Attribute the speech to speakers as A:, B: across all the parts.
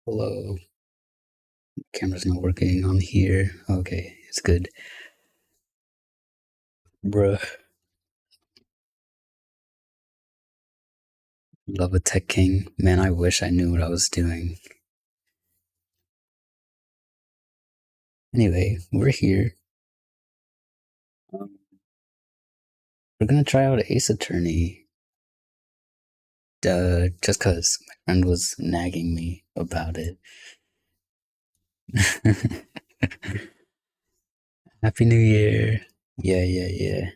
A: Hello. Camera's not working on here. Okay, it's good. Bruh. Love a tech king. Man, I wish I knew what I was doing. Anyway, we're here. Um, we're gonna try out Ace Attorney. Just cause my friend was nagging me about it. Happy New Year. Yeah.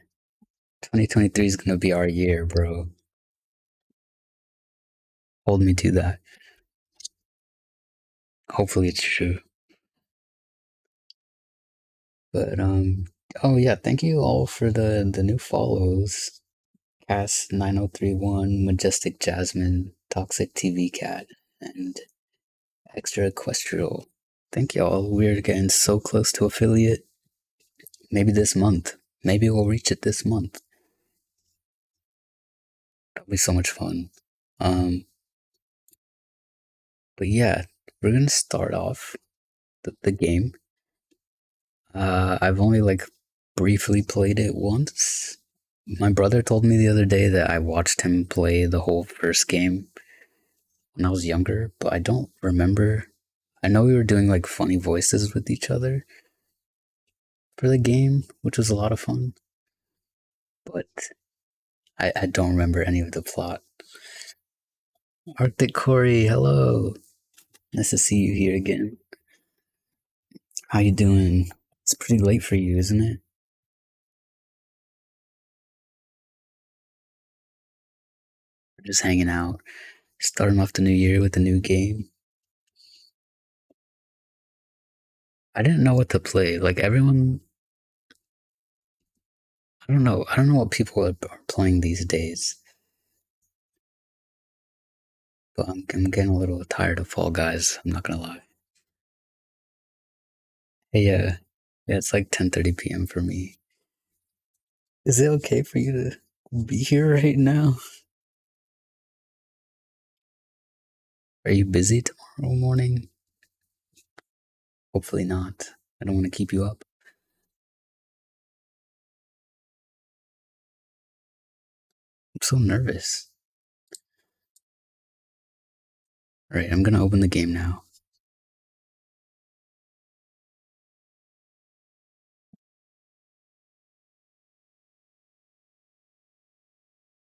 A: 2023 is gonna be our year, bro. Hold me to that. Hopefully it's true. But oh yeah, thank you all for the new follows. Cass 9031, Majestic Jasmine, Toxic TV Cat, and Extra Equestrial. Thank y'all. We're getting so close to affiliate. Maybe this month. Maybe we'll reach it this month. That'll be so much fun. Um, but yeah, we're gonna start off the game. I've only briefly played it once. My brother told me the other day that I watched him play the whole first game when I was younger, but I don't remember. I know we were doing funny voices with each other for the game, which was a lot of fun, but I don't remember any of the plot. Arctic Corey, hello. Nice to see you here again. How you doing? It's pretty late for you, isn't it? We're just hanging out, starting off the new year with a new game. I didn't know what to play. Everyone, I don't know. I don't know what people are playing these days. But I'm getting a little tired of Fall Guys. I'm not gonna lie. Hey, yeah, it's like 10:30 p.m. for me. Is it okay for you to be here right now? Are you busy tomorrow morning? Hopefully not. I don't want to keep you up. I'm so nervous. All right, I'm gonna open the game now.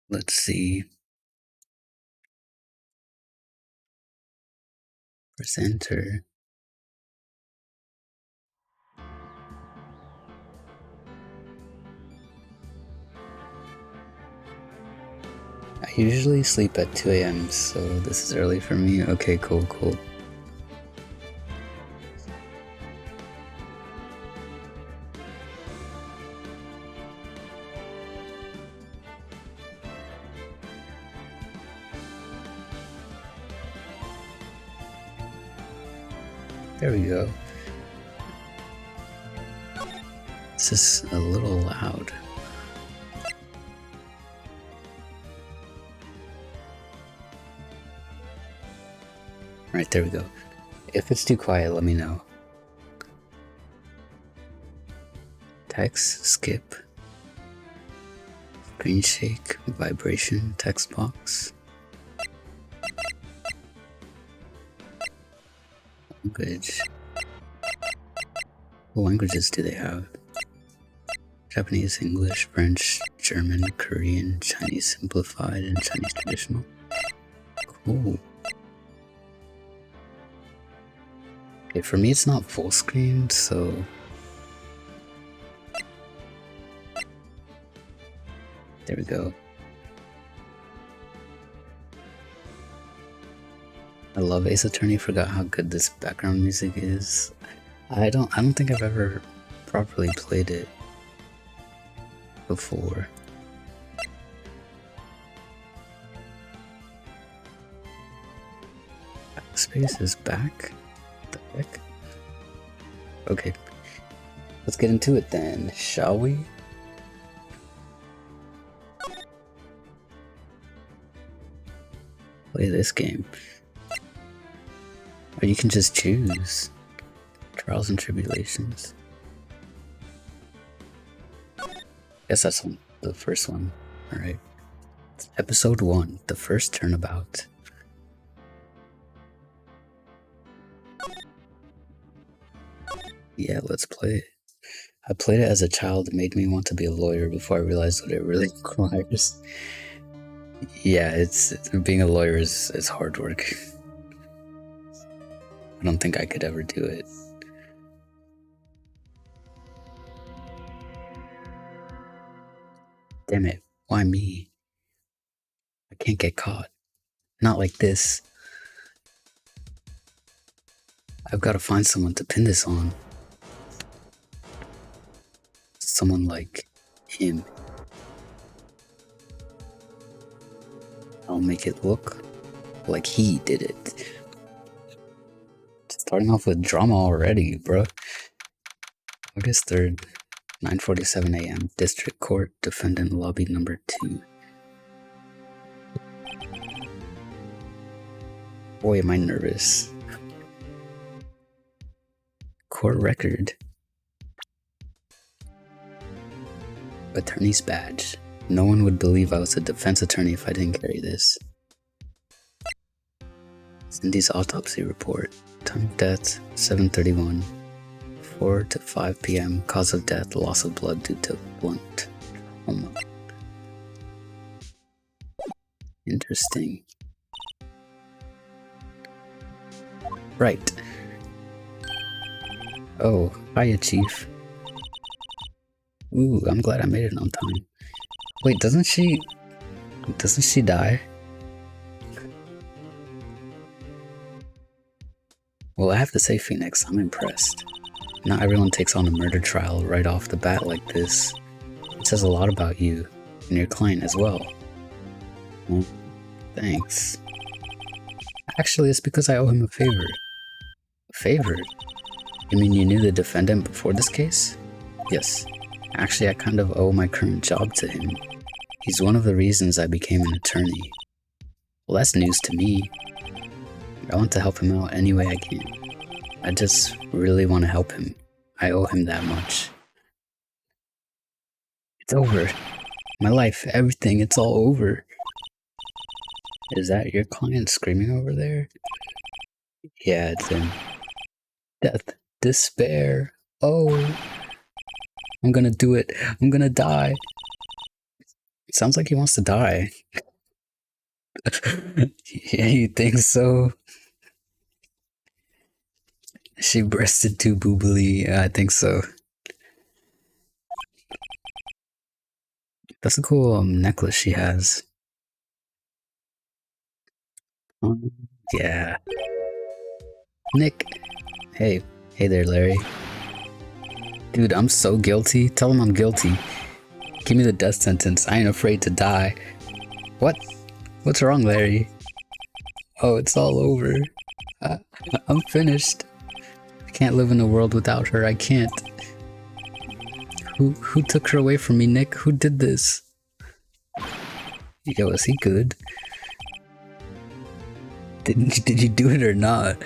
A: Let's see. Press enter. I usually sleep at 2 a.m., so this is early for me. Okay, cool. There we go. This is a little loud. Alright, there we go. If it's too quiet, let me know. Text, skip. Screen shake, vibration, text box. Language. What languages do they have? Japanese, English, French, German, Korean, Chinese simplified, and Chinese traditional. Cool. Okay, for me it's not full screen, so... There we go. I love Ace Attorney, forgot how good this background music is. I don't think I've ever properly played it before. Backspace is back? What the heck? Okay. Let's get into it then, shall we? Play this game. Or you can just choose. Trials and tribulations. Guess that's the first one. Alright. Episode 1, the first turnabout. Yeah, let's play it. I played it as a child. It made me want to be a lawyer before I realized what it really requires. Yeah, being a lawyer is hard work. I don't think I could ever do it. Damn it, why me? I can't get caught. Not like this. I've got to find someone to pin this on. Someone like him. I'll make it look like he did it. Starting off with drama already, bro. August 3rd, 9:47 a.m. District Court, Defendant Lobby number 2. Boy, am I nervous. Court record. Attorney's badge. No one would believe I was a defense attorney if I didn't carry this. Cindy's autopsy report. Time of death, 7:31. 4 to 5 p.m. Cause of death, loss of blood due to blunt trauma. Interesting. Right. Oh, hiya, Chief. Ooh, I'm glad I made it on time. Wait, doesn't she die? Well, I have to say, Phoenix, I'm impressed. Not everyone takes on a murder trial right off the bat like this. It says a lot about you, and your client as well. Well, thanks. Actually, it's because I owe him a favor. A favor? You mean you knew the defendant before this case? Yes. Actually, I kind of owe my current job to him. He's one of the reasons I became an attorney. Well, that's news to me. I want to help him out any way I can. I just really want to help him. I owe him that much. It's over. My life, everything, it's all over. Is that your client screaming over there? Yeah, it's him. Death. Despair. Oh. I'm gonna do it. I'm gonna die. It sounds like he wants to die. Yeah, you think so? She breasted too boobily. Yeah, I think so. That's a cool necklace she has. Yeah. Nick. Hey there, Larry. Dude, I'm so guilty. Tell him I'm guilty. Give me the death sentence. I ain't afraid to die. What? What's wrong, Larry? Oh, it's all over. I'm finished. I can't live in a world without her. I can't. Who took her away from me, Nick? Who did this? Yo, is he good? Did you do it or not?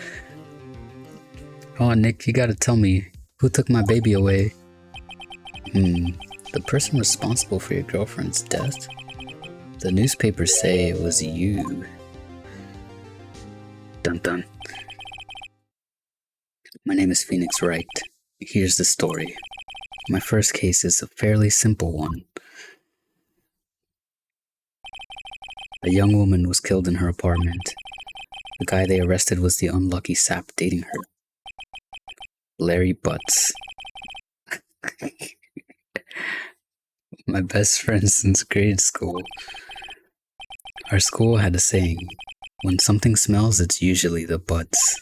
A: Oh, Nick, you gotta tell me. Who took my baby away? The person responsible for your girlfriend's death? The newspapers say it was you. Dun dun. My name is Phoenix Wright. Here's the story. My first case is a fairly simple one. A young woman was killed in her apartment. The guy they arrested was the unlucky sap dating her. Larry Butts. My best friend since grade school. Our school had a saying, when something smells, it's usually the butts.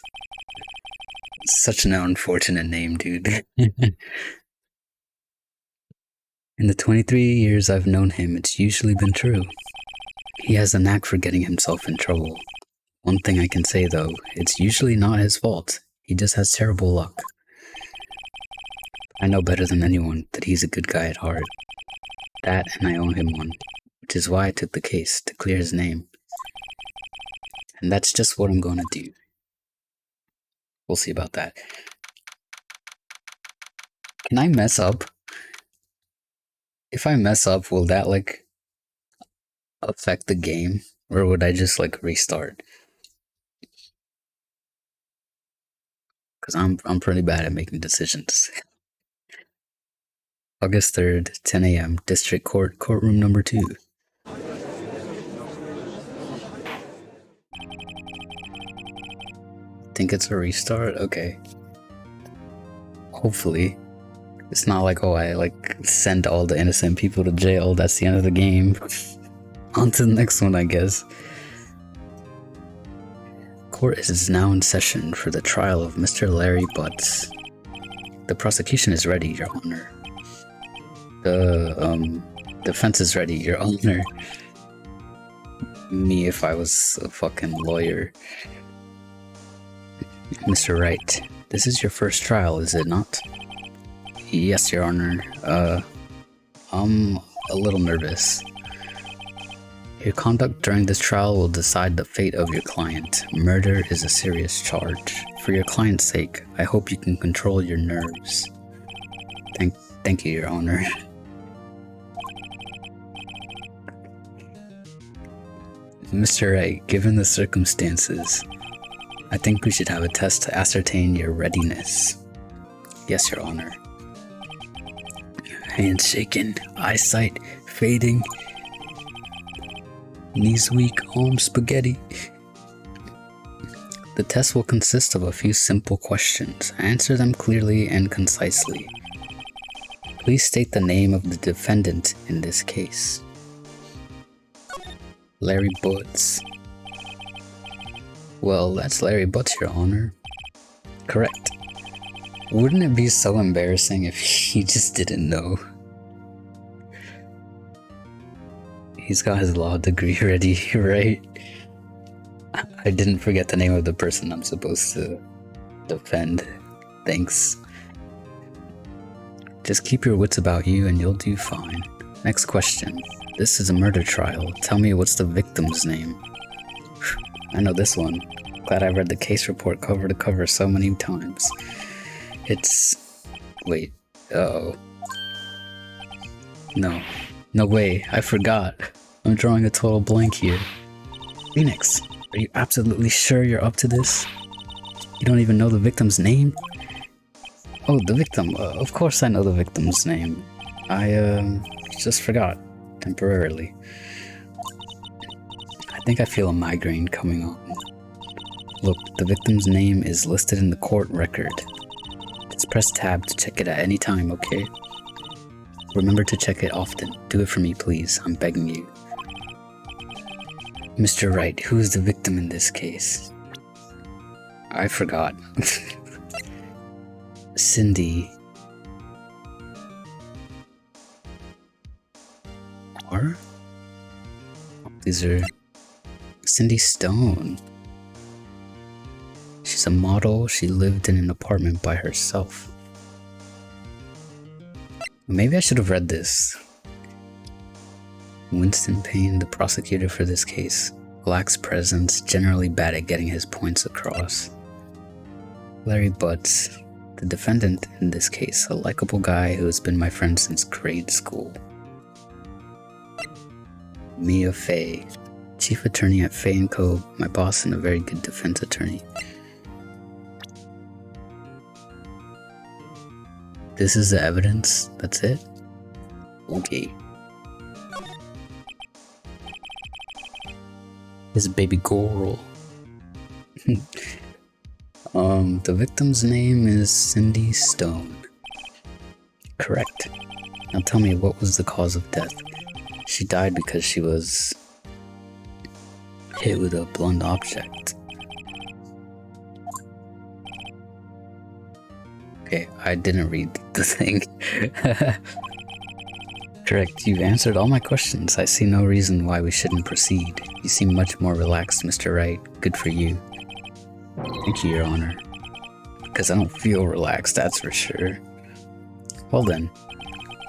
A: Such an unfortunate name, dude. In the 23 years I've known him, it's usually been true. He has a knack for getting himself in trouble. One thing I can say though, it's usually not his fault. He just has terrible luck. I know better than anyone that he's a good guy at heart. That and I owe him one, which is why I took the case, to clear his name. And that's just what I'm gonna do. We'll see about that. Can I mess up? If I mess up, will that like affect the game? Or would I just like restart? Because I'm pretty bad at making decisions. August 3rd, 10 a.m. District Court, courtroom number 2. Think it's a restart? Okay. Hopefully. It's not like, oh, I like send all the innocent people to jail. That's the end of the game. On to the next one, I guess. Court is now in session for the trial of Mr. Larry Butts. The prosecution is ready, Your Honor. The defense is ready, Your Honor. Me if I was a fucking lawyer. Mr. Wright, this is your first trial, is it not? Yes, Your Honor. I'm a little nervous. Your conduct during this trial will decide the fate of your client. Murder is a serious charge. For your client's sake, I hope you can control your nerves. Thank you, Your Honor. Mr. Wright, given the circumstances, I think we should have a test to ascertain your readiness. Yes, Your Honor. Hands shaking, eyesight fading, knees weak, arms spaghetti. The test will consist of a few simple questions. Answer them clearly and concisely. Please state the name of the defendant in this case. Larry Butts. Well, that's Larry Butts, Your Honor. Correct. Wouldn't it be so embarrassing if he just didn't know? He's got his law degree ready, right? I didn't forget the name of the person I'm supposed to defend. Thanks. Just keep your wits about you and you'll do fine. Next question. This is a murder trial. Tell me, what's the victim's name? I know this one. Glad I read the case report cover to cover so many times. It's... wait. Uh-oh. No way. I forgot. I'm drawing a total blank here. Phoenix, are you absolutely sure you're up to this? You don't even know the victim's name? Oh, the victim. Of course I know the victim's name. I just forgot. Temporarily. I think I feel a migraine coming on. Look, the victim's name is listed in the court record. Just press tab to check it at any time, okay? Remember to check it often. Do it for me, please. I'm begging you. Mr. Wright, who is the victim in this case? I forgot. Cindy. Or? These are... Cindy Stone. She's a model. She lived in an apartment by herself. Maybe I should have read this. Winston Payne, the prosecutor for this case, lacks presence, generally bad at getting his points across. Larry Butts, the defendant in this case, a likable guy who has been my friend since grade school. Mia Fey, chief attorney at Fey & Co., my boss and a very good defense attorney. This is the evidence? That's it? Okay. His baby girl. The victim's name is Cindy Stone. Correct. Now tell me, what was the cause of death? She died because she was hit with a blunt object. Okay, I didn't read the thing. Correct, you've answered all my questions. I see no reason why we shouldn't proceed. You seem much more relaxed, Mr. Wright. Good for you. Thank you, Your Honor. Because I don't feel relaxed, that's for sure. Well then,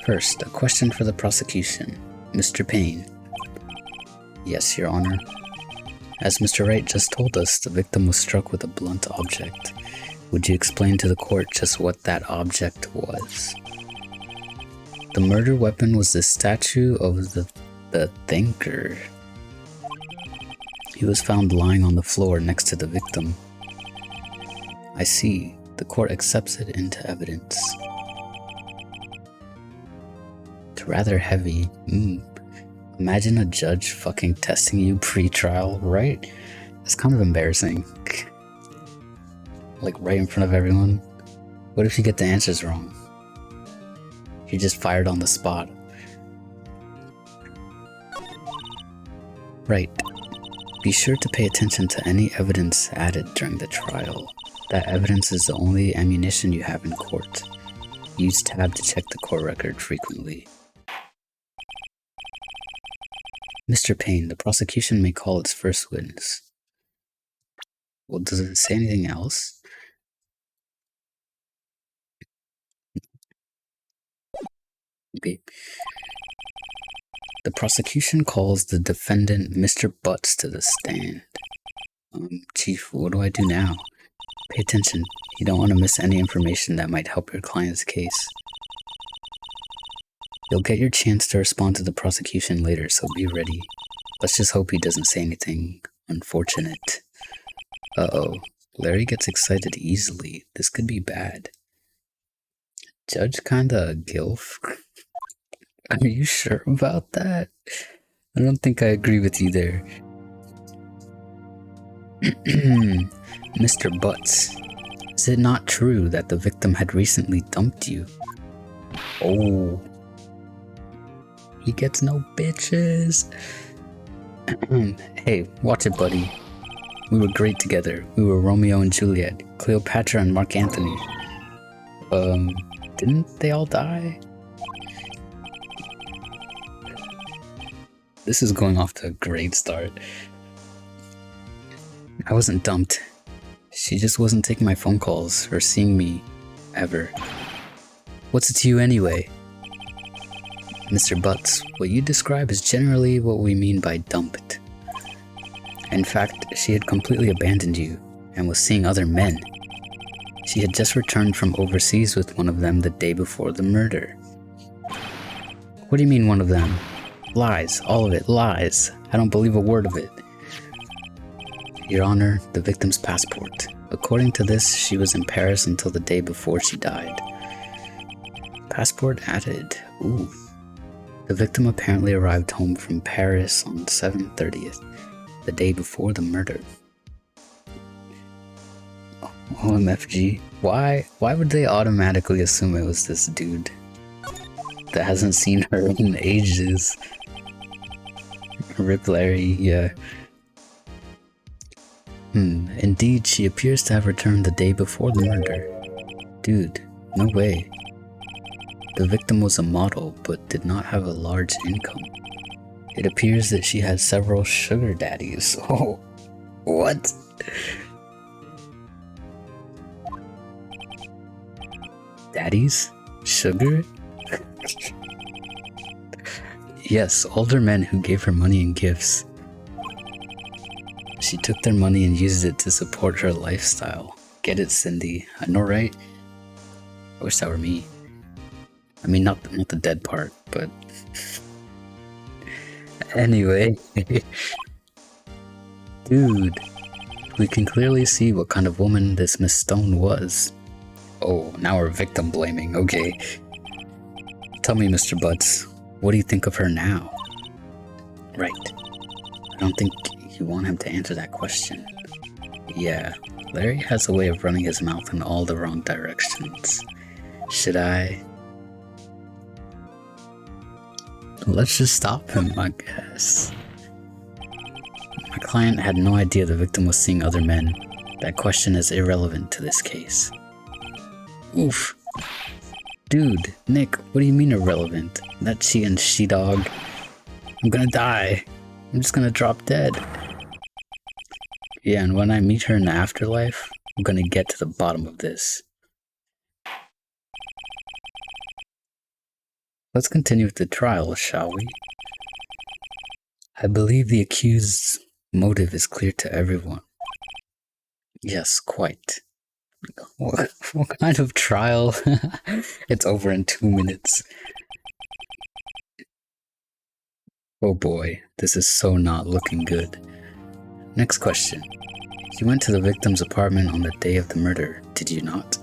A: first, a question for the prosecution. Mr. Payne. Yes, Your Honor. As Mr. Wright just told us, the victim was struck with a blunt object. Would you explain to the court just what that object was? The murder weapon was the statue of the thinker. He was found lying on the floor next to the victim. I see. The court accepts it into evidence. It's rather heavy. Imagine a judge fucking testing you pre-trial, right? It's kind of embarrassing. Like right in front of everyone. What if you get the answers wrong? You're just fired on the spot. Right. Be sure to pay attention to any evidence added during the trial. That evidence is the only ammunition you have in court. Use tab to check the court record frequently. Mr. Payne, the prosecution may call its first witness. Well, does it say anything else? Okay. The prosecution calls the defendant Mr. Butts to the stand. Chief, what do I do now? Pay attention. You don't want to miss any information that might help your client's case. You'll get your chance to respond to the prosecution later, so be ready. Let's just hope he doesn't say anything unfortunate. Uh-oh. Larry gets excited easily. This could be bad. Judge kinda a gilf. Are you sure about that? I don't think I agree with you there. Mr. Butts, is it not true that the victim had recently dumped you? Oh. He gets no bitches. Hey, watch it, buddy. We were great together. We were Romeo and Juliet, Cleopatra and Mark Antony. Didn't they all die? This is going off to a great start. I wasn't dumped. She just wasn't taking my phone calls or seeing me, ever. What's it to you anyway? Mr. Butts, what you describe is generally what we mean by dumped. In fact, she had completely abandoned you and was seeing other men. She had just returned from overseas with one of them the day before the murder. What do you mean one of them? Lies, all of it, lies. I don't believe a word of it. Your Honor, the victim's passport. According to this, she was in Paris until the day before she died. Passport added. Ooh. The victim apparently arrived home from Paris on 7/30th, the day before the murder. OMFG. Why would they automatically assume it was this dude that hasn't seen her in ages? Rip Larry, yeah. Indeed, she appears to have returned the day before the murder. Dude, no way. The victim was a model, but did not have a large income. It appears that she had several sugar daddies. Oh, what? Daddies? Sugar? Yes, older men who gave her money and gifts. She took their money and used it to support her lifestyle. Get it, Cindy? I know, right? I wish that were me. I mean, not the dead part, but... Anyway. Dude, we can clearly see what kind of woman this Miss Stone was. Oh, now we're victim blaming, okay. Tell me, Mr. Butts, what do you think of her now? Right. I don't think you want him to answer that question. Yeah, Larry has a way of running his mouth in all the wrong directions. Should I? Let's just stop him, I guess. My client had no idea the victim was seeing other men. That question is irrelevant to this case. Oof. Dude, Nick, what do you mean irrelevant? That she-dog. I'm gonna die. I'm just gonna drop dead. Yeah, and when I meet her in the afterlife, I'm gonna get to the bottom of this. Let's continue with the trial, shall we? I believe the accused's motive is clear to everyone. Yes, quite. What kind of trial? It's over in 2 minutes. Oh boy, this is so not looking good. Next question. You went to the victim's apartment on the day of the murder, did you not?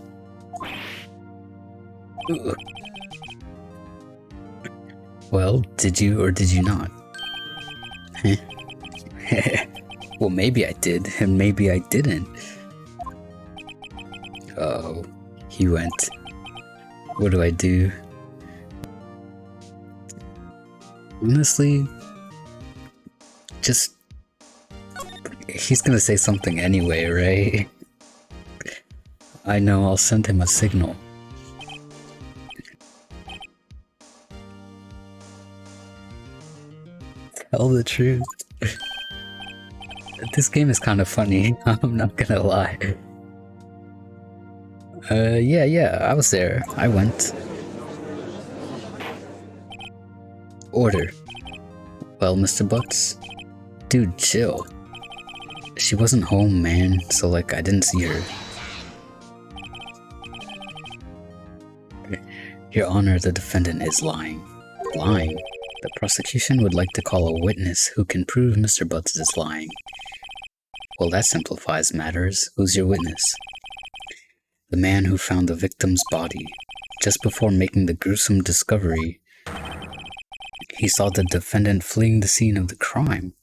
A: Ugh. Well, did you or did you not? Well, maybe I did, and maybe I didn't. Oh, he went. What do I do? Honestly, just... he's gonna say something anyway, right? I know, I'll send him a signal. Tell the truth. This game is kind of funny, I'm not gonna lie. Yeah, I was there. I went. Order. Well, Mr. Butts? Dude, chill. She wasn't home, man, so like, I didn't see her. Your Honor, the defendant is lying. Lying? The prosecution would like to call a witness who can prove Mr. Butts is lying. Well, that simplifies matters. Who's your witness? The man who found the victim's body. Just before making the gruesome discovery, he saw the defendant fleeing the scene of the crime.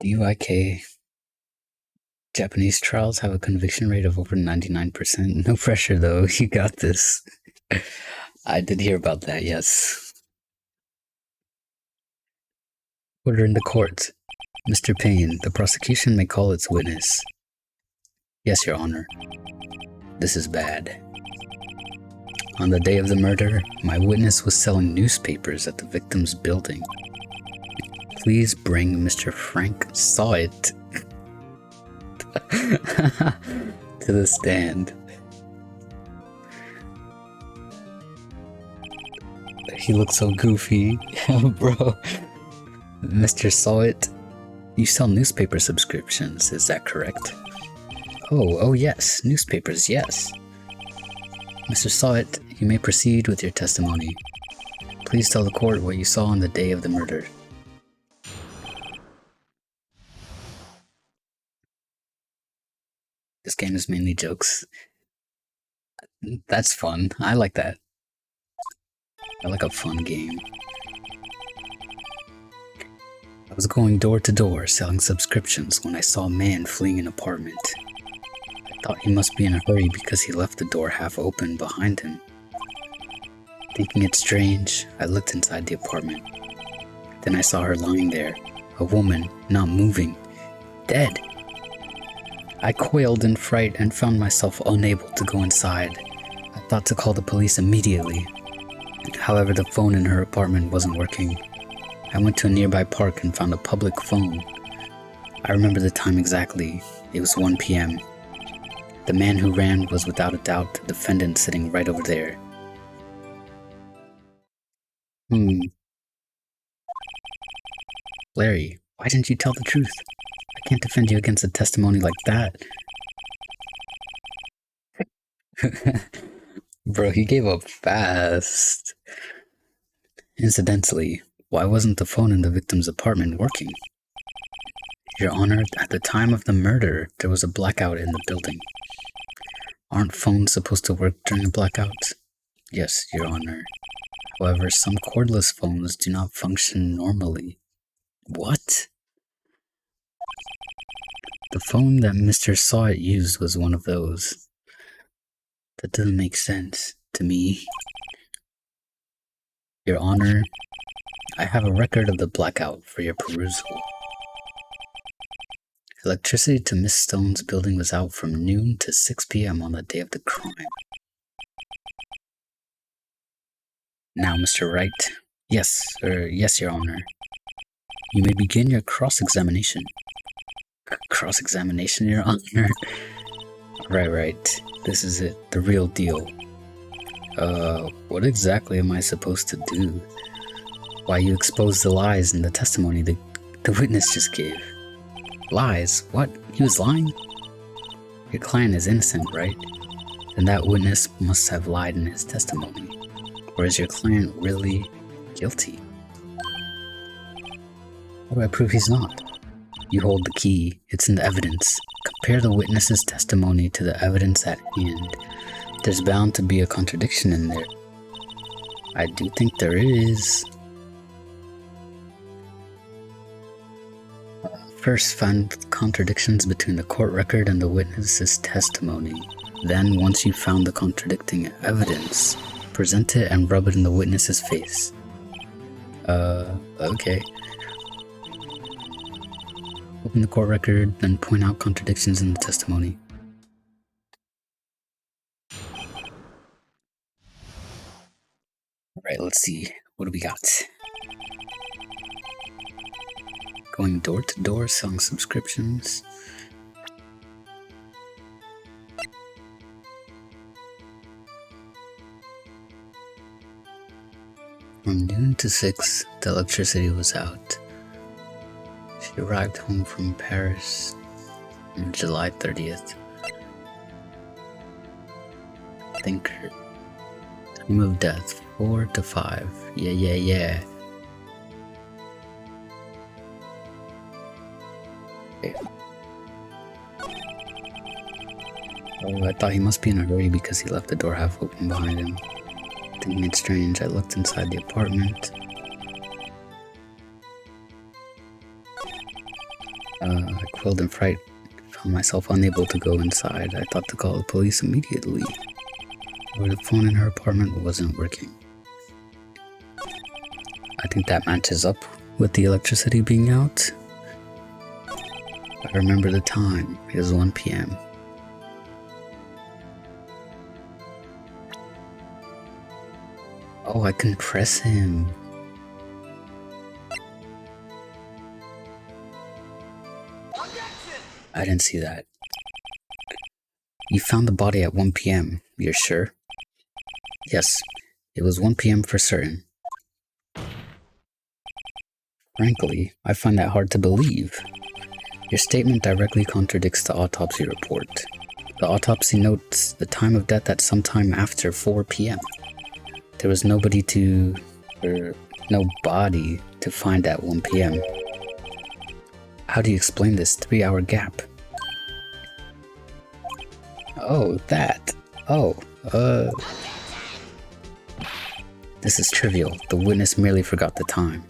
A: DUIK. Japanese trials have a conviction rate of over 99%. No pressure though, you got this. I did hear about that, yes. Order in the court. Mr. Payne, the prosecution may call its witness. Yes, Your Honor. This is bad. On the day of the murder, my witness was selling newspapers at the victim's building. Please bring Mr. Frank Sawit to the stand. He looks so goofy, bro. Mr. Sawit, you sell newspaper subscriptions, is that correct? Oh yes, newspapers, yes. Mr. Sawit, you may proceed with your testimony. Please tell the court what you saw on the day of the murder. This game is mainly jokes. That's fun. I like that. I like a fun game. I was going door to door selling subscriptions when I saw a man fleeing an apartment. I thought he must be in a hurry because he left the door half open behind him. Thinking it strange, I looked inside the apartment. Then I saw her lying there, a woman, not moving, dead. I coiled in fright and found myself unable to go inside. I thought to call the police immediately. However, the phone in her apartment wasn't working. I went to a nearby park and found a public phone. I remember the time exactly. It was 1 p.m. The man who ran was without a doubt the defendant sitting right over there. Larry, why didn't you tell the truth? I can't defend you against a testimony like that. Bro, he gave up fast. Incidentally, why wasn't the phone in the victim's apartment working? Your Honor, at the time of the murder, there was a blackout in the building. Aren't phones supposed to work during a blackout? Yes, Your Honor. However, some cordless phones do not function normally. What? The phone that Mr. Sawit used was one of those. That doesn't make sense to me. Your Honor, I have a record of the blackout for your perusal. Electricity to Miss Stone's building was out from noon to 6 p.m. on the day of the crime. Now, Mr. Wright. Yes, Your Honor. You may begin your cross-examination. Cross-examination, Your Honor? Right. This is it. The real deal. What exactly am I supposed to do? Why, you exposed the lies in the testimony The witness just gave. Lies? What? He was lying? Your client is innocent, right? Then that witness must have lied in his testimony. Or is your client really guilty? How do I prove he's not? You hold the key. It's in the evidence. Compare the witness's testimony to the evidence at hand. There's bound to be a contradiction in there. I do think there is. First, find contradictions between the court record and the witness's testimony. Then, once you've found the contradicting evidence, present it and rub it in the witness's face. Okay. Open the court record, then point out contradictions in the testimony. Alright, let's see. What do we got? Going door to door, selling subscriptions. From noon to 6, the electricity was out. She arrived home from Paris on July 30th. Think her time of death, 4 to 5. Yeah. Okay. Oh, I thought he must be in a hurry because he left the door half open behind him. Thinking it strange, I looked inside the apartment. I quilled in fright, found myself unable to go inside. I thought to call the police immediately, but the phone in her apartment wasn't working. I think that matches up with the electricity being out. I remember the time, it was 1 p.m. Oh, I can press him. I didn't see that. You found the body at 1 p.m. You're sure? Yes, it was 1 p.m. for certain. Frankly, I find that hard to believe. Your statement directly contradicts the autopsy report. The autopsy notes the time of death at sometime after 4 p.m. There was no body to find at 1 p.m. How do you explain this 3-hour gap? Oh, that. This is trivial. The witness merely forgot the time.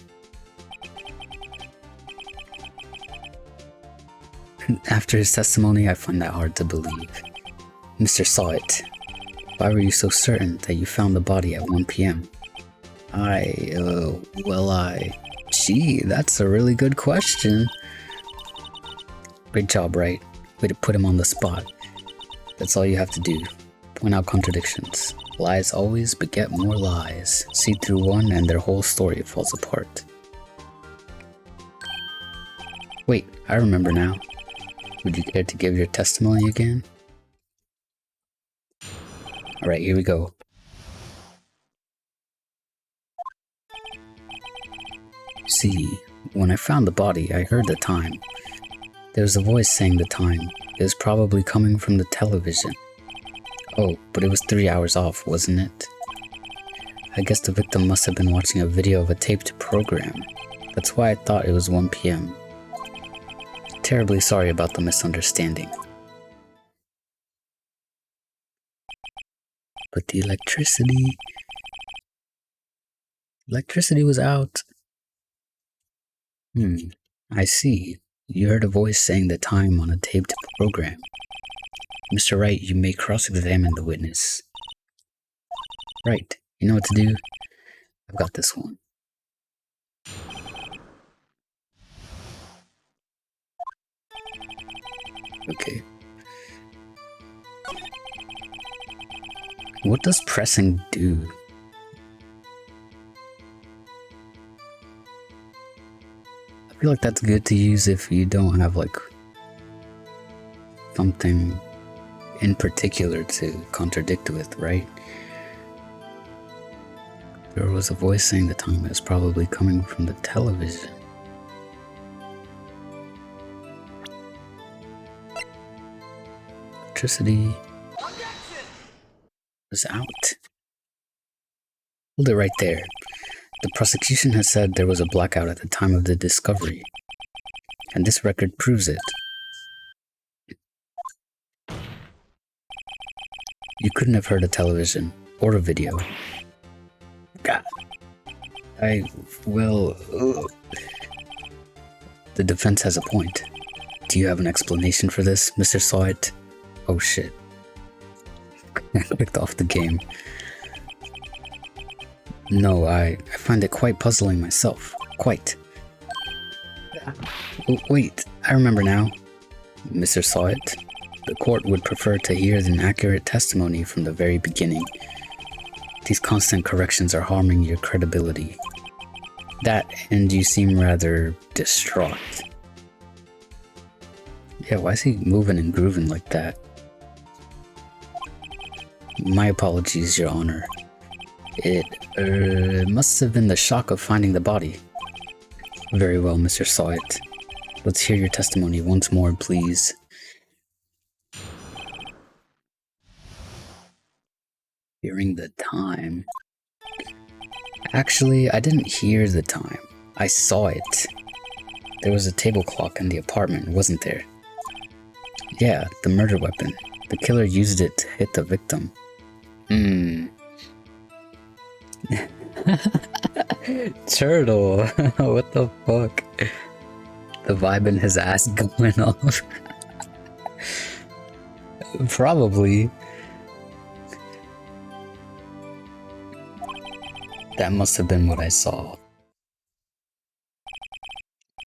A: After his testimony, I find that hard to believe. Mr. saw it. Why were you so certain that you found the body at 1 p.m.? Gee, that's a really good question. Great job, right? Way to put him on the spot. That's all you have to do. Point out contradictions. Lies always beget more lies. See through one and their whole story falls apart. Wait, I remember now. Would you care to give your testimony again? Alright, here we go. See, when I found the body, I heard the time. There was a voice saying the time. It was probably coming from the television. Oh, but it was 3 hours off, wasn't it? I guess the victim must have been watching a video of a taped program. That's why I thought it was 1 p.m. Terribly sorry about the misunderstanding. But the electricity was out. I see. You heard a voice saying the time on a taped program. Mr. Wright, you may cross-examine the witness. Right, you know what to do? I've got this one. Okay. What does pressing do? I feel like that's good to use if you don't have like something in particular to contradict with, right? There was a voice saying the time is probably coming from the television. electricity was out. Hold it right there. The prosecution has said there was a blackout at the time of the discovery, and this record proves it. You couldn't have heard a television or a video. God. The defense has a point. Do you have an explanation for this, Mr. Sawit? Oh shit. I clicked off the game. No, I find it quite puzzling myself. Quite. Oh, wait, I remember now. Mr. Sawit, the court would prefer to hear an accurate testimony from the very beginning. These constant corrections are harming your credibility. That, and you seem rather distraught. Yeah, why is he moving and grooving like that? My apologies, Your Honor. It must have been the shock of finding the body. Very well, Mr. Sawit. Let's hear your testimony once more, please. Hearing the time. Actually, I didn't hear the time. I saw it. There was a table clock in the apartment, wasn't there? Yeah, the murder weapon. The killer used it to hit the victim. Turtle, what the fuck? The vibe in his ass going off. Probably. That must have been what I saw.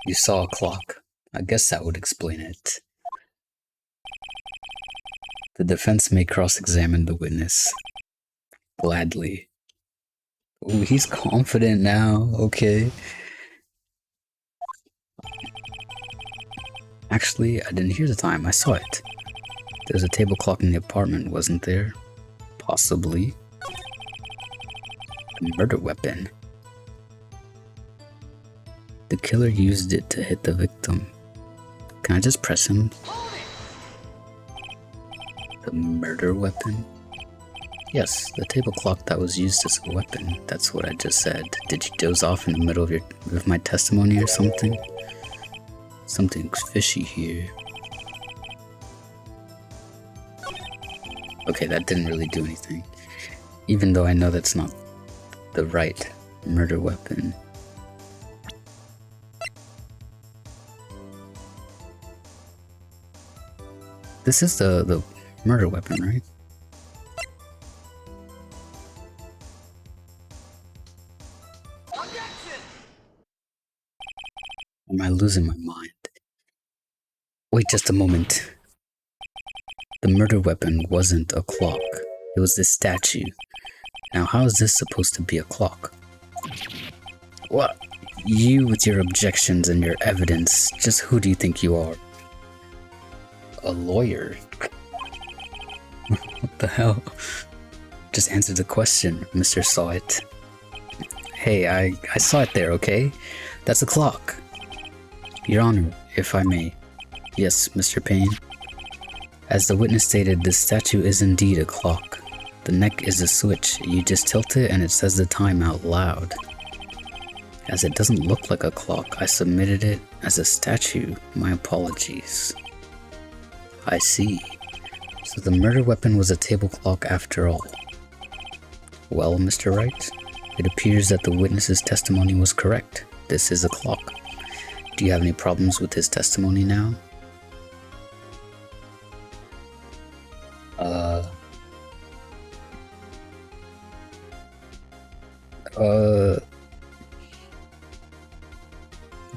A: You saw a clock. I guess that would explain it. The defense may cross-examine the witness. Gladly. Ooh, he's confident now. Okay. Actually, I didn't hear the time. I saw it. There's a table clock in the apartment, wasn't there? Possibly. A murder weapon. The killer used it to hit the victim. Can I just press him? The murder weapon? Yes, the table clock that was used as a weapon. That's what I just said. Did you doze off in the middle of my testimony or something? Something's fishy here. Okay, that didn't really do anything. Even though I know that's not the right murder weapon. This is the murder weapon, right? Am I losing my mind? Wait just a moment. The murder weapon wasn't a clock. It was this statue. Now how is this supposed to be a clock? What? You with your objections and your evidence, just who do you think you are? A lawyer? What the hell? Just answer the question, Mr. Sawit. Hey, I saw it there, okay? That's a clock. Your Honor, if I may. Yes, Mr. Payne. As the witness stated, this statue is indeed a clock. The neck is a switch. You just tilt it and it says the time out loud. As it doesn't look like a clock, I submitted it as a statue. My apologies. I see. So the murder weapon was a table clock after all. Well, Mr. Wright, it appears that the witness's testimony was correct. This is a clock. Do you have any problems with his testimony now?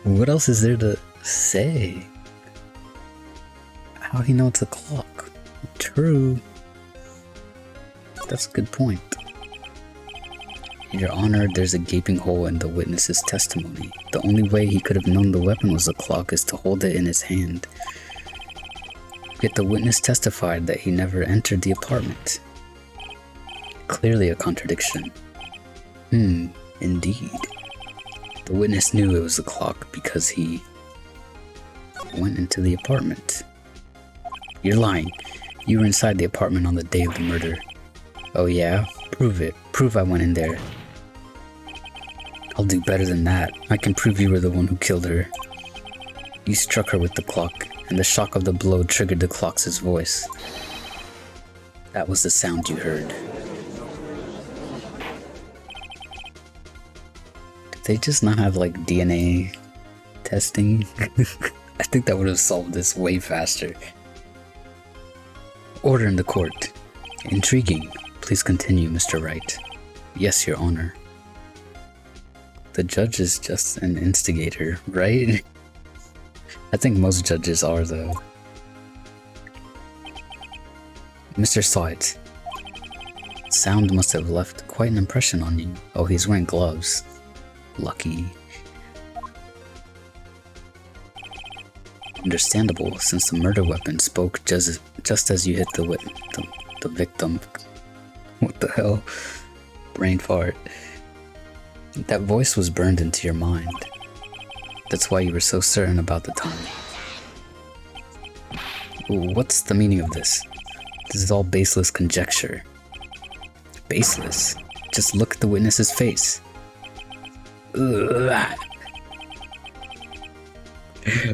A: What else is there to say? How do you know it's a clock? True. That's a good point. Your Honor, there's a gaping hole in the witness's testimony. The only way he could have known the weapon was a clock is to hold it in his hand. Yet the witness testified that he never entered the apartment. Clearly a contradiction. Indeed. The witness knew it was a clock because he went into the apartment. You're lying. You were inside the apartment on the day of the murder. Oh yeah? Prove it. Prove I went in there. I'll do better than that. I can prove you were the one who killed her. You struck her with the clock, and the shock of the blow triggered the clock's voice. That was the sound you heard. Did they just not have like DNA testing? I think that would have solved this way faster. Order in the court. Intriguing. Please continue, Mr. Wright. Yes, Your Honor. The judge is just an instigator, right? I think most judges are, though. Mr. Sahit. Sound must have left quite an impression on you. Oh, he's wearing gloves. Lucky. Understandable, since the murder weapon spoke just as you hit the victim. What the hell? Brain fart. That voice was burned into your mind. That's why you were so certain about the time. Ooh, what's the meaning of this? This is all baseless conjecture. Baseless? Just look at the witness's face. Ugh.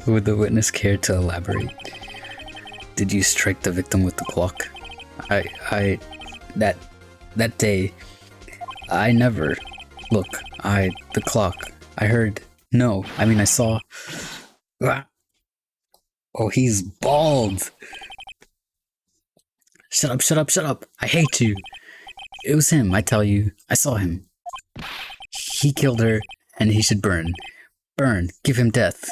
A: Would the witness care to elaborate? Did you strike the victim with the clock? That day, I never. Look, the clock. I heard. No, I saw. Oh, he's bald. Shut up, shut up, shut up. I hate you. It was him, I tell you. I saw him. He killed her, and he should burn. Burn. Give him death.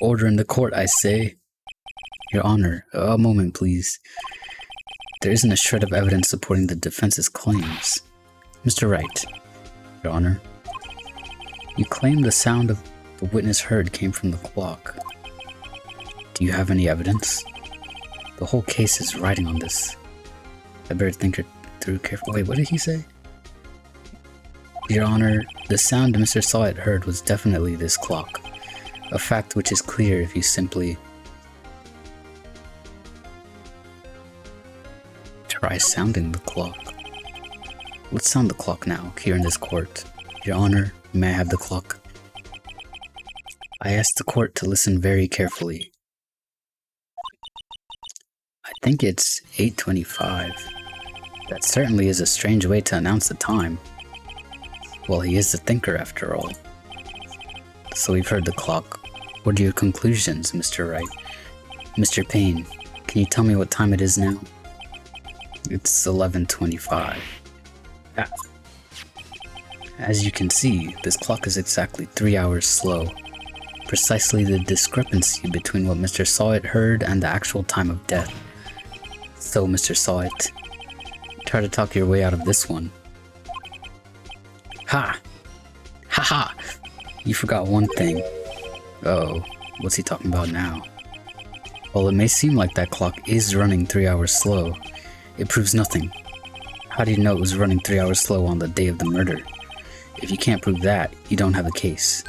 A: Order in the court, I say. Your Honor, a moment, please. There isn't a shred of evidence supporting the defense's claims. Mr. Wright, Your Honor, you claim the sound of the witness heard came from the clock. Do you have any evidence? The whole case is riding on this. I better think it through carefully. Wait, what did he say? Your Honor, the sound Mr. Sahit heard was definitely this clock. A fact which is clear if you simply try sounding the clock. Let's sound the clock now, here in this court. Your Honor, may I have the clock? I ask the court to listen very carefully. I think it's 8:25. That certainly is a strange way to announce the time. Well, he is the thinker after all. So we've heard the clock. What are your conclusions, Mr. Wright? Mr. Payne, can you tell me what time it is now? It's 11:25. As you can see, this clock is exactly 3 hours slow. Precisely the discrepancy between what Mr. Sahit heard and the actual time of death. So, Mr. Sahit, try to talk your way out of this one. Ha! Ha ha! You forgot one thing. Uh-oh, what's he talking about now? While it may seem like that clock is running 3 hours slow, it proves nothing. How do you know it was running 3 hours slow on the day of the murder? If you can't prove that, you don't have a case.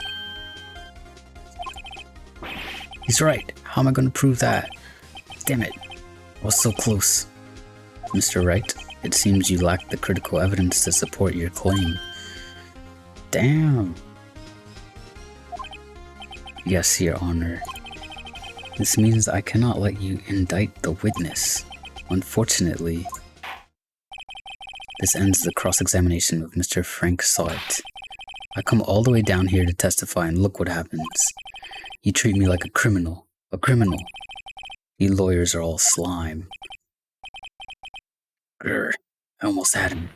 A: He's right. How am I going to prove that? Damn it. I was so close. Mr. Wright, it seems you lack the critical evidence to support your claim. Damn. Yes, Your Honor. This means I cannot let you indict the witness. Unfortunately, this ends the cross-examination of Mr. Frank Sahit. I come all the way down here to testify and look what happens. You treat me like a criminal. A criminal. You lawyers are all slime. Grr, I almost had him.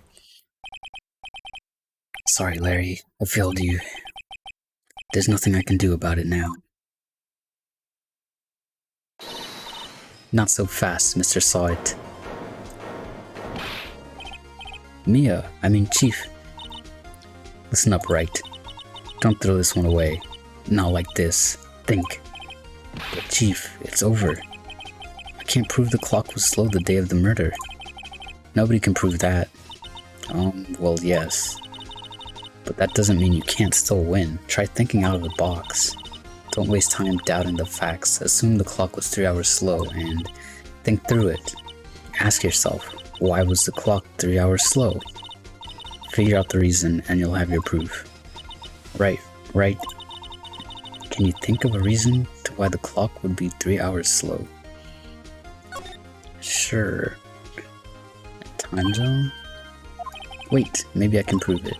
A: Sorry, Larry. I failed you. There's nothing I can do about it now. Not so fast, Mr. Sahit. Chief. Listen up, Wright. Don't throw this one away. Not like this. Think. But Chief, it's over. I can't prove the clock was slow the day of the murder. Nobody can prove that. Well, yes. But that doesn't mean you can't still win. Try thinking out of the box. Don't waste time doubting the facts. Assume the clock was 3 hours slow and think through it. Ask yourself, why was the clock 3 hours slow? Figure out the reason and you'll have your proof. Right. Can you think of a reason to why the clock would be 3 hours slow? Sure. Time zone? Wait, maybe I can prove it.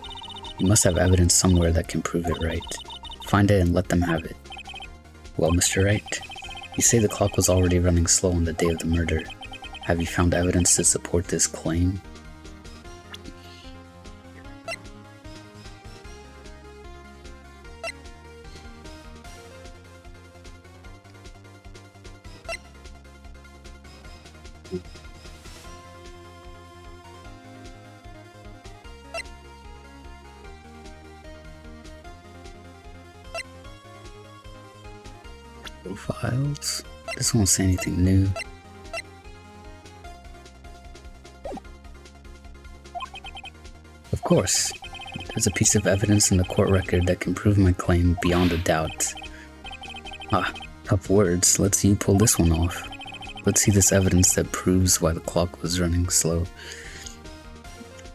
A: You must have evidence somewhere that can prove it, right? Find it and let them have it. Well, Mr. Wright, you say the clock was already running slow on the day of the murder. Have you found evidence to support this claim? Profiles? This won't say anything new. Of course, there's a piece of evidence in the court record that can prove my claim beyond a doubt. Tough words. Let's see you pull this one off. Let's see this evidence that proves why the clock was running slow.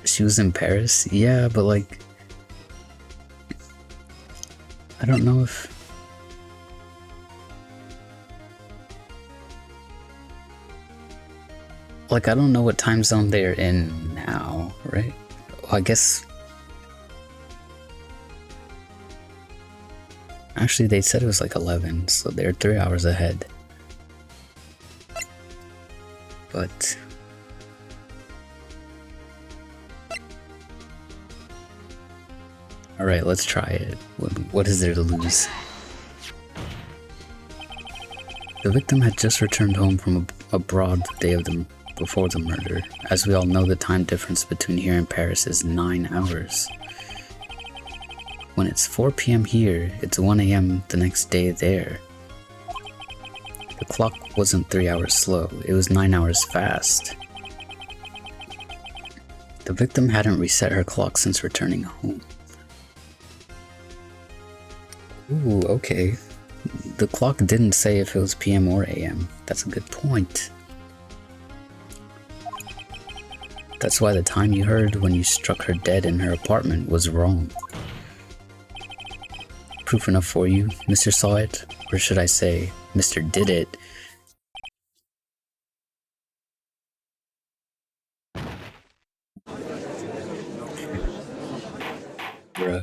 A: She was in Paris? Yeah, but like, I don't know if... Like, I don't know what time zone they're in now, right? Well, I guess... Actually, they said it was like 11, so they're 3 hours ahead. But... Alright, let's try it. What is there to lose? The victim had just returned home from abroad the day of before the murder. As we all know, the time difference between here and Paris is 9 hours. When it's 4 p.m. here, it's 1 a.m. the next day there. The clock wasn't 3 hours slow, it was 9 hours fast. The victim hadn't reset her clock since returning home. Ooh, okay. The clock didn't say if it was PM or AM. That's a good point. That's why the time you heard when you struck her dead in her apartment was wrong. Proof enough for you, Mr. Saw It, or should I say, Mr. Did It. Bruh.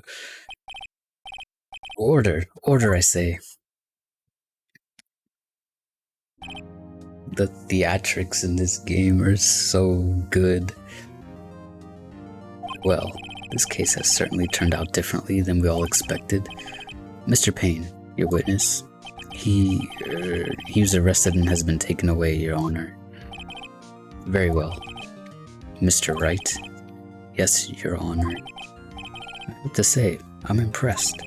A: Order, I say. The theatrics in this game are so good. Well, this case has certainly turned out differently than we all expected. Mr. Payne, your witness, he was arrested and has been taken away, Your Honor. Very well. Mr. Wright? Yes, Your Honor. What to say? I'm impressed.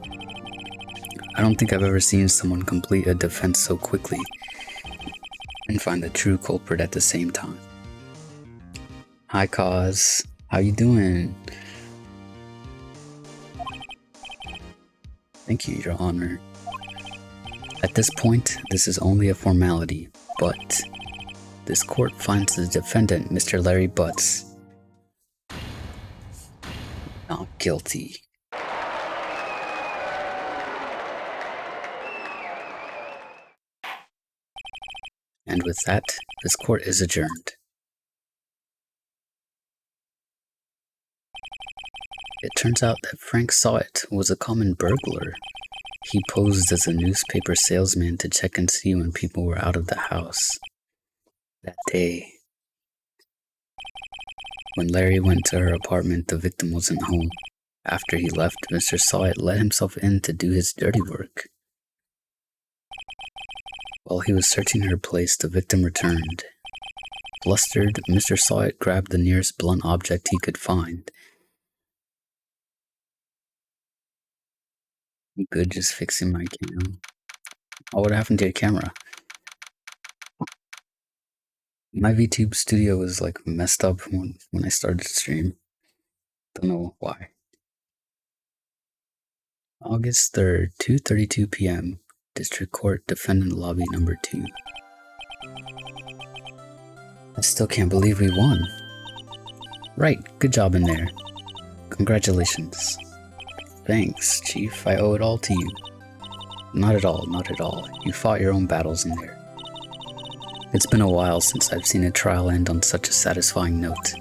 A: I don't think I've ever seen someone complete a defense so quickly and find the true culprit at the same time. Hi, Cause. How you doing? Thank you, Your Honor. At this point, this is only a formality, but this court finds the defendant, Mr. Larry Butts, not guilty. And with that, this court is adjourned. It turns out that Frank Saw It was a common burglar. He posed as a newspaper salesman to check and see when people were out of the house. That day, when Larry went to her apartment, the victim wasn't home. After he left, Mr. Saw It let himself in to do his dirty work. While he was searching her place, the victim returned. Flustered, Mr. Saw It grabbed the nearest blunt object he could find. I'm good, just fixing my cam. Oh, what happened to your camera? My VTube studio was like messed up when I started to stream. Don't know why. August 3rd, 2:32 p.m. District Court, Defendant Lobby number 2. I still can't believe we won. Right, good job in there. Congratulations. Thanks, Chief. I owe it all to you. Not at all, not at all. You fought your own battles in there. It's been a while since I've seen a trial end on such a satisfying note.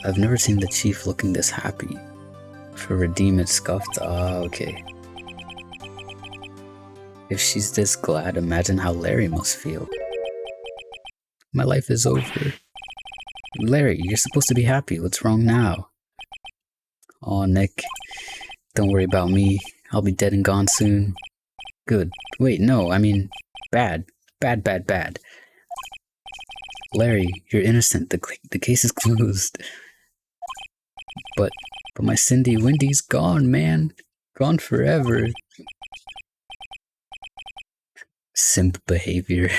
A: I've never seen the Chief looking this happy. For Redeem it scuffed, okay. If she's this glad, imagine how Larry must feel. My life is over. Larry, you're supposed to be happy. What's wrong now? Aw, Nick. Don't worry about me. I'll be dead and gone soon. Good. Wait, no, I mean, bad. Bad, bad, bad. Larry, you're innocent. The case is closed. But my Cindy Wendy's gone, man. Gone forever. Simp behavior.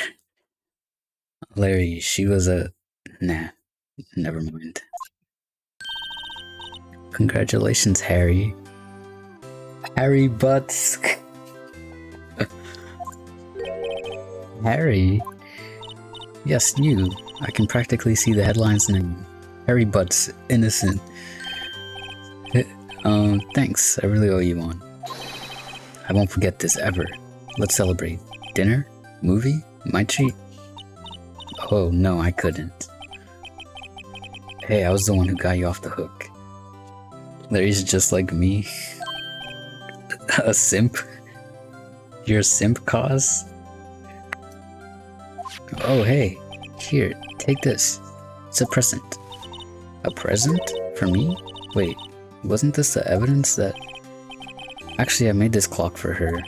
A: Larry, she was a... Nah, never mind. Congratulations, Harry. Harry Butts. Harry? Yes, you. I can practically see the headline's name. Harry Butts, innocent. Thanks. I really owe you one. I won't forget this ever. Let's celebrate. Dinner? Movie? My treat? Oh, no, I couldn't. Hey, I was the one who got you off the hook. Larry's just like me. A simp? You're a simp, cause? Oh, hey. Here, take this. It's a present. A present? For me? Wait, wasn't this the evidence that... Actually, I made this clock for her.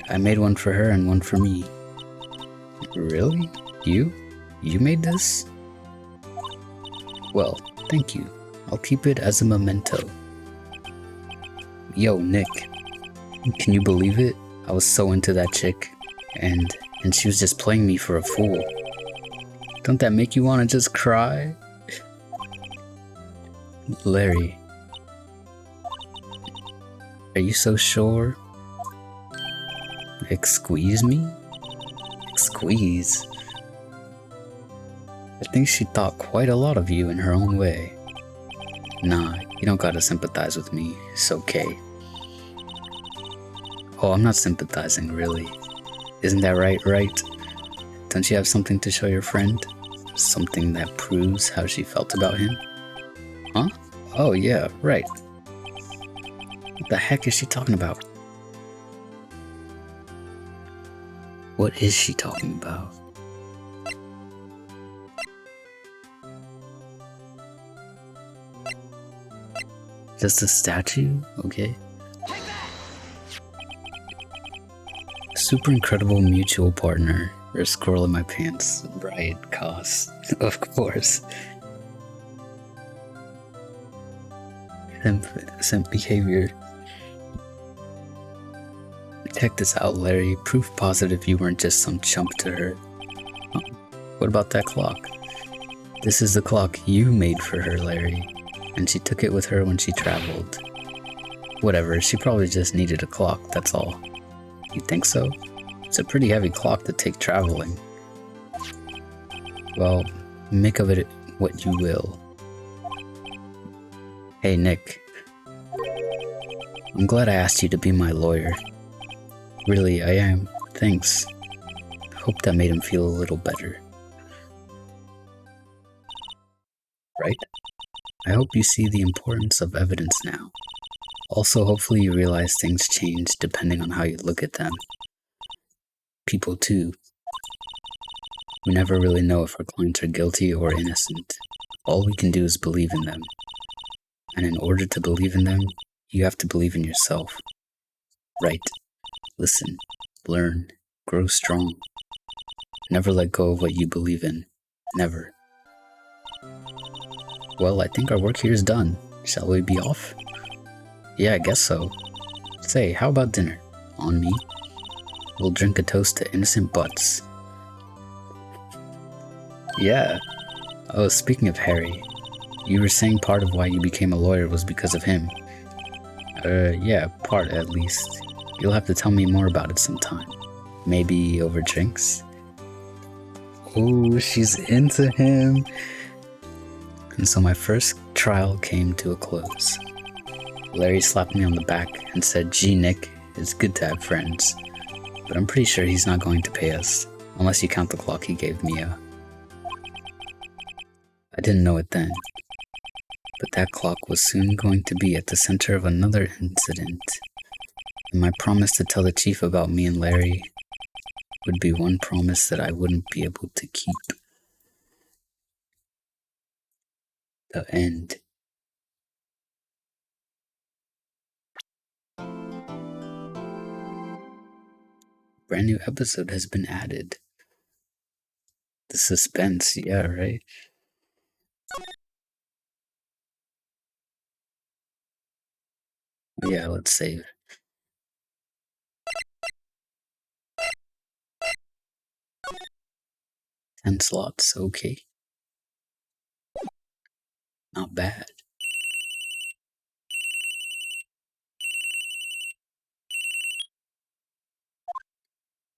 A: I made one for her and one for me. Really? You? You made this? Well, thank you. I'll keep it as a memento. Yo, Nick. Can you believe it? I was so into that chick. And she was just playing me for a fool. Don't that make you want to just cry? Larry. Are you so sure? Squeeze me? Squeeze? I think she thought quite a lot of you in her own way. Nah, you don't gotta sympathize with me. It's okay. Oh, I'm not sympathizing, really. Isn't that right? Don't you have something to show your friend? Something that proves how she felt about him? Huh? Oh, yeah, right. What the heck is she talking about? What is she talking about? Just a statue? Okay. Super incredible mutual partner. Or a squirrel in my pants. Right, cost. Of course. Simp behavior. Check this out, Larry. Proof positive you weren't just some chump to her. Oh, what about that clock? This is the clock you made for her, Larry. And she took it with her when she traveled. Whatever, she probably just needed a clock, that's all. You think so? It's a pretty heavy clock to take traveling. Well, make of it what you will. Hey, Nick. I'm glad I asked you to be my lawyer. Really, I am. Thanks. Hope that made him feel a little better. Right? I hope you see the importance of evidence now. Also, hopefully you realize things change depending on how you look at them. People too. We never really know if our clients are guilty or innocent. All we can do is believe in them. And in order to believe in them, you have to believe in yourself. Right. Listen, learn, grow strong. Never let go of what you believe in. Never. Well, I think our work here is done. Shall we be off? Yeah, I guess so. Say, how about dinner? On me? We'll drink a toast to innocent butts. Yeah. Oh, speaking of Harry, you were saying part of why you became a lawyer was because of him. Yeah, part at least. You'll have to tell me more about it sometime. Maybe over drinks? Oh, she's into him. And so my first trial came to a close. Larry slapped me on the back and said, "Gee, Nick, it's good to have friends. But I'm pretty sure he's not going to pay us, unless you count the clock he gave Mia." I didn't know it then, but that clock was soon going to be at the center of another incident, and my promise to tell the chief about me and Larry would be one promise that I wouldn't be able to keep. The end. Brand new episode has been added. The suspense, yeah, right? Yeah, let's save. 10 slots, okay. Not bad.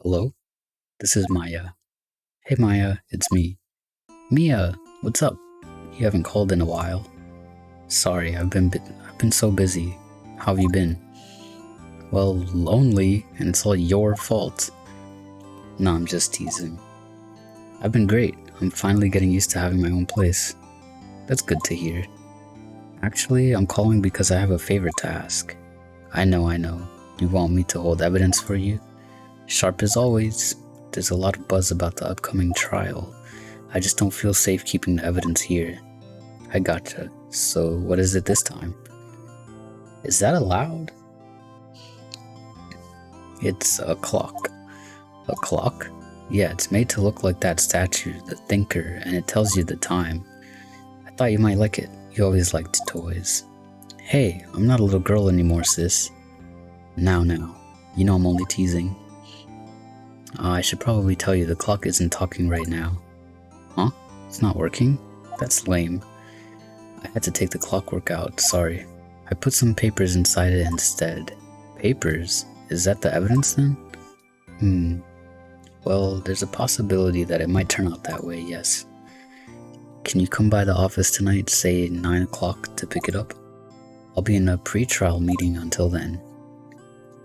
A: Hello? This is Maya. Hey Maya, it's me. Mia, what's up? You haven't called in a while. Sorry, I've been so busy. How have you been? Well, lonely, and it's all your fault. No, I'm just teasing. I've been great. I'm finally getting used to having my own place. That's good to hear. Actually, I'm calling because I have a favor to ask. I know. You want me to hold evidence for you? Sharp as always. There's a lot of buzz about the upcoming trial. I just don't feel safe keeping the evidence here. I gotcha. So what is it this time? Is that allowed? It's a clock. A clock? Yeah, it's made to look like that statue, the Thinker, and it tells you the time. I thought you might like it. You always liked toys. Hey, I'm not a little girl anymore, sis. Now. You know I'm only teasing. I should probably tell you the clock isn't talking right now. Huh? It's not working? That's lame. I had to take the clockwork out, sorry. I put some papers inside it instead. Papers? Is that the evidence then? Well, there's a possibility that it might turn out that way, yes. Can you come by the office tonight, say 9 o'clock, to pick it up? I'll be in a pre-trial meeting until then.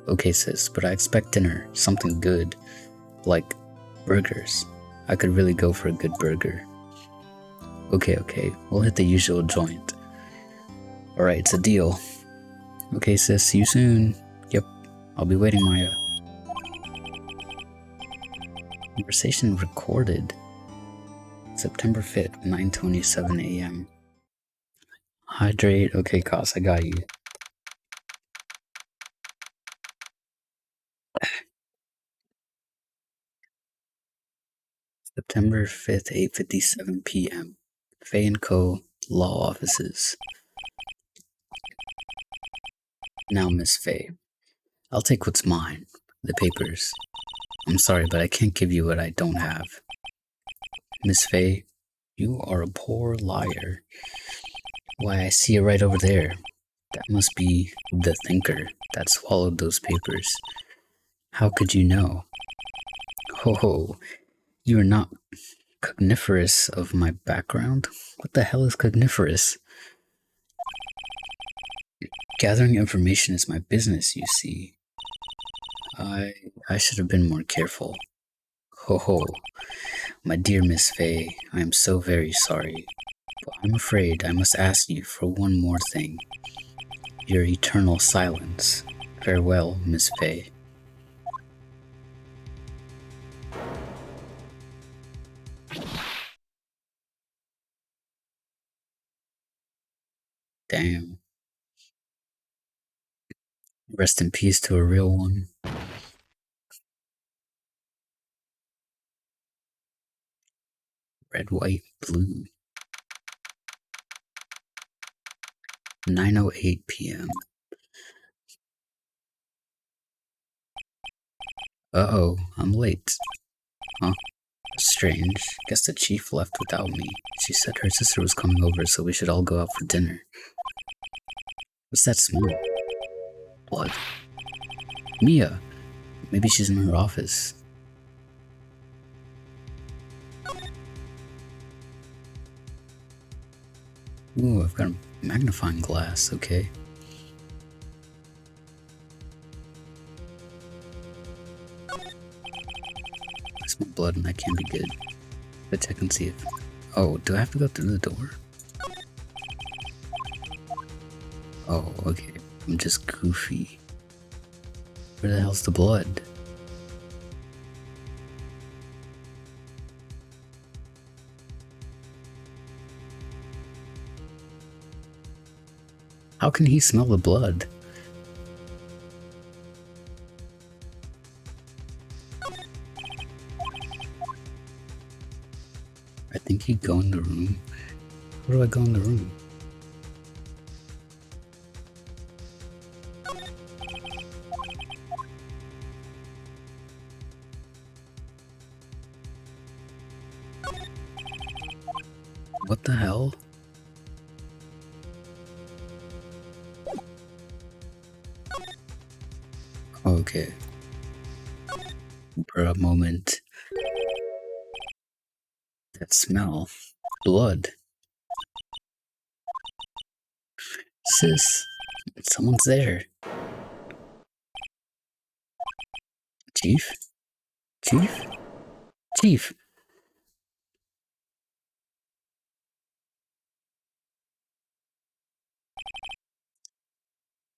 A: Okay, sis, but I expect dinner, something good. Like burgers. I could really go for a good burger. Okay, we'll hit the usual joint. Alright, it's a deal. Okay, sis, see you soon. Yep, I'll be waiting, Maya. Conversation recorded. September 5th, 9:27 a.m. Hydrate. Okay, Cos, I got you. September 5th, 8:57 p.m. Fay & Co. Law Offices. Now, Miss Fay, I'll take what's mine. The papers. I'm sorry, but I can't give you what I don't have. Miss Fay, you are a poor liar. Why, I see it right over there. That must be the Thinker that swallowed those papers. How could you know? Ho, you are not cogniferous of my background? What the hell is cogniferous? Gathering information is my business, you see. I should have been more careful. Ho, my dear Miss Fay, I am so very sorry, but I'm afraid I must ask you for one more thing. Your eternal silence. Farewell, Miss Fay. Damn. Rest in peace to a real one. Red, white, blue. 9:08 p.m. Uh-oh, I'm late. Huh? Strange. Guess the chief left without me. She said her sister was coming over, so we should all go out for dinner. What's that smell? Blood. Mia! Maybe she's in her office. Ooh, I've got a magnifying glass, okay. I smell blood and that can't be good. Let's check and see if... Oh, do I have to go through the door? Oh, okay. I'm just goofy. Where the hell's the blood? How can he smell the blood? I think he'd go in the room. Where do I go in the room? What the hell? Okay. For a moment. That smell. Blood. Sis, someone's there. Chief? Chief? Chief!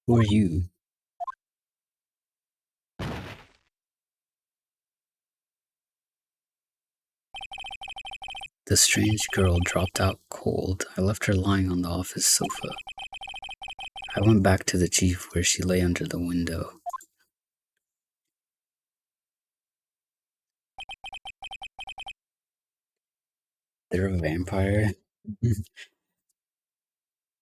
A: Who are you? The strange girl dropped out cold. I left her lying on the office sofa. I went back to the chief where she lay under the window. They're a vampire?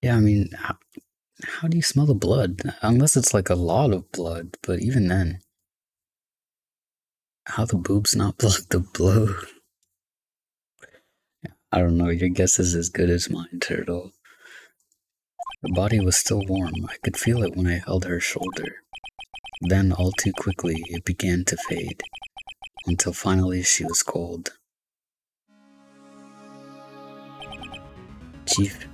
A: Yeah, I mean, how do you smell the blood? Unless it's like a lot of blood, but even then. How the boobs not block the blow? I don't know, your guess is as good as mine, Turtle. Her body was still warm. I could feel it when I held her shoulder. Then, all too quickly, it began to fade, until finally she was cold. Chief.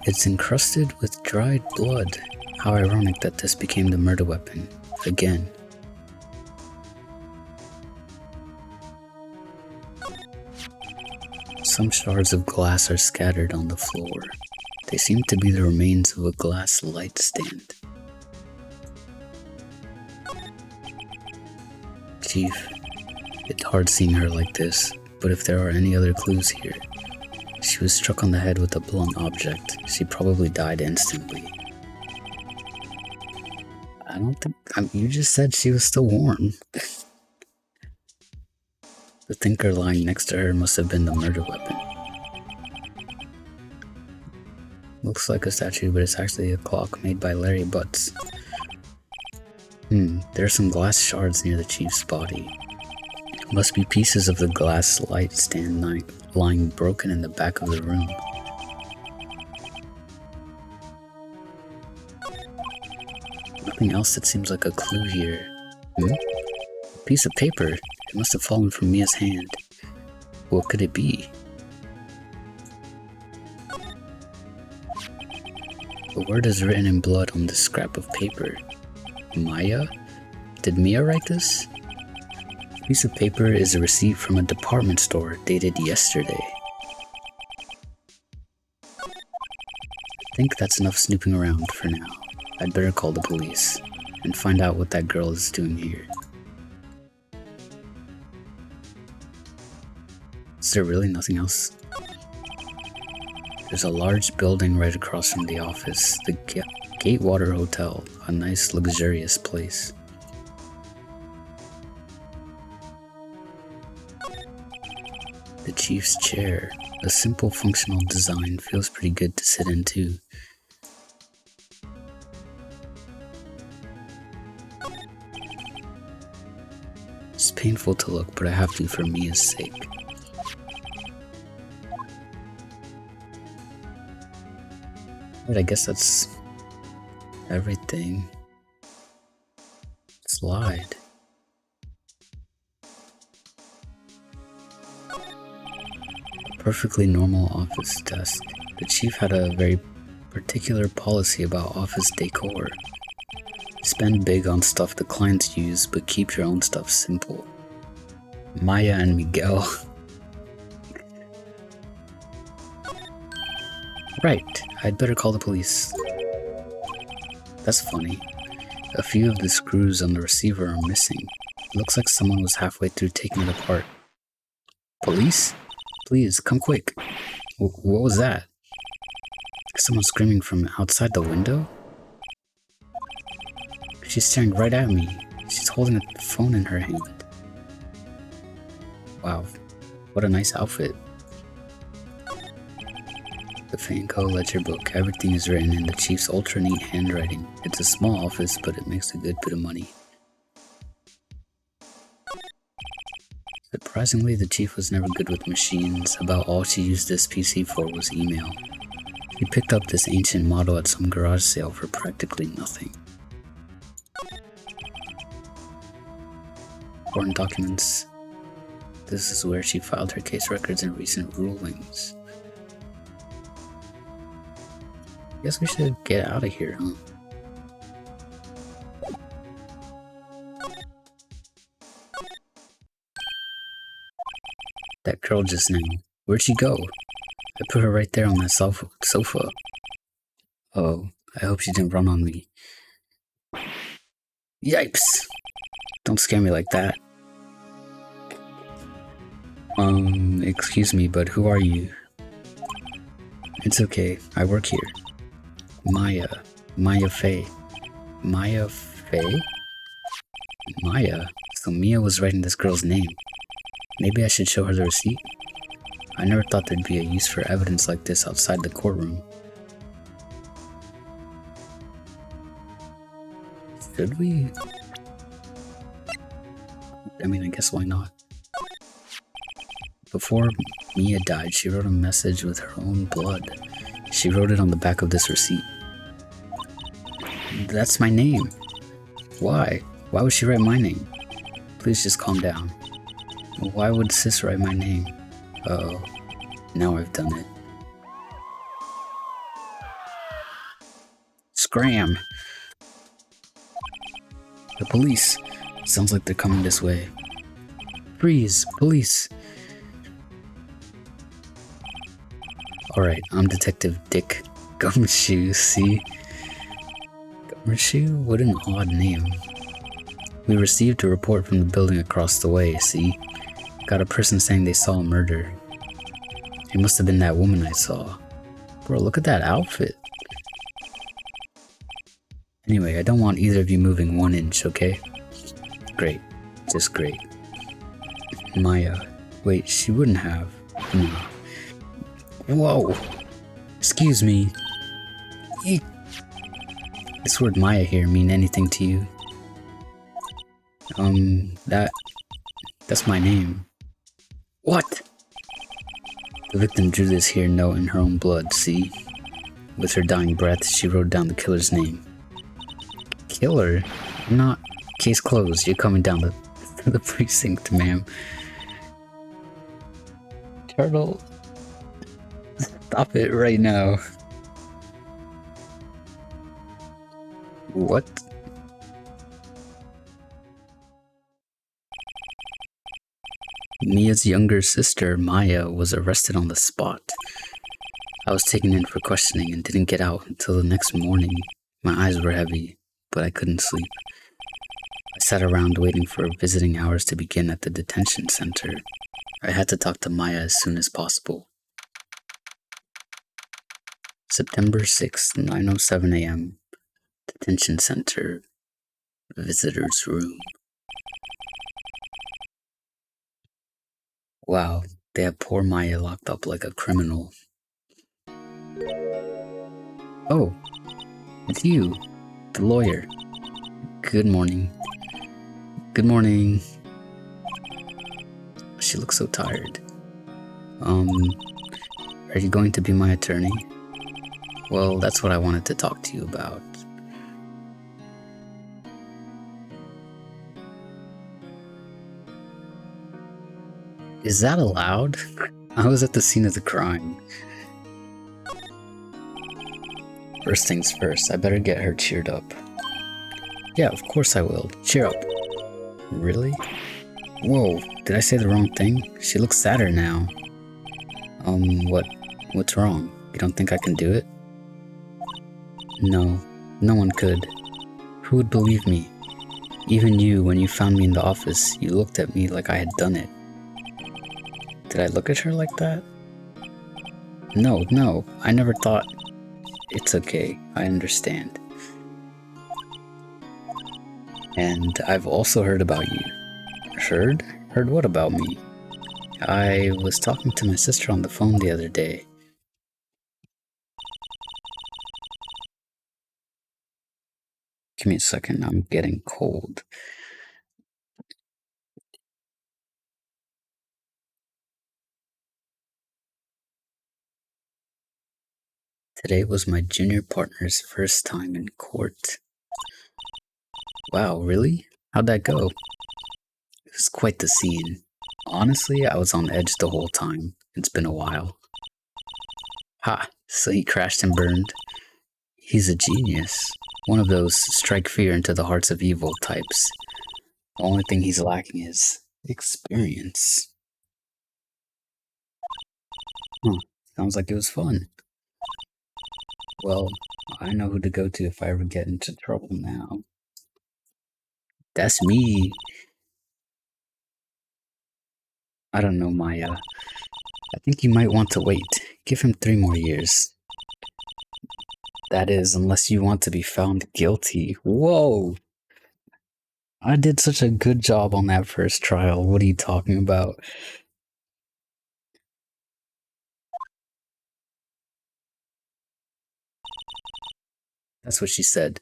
A: It's encrusted with dried blood. How ironic that this became the murder weapon. Again. Some shards of glass are scattered on the floor. They seem to be the remains of a glass light stand. Chief, it's hard seeing her like this, but if there are any other clues here, she was struck on the head with a blunt object. She probably died instantly. I don't think... you just said she was still warm. The thinker lying next to her must have been the murder weapon. Looks like a statue, but it's actually a clock made by Larry Butts. There are some glass shards near the chief's body. Must be pieces of the glass light stand lying broken in the back of the room. Nothing else that seems like a clue here. A piece of paper. It must have fallen from Mia's hand. What could it be? The word is written in blood on this scrap of paper. Maya? Did Mia write this? The piece of paper is a receipt from a department store dated yesterday. I think that's enough snooping around for now. I'd better call the police and find out what that girl is doing here. Is there really nothing else? There's a large building right across from the office, the Gatewater Hotel, a nice luxurious place. The chief's chair, a simple functional design, feels pretty good to sit in too. It's painful to look, but I have to for Mia's sake. But I guess that's everything. Slide. Perfectly normal office desk. The chief had a very particular policy about office decor. Spend big on stuff the clients use, but keep your own stuff simple. Maya and Miguel. Right, I'd better call the police. That's funny. A few of the screws on the receiver are missing. It looks like someone was halfway through taking it apart. Police? Please, come quick. What was that? Someone screaming from outside the window? She's staring right at me. She's holding a phone in her hand. Wow, what a nice outfit. The Fanco ledger book. Everything is written in the chief's ultra neat handwriting. It's a small office, but it makes a good bit of money. Surprisingly, the chief was never good with machines. About all she used this PC for was email. He picked up this ancient model at some garage sale for practically nothing. Important documents. This is where she filed her case records and recent rulings. Guess we should get out of here, huh? That girl just now. Where'd she go? I put her right there on that sofa. Oh, I hope she didn't run on me. Yipes! Don't scare me like that. Excuse me, but who are you? It's okay, I work here. Maya Fey. Maya Fey? Maya? So Mia was writing this girl's name. Maybe I should show her the receipt? I never thought there'd be a use for evidence like this outside the courtroom. Should we? I mean, I guess why not? Before Mia died, she wrote a message with her own blood. She wrote it on the back of this receipt. That's my name. Why? Why would she write my name? Please just calm down. Why would Sis write my name? Oh, now I've done it. Scram! The police! Sounds like they're coming this way. Freeze! Police! Alright, I'm Detective Dick Gumshoe, see? Gumshoe? What an odd name. We received a report from the building across the way, see? Got a person saying they saw a murder. It must have been that woman I saw. Bro, look at that outfit. Anyway, I don't want either of you moving 1 inch, okay? Great. Just great. Maya. Wait, she wouldn't have. No. Whoa! Excuse me. Eek. This word Maya here mean anything to you? That's my name. What? The victim drew this here note in her own blood, see? With her dying breath, she wrote down the killer's name. Killer? I'm not. Case closed. You're coming down the precinct, ma'am. Turtle. Stop it right now. What? Mia's younger sister, Maya, was arrested on the spot. I was taken in for questioning and didn't get out until the next morning. My eyes were heavy, but I couldn't sleep. I sat around waiting for visiting hours to begin at the detention center. I had to talk to Maya as soon as possible. September 6th, 9:07 a.m. Detention center. Visitor's room. Wow, they have poor Maya locked up like a criminal. Oh, it's you, the lawyer. Good morning. Good morning. She looks so tired. Are you going to be my attorney? Well, that's what I wanted to talk to you about. Is that allowed? I was at the scene of the crime. First things first, I better get her cheered up. Yeah, of course I will. Cheer up. Really? Whoa, did I say the wrong thing? She looks sadder now. What's wrong? You don't think I can do it? No, no one could. Who would believe me? Even you, when you found me in the office, you looked at me like I had done it. Did I look at her like that? No, I never thought. It's okay, I understand. And I've also heard about you. Heard? Heard what about me? I was talking to my sister on the phone the other day. Give me a second, I'm getting cold. Today was my junior partner's first time in court. Wow, really? How'd that go? It was quite the scene. Honestly, I was on edge the whole time. It's been a while. Ha, so he crashed and burned. He's a genius. One of those strike fear into the hearts of evil types. The only thing he's lacking is experience. Sounds like it was fun. Well, I know who to go to if I ever get into trouble now. That's me. I don't know, Maya. I think you might want to wait. Give him 3 more years. That is, unless you want to be found guilty. Whoa! I did such a good job on that first trial. What are you talking about? That's what she said.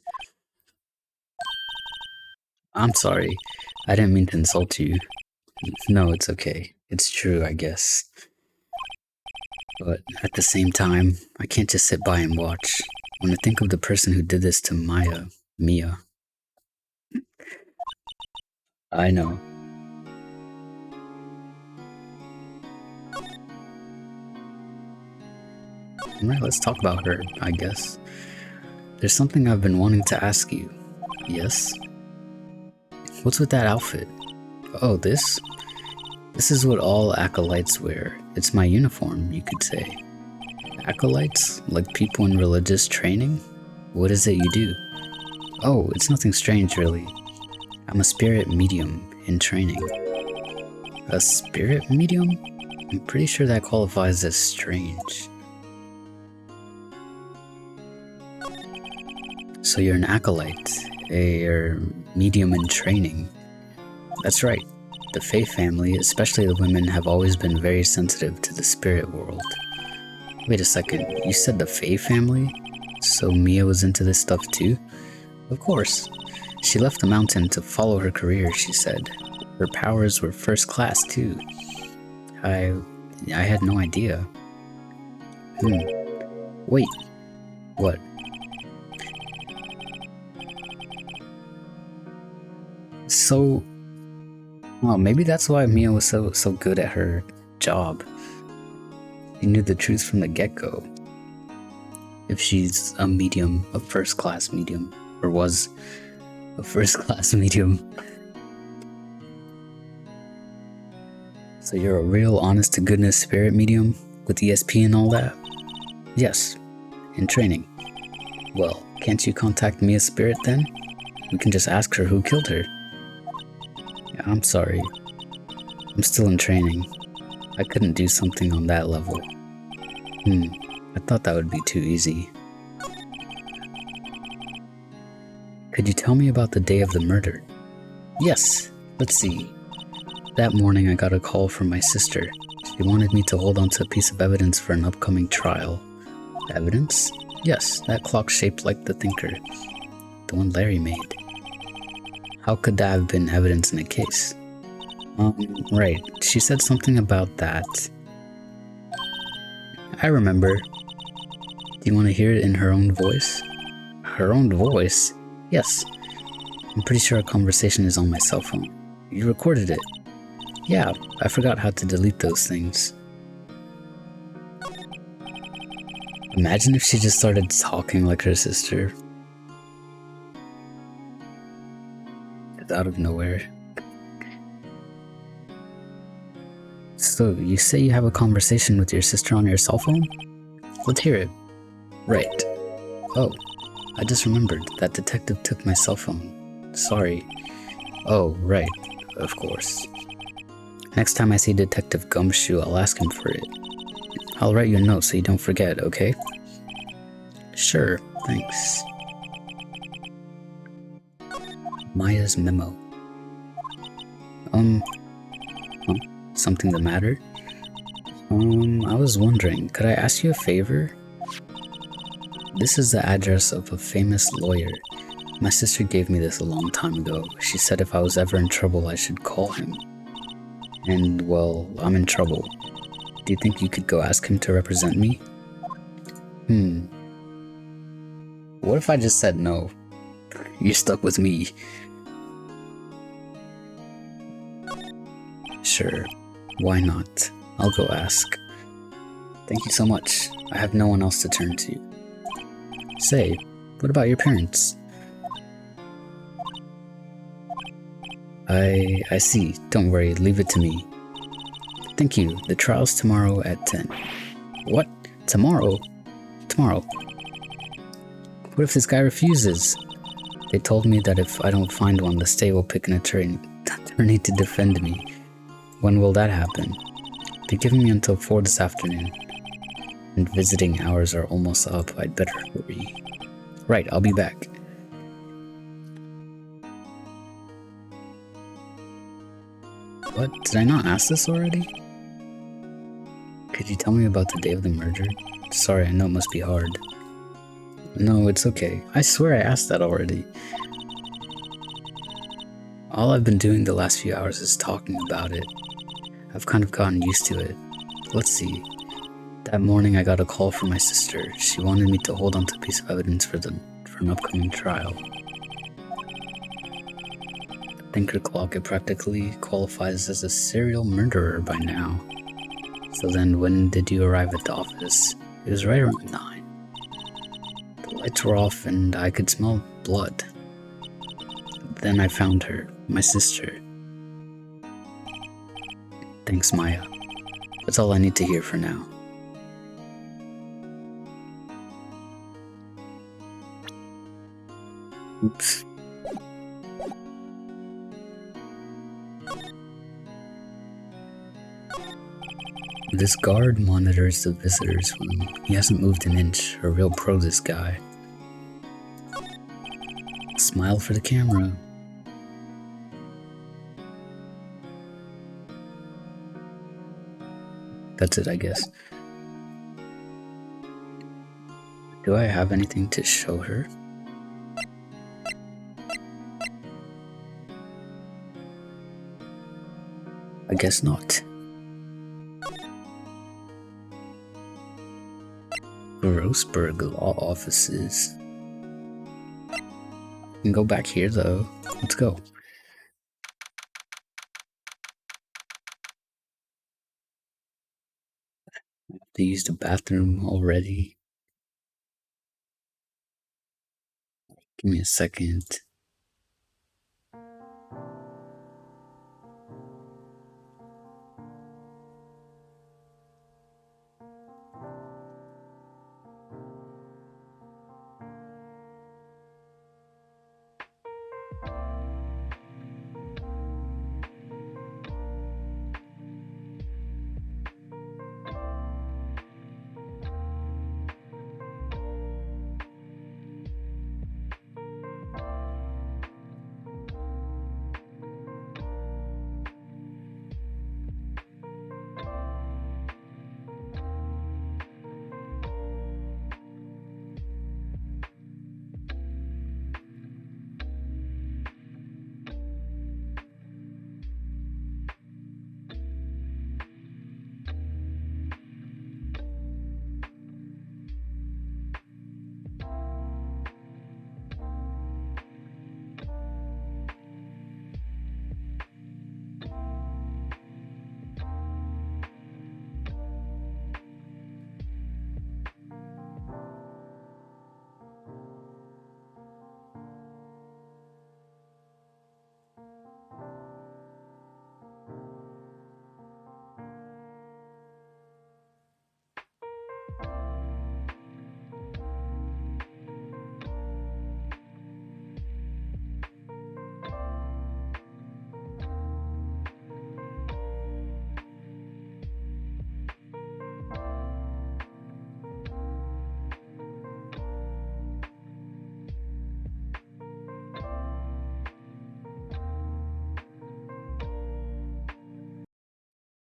A: I'm sorry. I didn't mean to insult you. No, it's okay. It's true, I guess. But at the same time, I can't just sit by and watch. When I think of the person who did this to Mia. I know. Alright, let's talk about her, I guess. There's something I've been wanting to ask you. Yes? What's with that outfit? Oh, this? This is what all acolytes wear. It's my uniform, you could say. Acolytes? Like people in religious training? What is it you do? Oh, it's nothing strange, really. I'm a spirit medium in training. A spirit medium? I'm pretty sure that qualifies as strange. So you're an acolyte, a medium in training. That's right. The Fae family, especially the women, have always been very sensitive to the spirit world. Wait a second, you said the Fae family? So Mia was into this stuff too? Of course. She left the mountain to follow her career, she said. Her powers were first class too. I had no idea. Wait. What? So... well, maybe that's why Mia was so good at her job. She knew the truth from the get-go. If she's a medium, a first-class medium, or was a first-class medium. So you're a real honest-to-goodness spirit medium with ESP and all that? Yes, in training. Well, can't you contact Mia's spirit then? We can just ask her who killed her. Yeah, I'm sorry. I'm still in training. I couldn't do something on that level. I thought that would be too easy. Could you tell me about the day of the murder? Yes, let's see. That morning I got a call from my sister. She wanted me to hold on to a piece of evidence for an upcoming trial. Evidence? Yes, that clock shaped like the Thinker. The one Larry made. How could that have been evidence in a case? Right, she said something about that. I remember. Do you want to hear it in her own voice? Her own voice? Yes. I'm pretty sure our conversation is on my cell phone. You recorded it. Yeah, I forgot how to delete those things. Imagine if she just started talking like her sister. Out of nowhere. So, you say you have a conversation with your sister on your cell phone? Let's hear it. Right. Oh, I just remembered that detective took my cell phone. Sorry. Oh, right. Of course. Next time I see Detective Gumshoe, I'll ask him for it. I'll write you a note so you don't forget, okay? Sure, thanks. Maya's memo. Huh? Something the matter? I was wondering, could I ask you a favor? This is the address of a famous lawyer. My sister gave me this a long time ago. She said if I was ever in trouble, I should call him. And, well, I'm in trouble. Do you think you could go ask him to represent me? What if I just said no? You're stuck with me. Sure, why not? I'll go ask. Thank you so much. I have no one else to turn to. Say, what about your parents? I see. Don't worry, leave it to me. Thank you. The trial's tomorrow at 10. What? Tomorrow? Tomorrow. What if this guy refuses? They told me that if I don't find one, the state will pick an attorney to defend me. When will that happen? They're giving me until 4 this afternoon. And visiting hours are almost up. I'd better hurry. Right, I'll be back. What? Did I not ask this already? Could you tell me about the day of the murder? Sorry, I know it must be hard. No, it's okay. I swear I asked that already. All I've been doing the last few hours is talking about it. I've kind of gotten used to it. Let's see. That morning I got a call from my sister. She wanted me to hold on to a piece of evidence for an upcoming trial. Thinker clock, it practically qualifies as a serial murderer by now. So then when did you arrive at the office? It was right around 9. The lights were off and I could smell blood. Then I found her, my sister. Thanks, Maya. That's all I need to hear for now. Oops. This guard monitors the visitors' room. He hasn't moved an inch. A real pro, this guy. Smile for the camera. That's it, I guess. Do I have anything to show her? I guess not. Grossberg Law Offices. I can go back here though. Let's go. They used the bathroom already. Give me a second.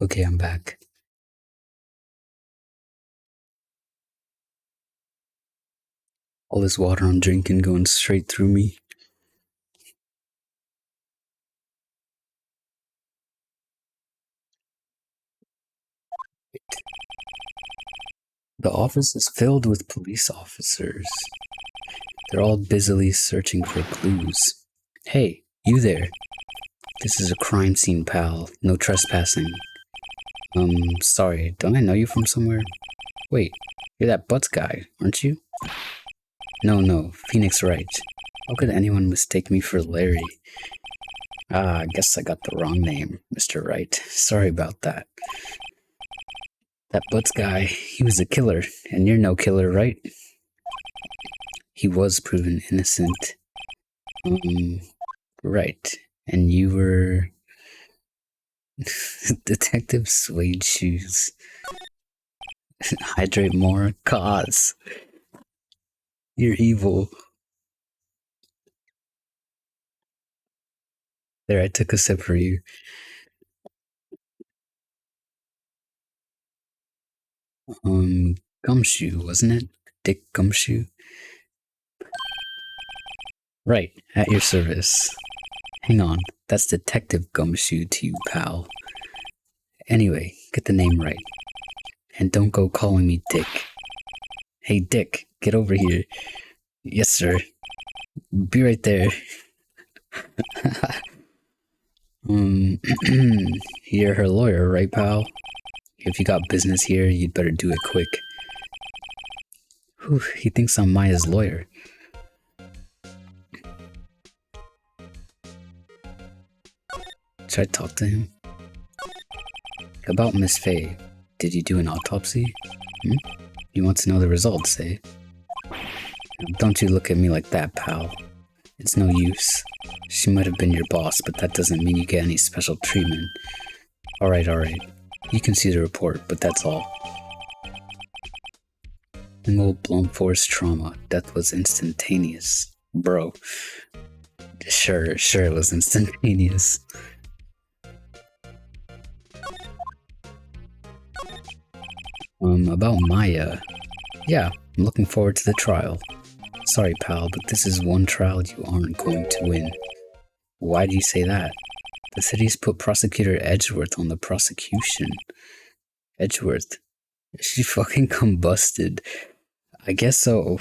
A: Okay, I'm back. All this water I'm drinking going straight through me. The office is filled with police officers. They're all busily searching for clues. Hey, you there. This is a crime scene, pal. No trespassing. Sorry, don't I know you from somewhere? Wait, you're that Butts guy, aren't you? No, Phoenix Wright. How could anyone mistake me for Larry? I guess I got the wrong name, Mr. Wright. Sorry about that. That Butts guy, he was a killer, and you're no killer, right? He was proven innocent. Right. And you were... Detective Suede Shoes. Hydrate more? Cause. You're evil. There, I took a sip for you. Gumshoe, wasn't it? Dick Gumshoe? Right, at your service. Hang on, that's Detective Gumshoe to you, pal. Anyway, get the name right. And don't go calling me Dick. Hey, Dick, get over here. Yes, sir. Be right there. You're her lawyer, right, pal? If you got business here, you'd better do it quick. Whew, he thinks I'm Maya's lawyer. Should I talk to him? About Miss Faye, did you do an autopsy? You want to know the results, eh? Don't you look at me like that, pal. It's no use. She might have been your boss, but that doesn't mean you get any special treatment. Alright. You can see the report, but that's all. Single blunt force trauma. Death was instantaneous. Bro. Sure it was instantaneous. About Maya. Yeah, I'm looking forward to the trial. Sorry, pal, but this is one trial you aren't going to win. Why do you say that? The city's put Prosecutor Edgeworth on the prosecution. Edgeworth? She fucking combusted. I guess so.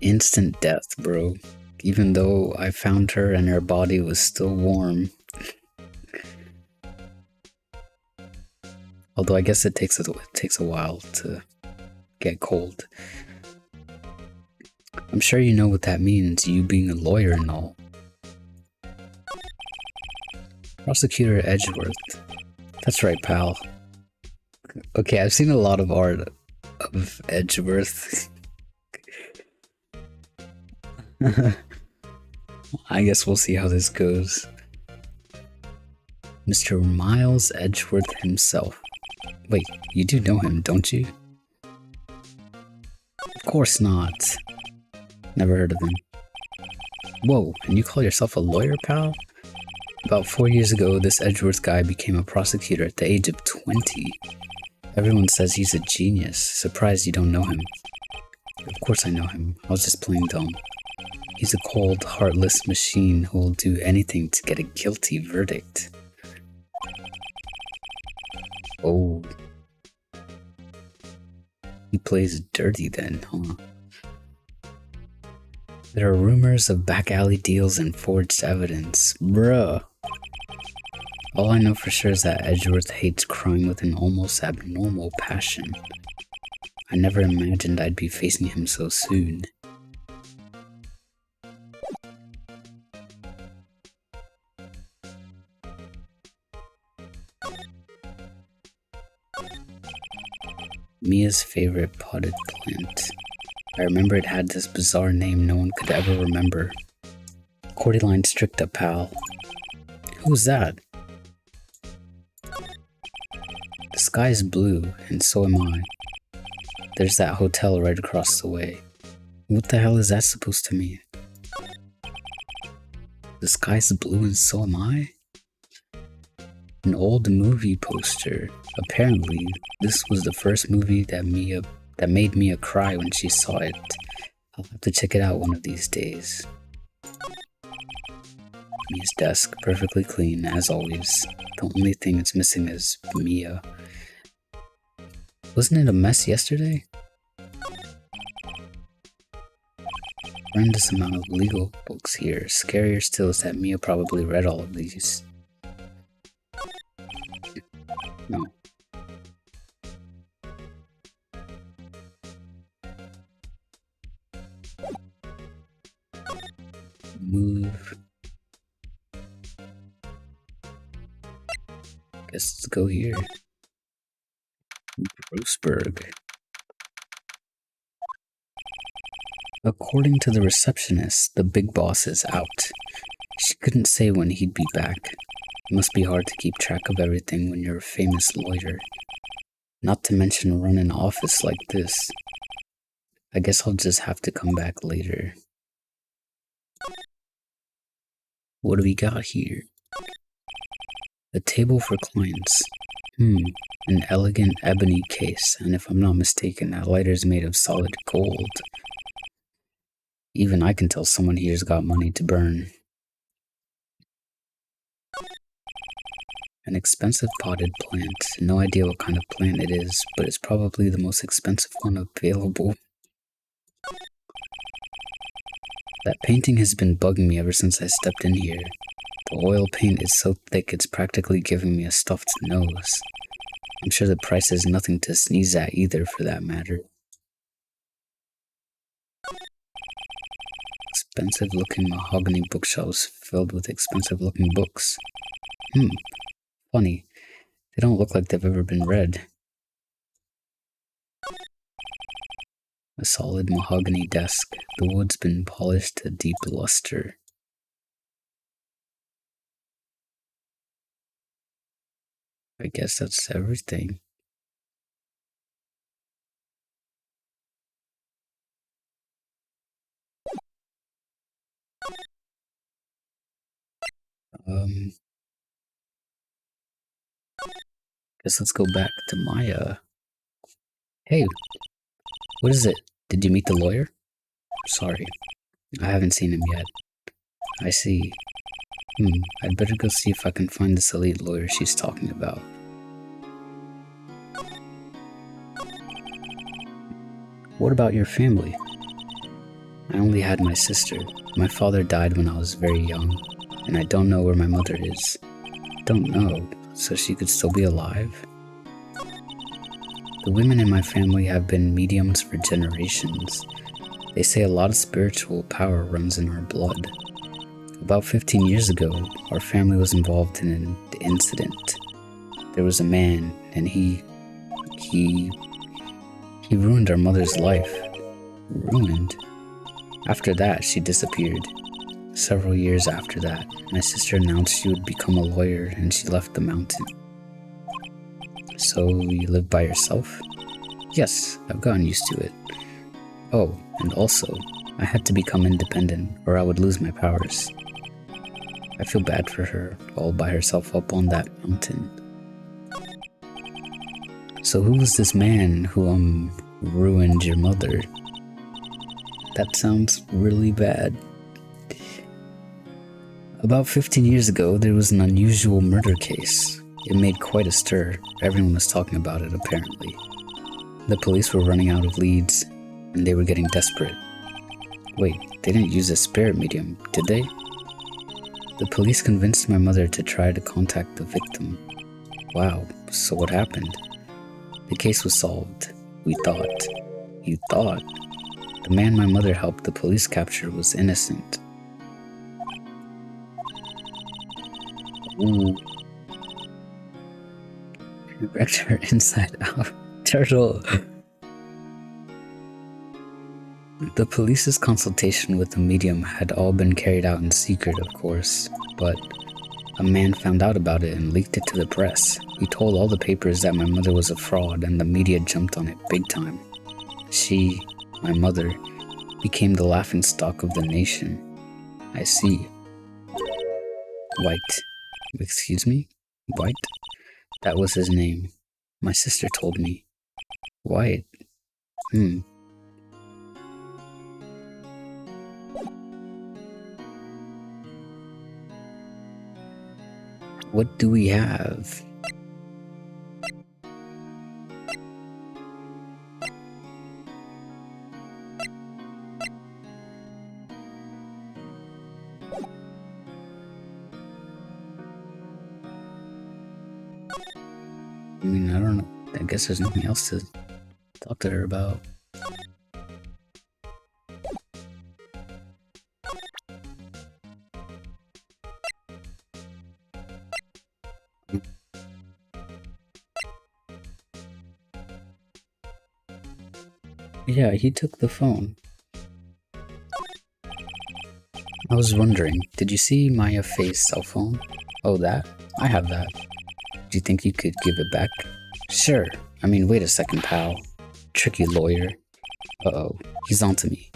A: Instant death, bro. Even though I found her and her body was still warm. Although I guess it takes a while to get cold. I'm sure you know what that means, you being a lawyer and all. Prosecutor Edgeworth. That's right, pal. Okay, I've seen a lot of art of Edgeworth. I guess we'll see how this goes. Mr. Miles Edgeworth himself. Wait, you do know him, don't you? Of course not. Never heard of him. Whoa, and you call yourself a lawyer, pal? About 4 years ago, this Edgeworth guy became a prosecutor at the age of 20. Everyone says he's a genius. Surprised you don't know him. Of course I know him. I was just playing dumb. He's a cold, heartless machine who will do anything to get a guilty verdict. Oh. He plays dirty then, huh? There are rumors of back alley deals and forged evidence. Bruh. All I know for sure is that Edgeworth hates crime with an almost abnormal passion. I never imagined I'd be facing him so soon. Mia's favorite potted plant. I remember it had this bizarre name no one could ever remember. Cordyline stricta, pal. Who's that? The sky's blue, and so am I. There's that hotel right across the way. What the hell is that supposed to mean? The sky's blue and so am I? An old movie poster. Apparently, this was the first movie that made Mia cry when she saw it. I'll have to check it out one of these days. Mia's desk, perfectly clean, as always. The only thing it's missing is Mia. Wasn't it a mess yesterday? Horrendous amount of legal books here. Scarier still is that Mia probably read all of these. No. Move. Guess let's go here. Grossberg. According to the receptionist, the big boss is out. She couldn't say when he'd be back. It must be hard to keep track of everything when you're a famous lawyer. Not to mention run an office like this. I guess I'll just have to come back later. What do we got here? A table for clients. An elegant ebony case, and if I'm not mistaken, that lighter's made of solid gold. Even I can tell someone here's got money to burn. An expensive potted plant. No idea what kind of plant it is, but it's probably the most expensive one available. That painting has been bugging me ever since I stepped in here. The oil paint is so thick it's practically giving me a stuffed nose. I'm sure the price is nothing to sneeze at either, for that matter. Expensive looking mahogany bookshelves filled with expensive looking books. Funny. They don't look like they've ever been read. A solid mahogany desk. The wood's been polished to deep luster. I guess that's everything. Guess let's go back to Maya. Hey, what is it? Did you meet the lawyer? Sorry, I haven't seen him yet. I see. I'd better go see if I can find this elite lawyer she's talking about. What about your family? I only had my sister. My father died when I was very young, and I don't know where my mother is. Don't know, so she could still be alive? The women in my family have been mediums for generations. They say a lot of spiritual power runs in our blood. About 15 years ago, our family was involved in an incident. There was a man, and he ruined our mother's life. Ruined? After that, she disappeared. Several years after that, my sister announced she would become a lawyer and she left the mountain. So, you live by yourself? Yes, I've gotten used to it. Oh, and also, I had to become independent or I would lose my powers. I feel bad for her, all by herself up on that mountain. So who was this man who, ruined your mother? That sounds really bad. About 15 years ago, there was an unusual murder case. It made quite a stir. Everyone was talking about it, apparently. The police were running out of leads, and they were getting desperate. Wait, they didn't use a spirit medium, did they? The police convinced my mother to try to contact the victim. Wow, so what happened? The case was solved. We thought. You thought? The man my mother helped the police capture was innocent. Ooh. You wrecked her inside out. Turtle. The police's consultation with the medium had all been carried out in secret, of course, but a man found out about it and leaked it to the press. He told all the papers that my mother was a fraud, and the media jumped on it big time. She, my mother, became the laughingstock of the nation. I see. White. Excuse me? White? That was his name. My sister told me. White. What do we have? I mean, I don't know. I guess there's nothing else to talk to her about. Yeah, he took the phone. I was wondering, did you see Maya Faye's cell phone? Oh, that? I have that. Do you think you could give it back? Sure. I mean, wait a second, pal. Tricky lawyer. Uh-oh, he's onto me.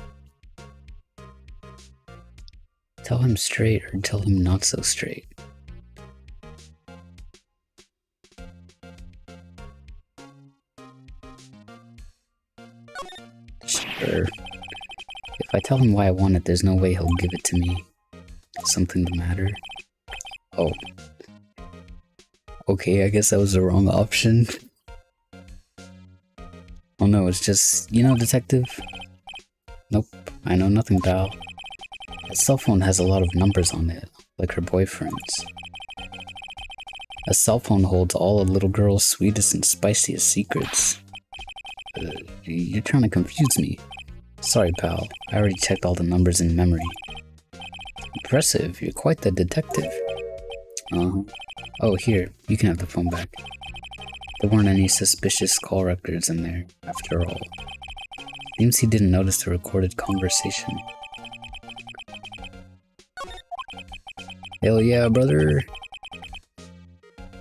A: Tell him straight or tell him not so straight. Sure. If I tell him why I want it, there's no way he'll give it to me. Something the matter? Oh. Okay, I guess that was the wrong option. Oh no, it's just, you know, detective? Nope, I know nothing, pal. That cell phone has a lot of numbers on it, like her boyfriend's. A cell phone holds all a little girl's sweetest and spiciest secrets. You're trying to confuse me. Sorry, pal. I already checked all the numbers in memory. Impressive, you're quite the detective. Oh, here, you can have the phone back. There weren't any suspicious call records in there, after all. Seems he didn't notice the recorded conversation. Hell yeah, brother!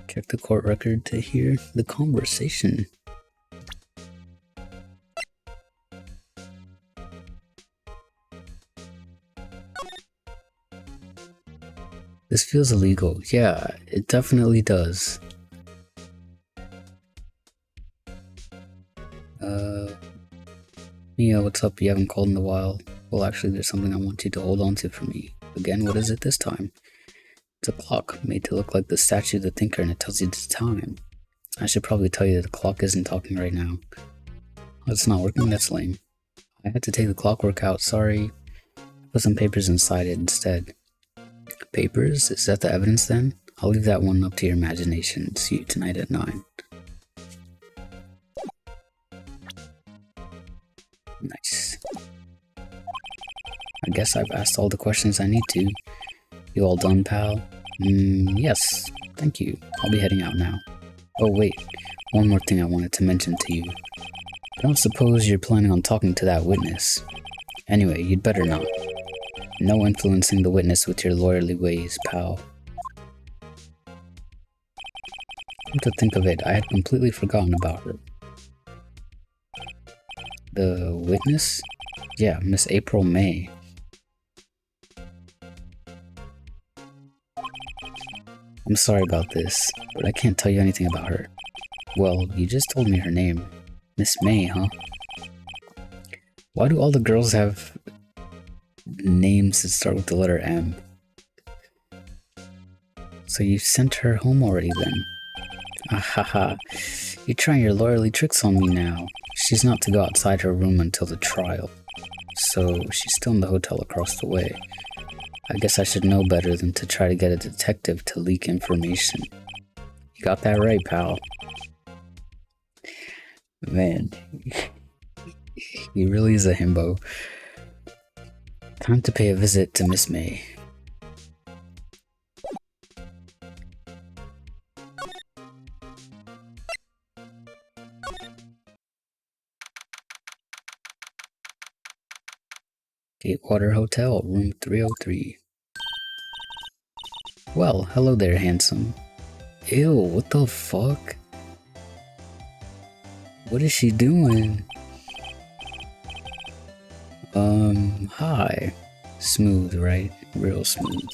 A: Check the court record to hear the conversation. This feels illegal. Yeah, it definitely does. Mia, what's up? You haven't called in a while. Well, actually, there's something I want you to hold on to for me. Again, what is it this time? It's a clock, made to look like the statue of the thinker, and it tells you the time. I should probably tell you that the clock isn't talking right now. Oh, it's not working? That's lame. I had to take the clockwork out, sorry. I put some papers inside it instead. Papers? Is that the evidence then? I'll leave that one up to your imagination. See you tonight at 9. Nice. I guess I've asked all the questions I need to. You all done, pal? Yes. Thank you. I'll be heading out now. Oh wait, one more thing I wanted to mention to you. I don't suppose you're planning on talking to that witness. Anyway, you'd better not. No influencing the witness with your lawyerly ways, pal. Come to think of it, I had completely forgotten about her. The witness? Yeah, Miss April May. I'm sorry about this, but I can't tell you anything about her. Well, you just told me her name. Miss May, huh? Why do all the girls have names that start with the letter M? So you sent her home already then? Ahaha, you're trying your lawyerly tricks on me now. She's not to go outside her room until the trial. So she's still in the hotel across the way. I guess I should know better than to try to get a detective to leak information. You got that right, pal. Man, he really is a himbo. Time to pay a visit to Miss May. Gatewater Hotel, room 303. Well, hello there, handsome. Ew, what the fuck? What is she doing? Hi. Smooth, right? Real smooth.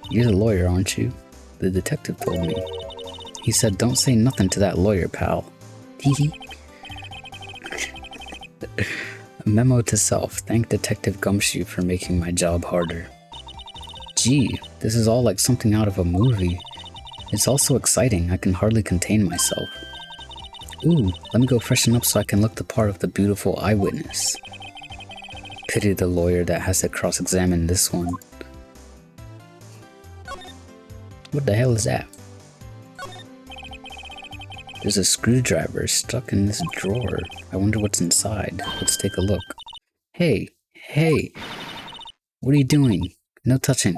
A: You're the lawyer, aren't you? The detective told me. He said, don't say nothing to that lawyer, pal. Teehee. A memo to self. Thank Detective Gumshoe for making my job harder. Gee, this is all like something out of a movie. It's all so exciting, I can hardly contain myself. Ooh, let me go freshen up so I can look the part of the beautiful eyewitness. Pity the lawyer that has to cross-examine this one. What the hell is that? There's a screwdriver stuck in this drawer. I wonder what's inside. Let's take a look. Hey, hey! What are you doing? No touching.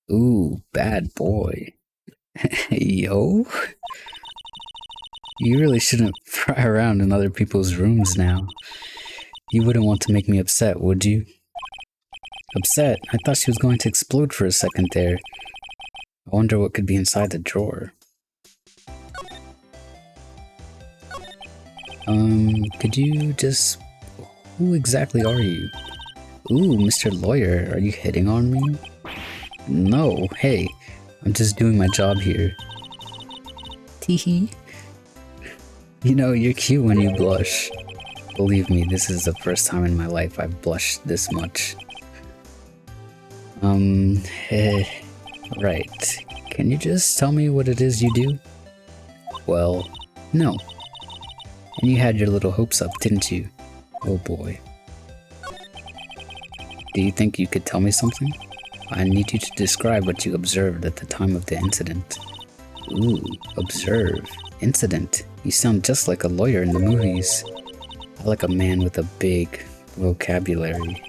A: Ooh, bad boy. Yo? You really shouldn't pry around in other people's rooms now. You wouldn't want to make me upset, would you? Upset? I thought she was going to explode for a second there. I wonder what could be inside the drawer. Could you just... Who exactly are you? Ooh, Mr. Lawyer, are you hitting on me? No, hey, I'm just doing my job here. Teehee. You know, you're cute when you blush. Believe me, this is the first time in my life I've blushed this much. Right. Can you just tell me what it is you do? Well, no. And you had your little hopes up, didn't you? Oh boy. Do you think you could tell me something? I need you to describe what you observed at the time of the incident. Ooh, observe. Incident. You sound just like a lawyer in the movies. I like a man with a big vocabulary.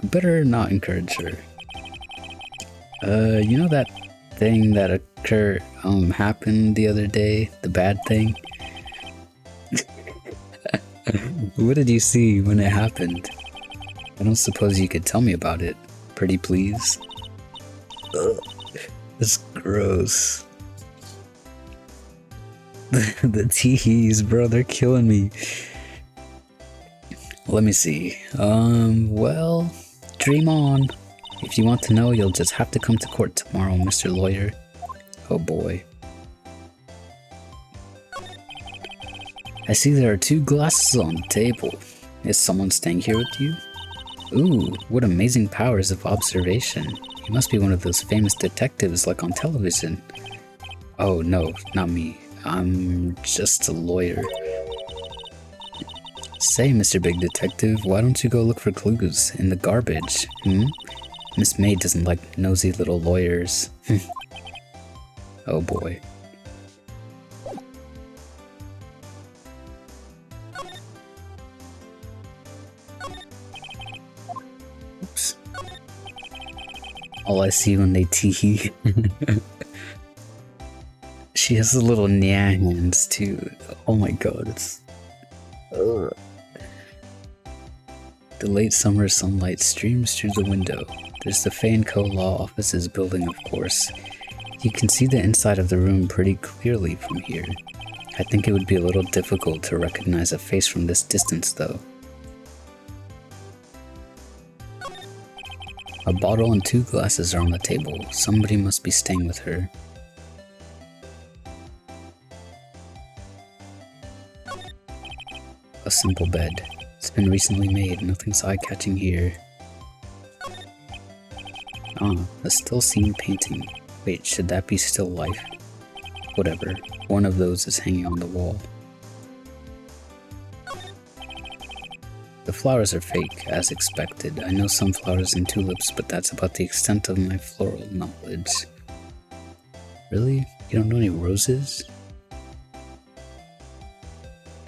A: Better not encourage her. You know that thing that happened the other day? The bad thing? What did you see when it happened? I don't suppose you could tell me about it. Pretty please? Ugh, that's gross. The teehees, bro, they're killing me. Let me see. Well, dream on. If you want to know, you'll just have to come to court tomorrow, Mr. Lawyer. Oh boy. I see there are 2 glasses on the table. Is someone staying here with you? Ooh, what amazing powers of observation. You must be one of those famous detectives like on television. Oh no, not me. I'm just a lawyer. Say, Mr. Big Detective, why don't you go look for clues in the garbage, Miss May doesn't like nosy little lawyers. Oh boy. Oops. All I see when they tee. She has the little nya hands too. Oh my god, it's... Ugh. The late summer sunlight streams through the window. There's the Fay & Co. Law Offices building, of course. You can see the inside of the room pretty clearly from here. I think it would be a little difficult to recognize a face from this distance, though. A bottle and 2 glasses are on the table. Somebody must be staying with her. A simple bed. It's been recently made, nothing's eye-catching here. Ah, a still scene painting. Wait, should that be still life? Whatever, one of those is hanging on the wall. The flowers are fake, as expected. I know some flowers and tulips, but that's about the extent of my floral knowledge. Really? You don't know any roses?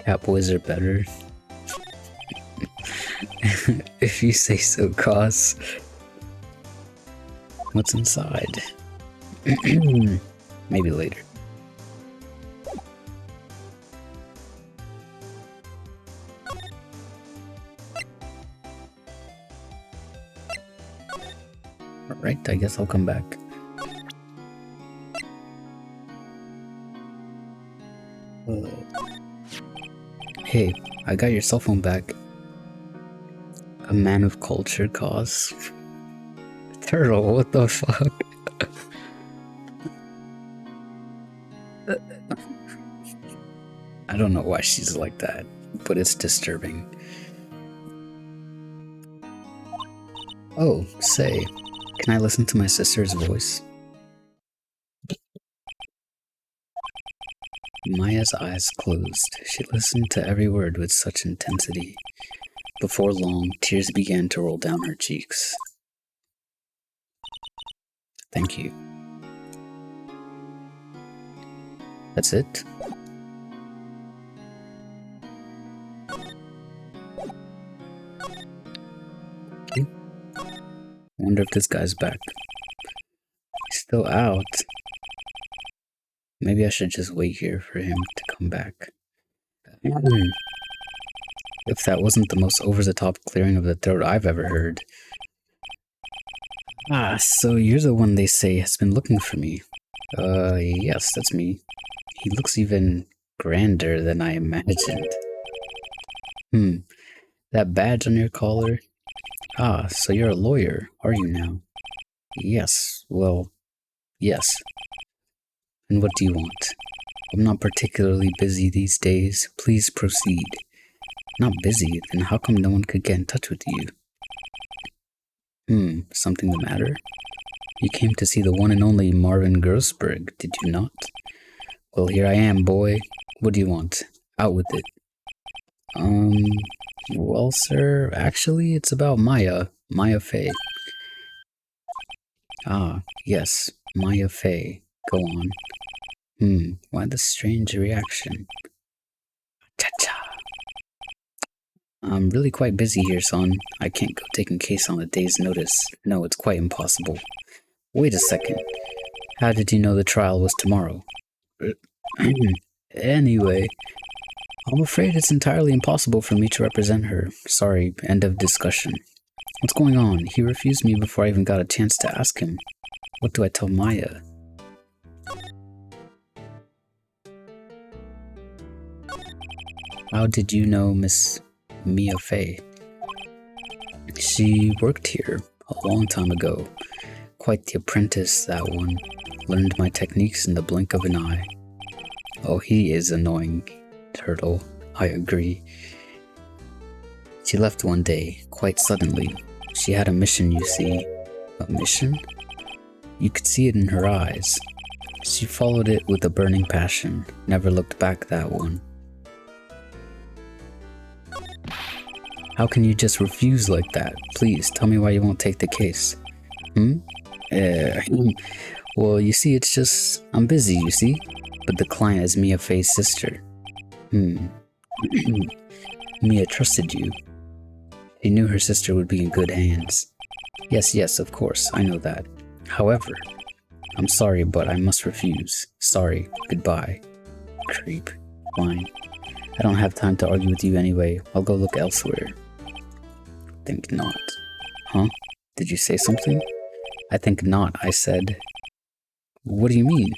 A: Catboys are better. If you say so, Cos. What's inside? Maybe later. Alright, I guess I'll come back. Hey, I got your cell phone back. A man of culture cause. Turtle, what the fuck? I don't know why she's like that, but it's disturbing. Oh, say, can I listen to my sister's voice? Maya's eyes closed. She listened to every word with such intensity. Before long, tears began to roll down her cheeks. Thank you. That's it? Okay. Wonder if this guy's back. He's still out. Maybe I should just wait here for him to come back. If that wasn't the most over-the-top clearing of the throat I've ever heard. Ah, so you're the one they say has been looking for me. Yes, that's me. He looks even grander than I imagined. That badge on your collar? Ah, so you're a lawyer, are you now? Yes, well, yes. And what do you want? I'm not particularly busy these days. Please proceed. Not busy? Then how come no one could get in touch with you? Something the matter? You came to see the one and only Marvin Grossberg, did you not? Well, here I am, boy. What do you want? Out with it. Well, sir, actually, it's about Maya Fey. Ah, yes, Maya Fey. Go on. Why the strange reaction? Cha-cha. I'm really quite busy here, son. I can't go taking case on a day's notice. No, it's quite impossible. Wait a second. How did you know the trial was tomorrow? Anyway, I'm afraid it's entirely impossible for me to represent her. Sorry, end of discussion. What's going on? He refused me before I even got a chance to ask him. What do I tell Maya? How did you know Miss Mia Fey? She worked here a long time ago. Quite the apprentice, that one. Learned my techniques in the blink of an eye. Oh, he is annoying, Turtle. I agree. She left one day, quite suddenly. She had a mission, you see. A mission? You could see it in her eyes. She followed it with a burning passion. Never looked back, that one. How can you just refuse like that? Please, tell me why you won't take the case. Well, you see, it's just... I'm busy, you see? But the client is Mia Fey's sister. Mia trusted you. She knew her sister would be in good hands. Yes, of course, I know that. However, I'm sorry, but I must refuse. Sorry, goodbye. Creep. Fine. I don't have time to argue with you anyway. I'll go look elsewhere. Think not. Huh? Did you say something? I think not, I said. What do you mean?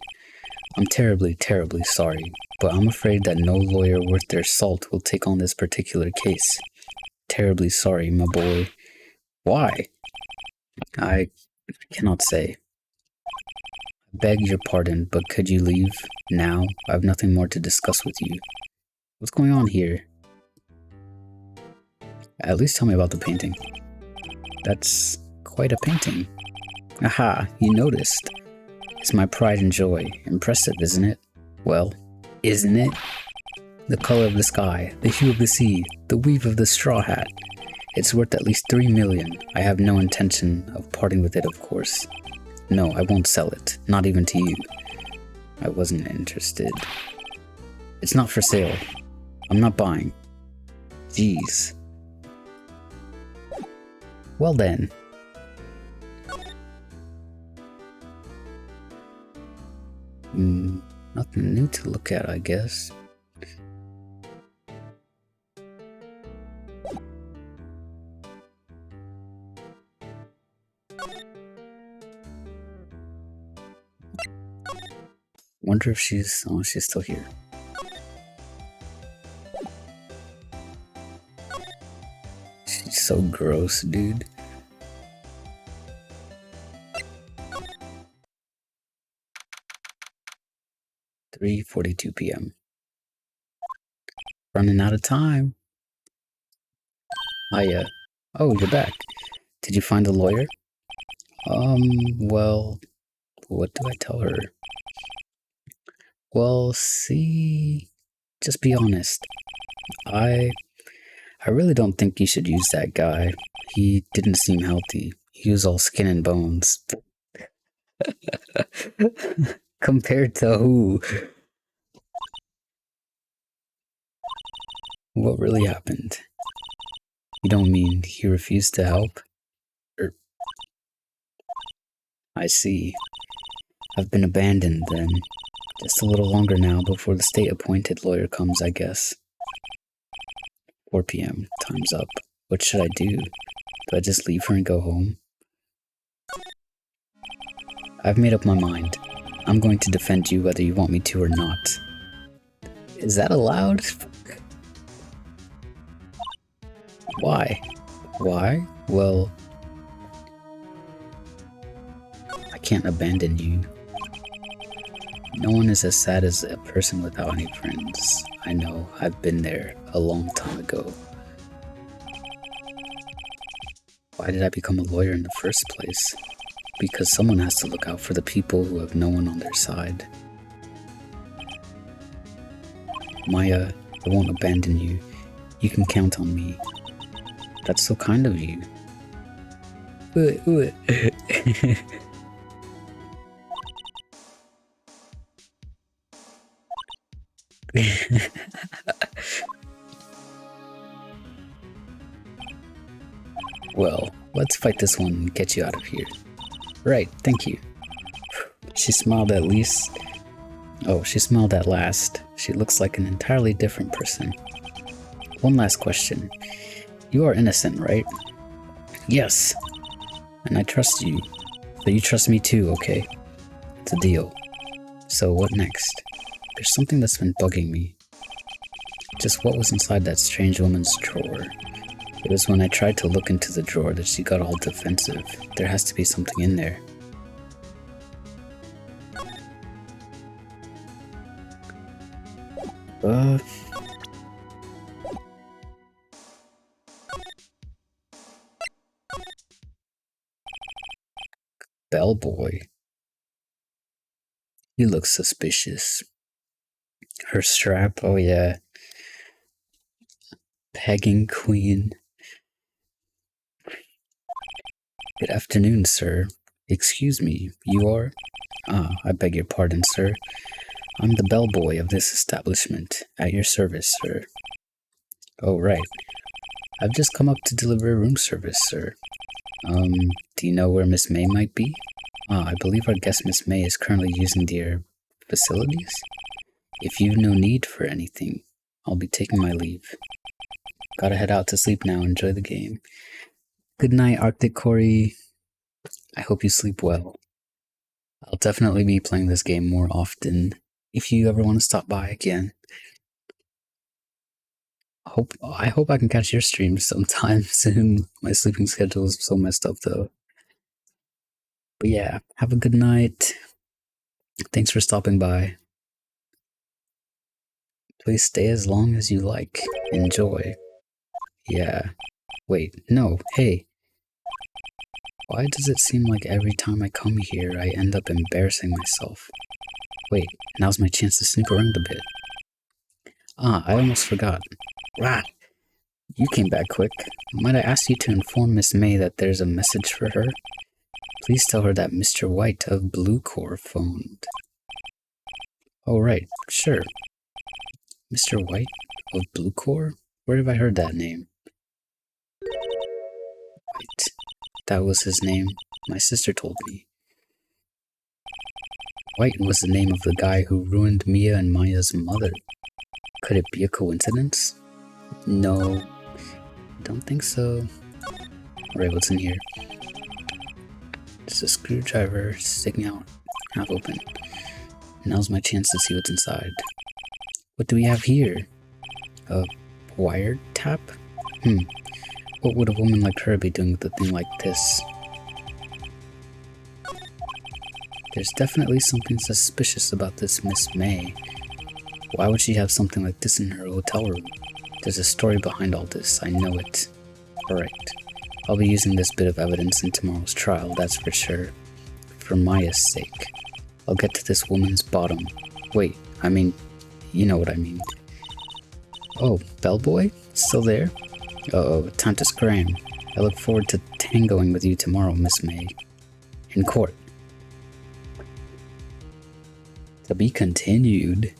A: I'm terribly, terribly sorry, but I'm afraid that no lawyer worth their salt will take on this particular case. Terribly sorry, my boy. Why? I cannot say. I beg your pardon, but could you leave now? I have nothing more to discuss with you. What's going on here? At least tell me about the painting. That's quite a painting. Aha, you noticed. It's my pride and joy. Impressive, isn't it? Well, isn't it? The color of the sky, the hue of the sea, the weave of the straw hat. It's worth at least 3 million. I have no intention of parting with it, of course. No, I won't sell it. Not even to you. I wasn't interested. It's not for sale. I'm not buying. Jeez. Well then. Nothing new to look at, I guess. Wonder if she's still here. He's so gross, dude. "3:42 p.m. Running out of time. Hiya. Oh, you're back. Did you find the lawyer? Well, what do I tell her? Well, see, just be honest. I really don't think you should use that guy. He didn't seem healthy. He was all skin and bones. Compared to who? What really happened? You don't mean he refused to help? I see. I've been abandoned then. Just a little longer now before the state-appointed lawyer comes, I guess. 4 p.m. Time's up. What should I do? Do I just leave her and go home? I've made up my mind. I'm going to defend you whether you want me to or not. Is that allowed? Why? Why? Well, I can't abandon you. No one is as sad as a person without any friends. I know, I've been there a long time ago. Why did I become a lawyer in the first place? Because someone has to look out for the people who have no one on their side. Maya, I won't abandon you. You can count on me. That's so kind of you. Well, let's fight this one and get you out of here. Right, thank you. She smiled at least. Oh, she smiled at last. She looks like an entirely different person. One last question. You are innocent, right? Yes. And I trust you. But you trust me too, okay? It's a deal. So what next? There's something that's been bugging me. Just what was inside that strange woman's drawer? It was when I tried to look into the drawer that she got all defensive. There has to be something in there. Bellboy. He looks suspicious. Her strap, oh yeah. Pegging queen. Good afternoon, sir. Excuse me, you are? I beg your pardon, sir. I'm the bellboy of this establishment. At your service, sir. Oh, right. I've just come up to deliver room service, sir. Do you know where Miss May might be? I believe our guest Miss May is currently using their facilities. If you've no need for anything, I'll be taking my leave. Gotta head out to sleep now. Enjoy the game. Good night, Arctic Corey. I hope you sleep well. I'll definitely be playing this game more often if you ever want to stop by again. I hope I can catch your stream sometime soon. My sleeping schedule is so messed up though. But yeah, have a good night. Thanks for stopping by. Please stay as long as you like. Enjoy. Yeah. Wait, no, hey. Why does it seem like every time I come here, I end up embarrassing myself? Wait, now's my chance to snoop around a bit. I almost forgot. Rah! You came back quick. Might I ask you to inform Miss May that there's a message for her? Please tell her that Mr. White of Bluecore phoned. Oh, right, sure. Mr. White of Bluecore? Where have I heard that name? White. That was his name. My sister told me. White was the name of the guy who ruined Mia and Maya's mother. Could it be a coincidence? No, don't think so. Alright, what's in here? It's a screwdriver sticking out, half open. Now's my chance to see what's inside. What do we have here? A wiretap? What would a woman like her be doing with a thing like this? There's definitely something suspicious about this Miss May. Why would she have something like this in her hotel room? There's a story behind all this, I know it. Alright, I'll be using this bit of evidence in tomorrow's trial, that's for sure. For Maya's sake. I'll get to this woman's bottom. Wait, I mean, you know what I mean. Oh, bellboy? Still there? Uh-oh, time to scram. I look forward to tangoing with you tomorrow, Miss May. In court. To be continued.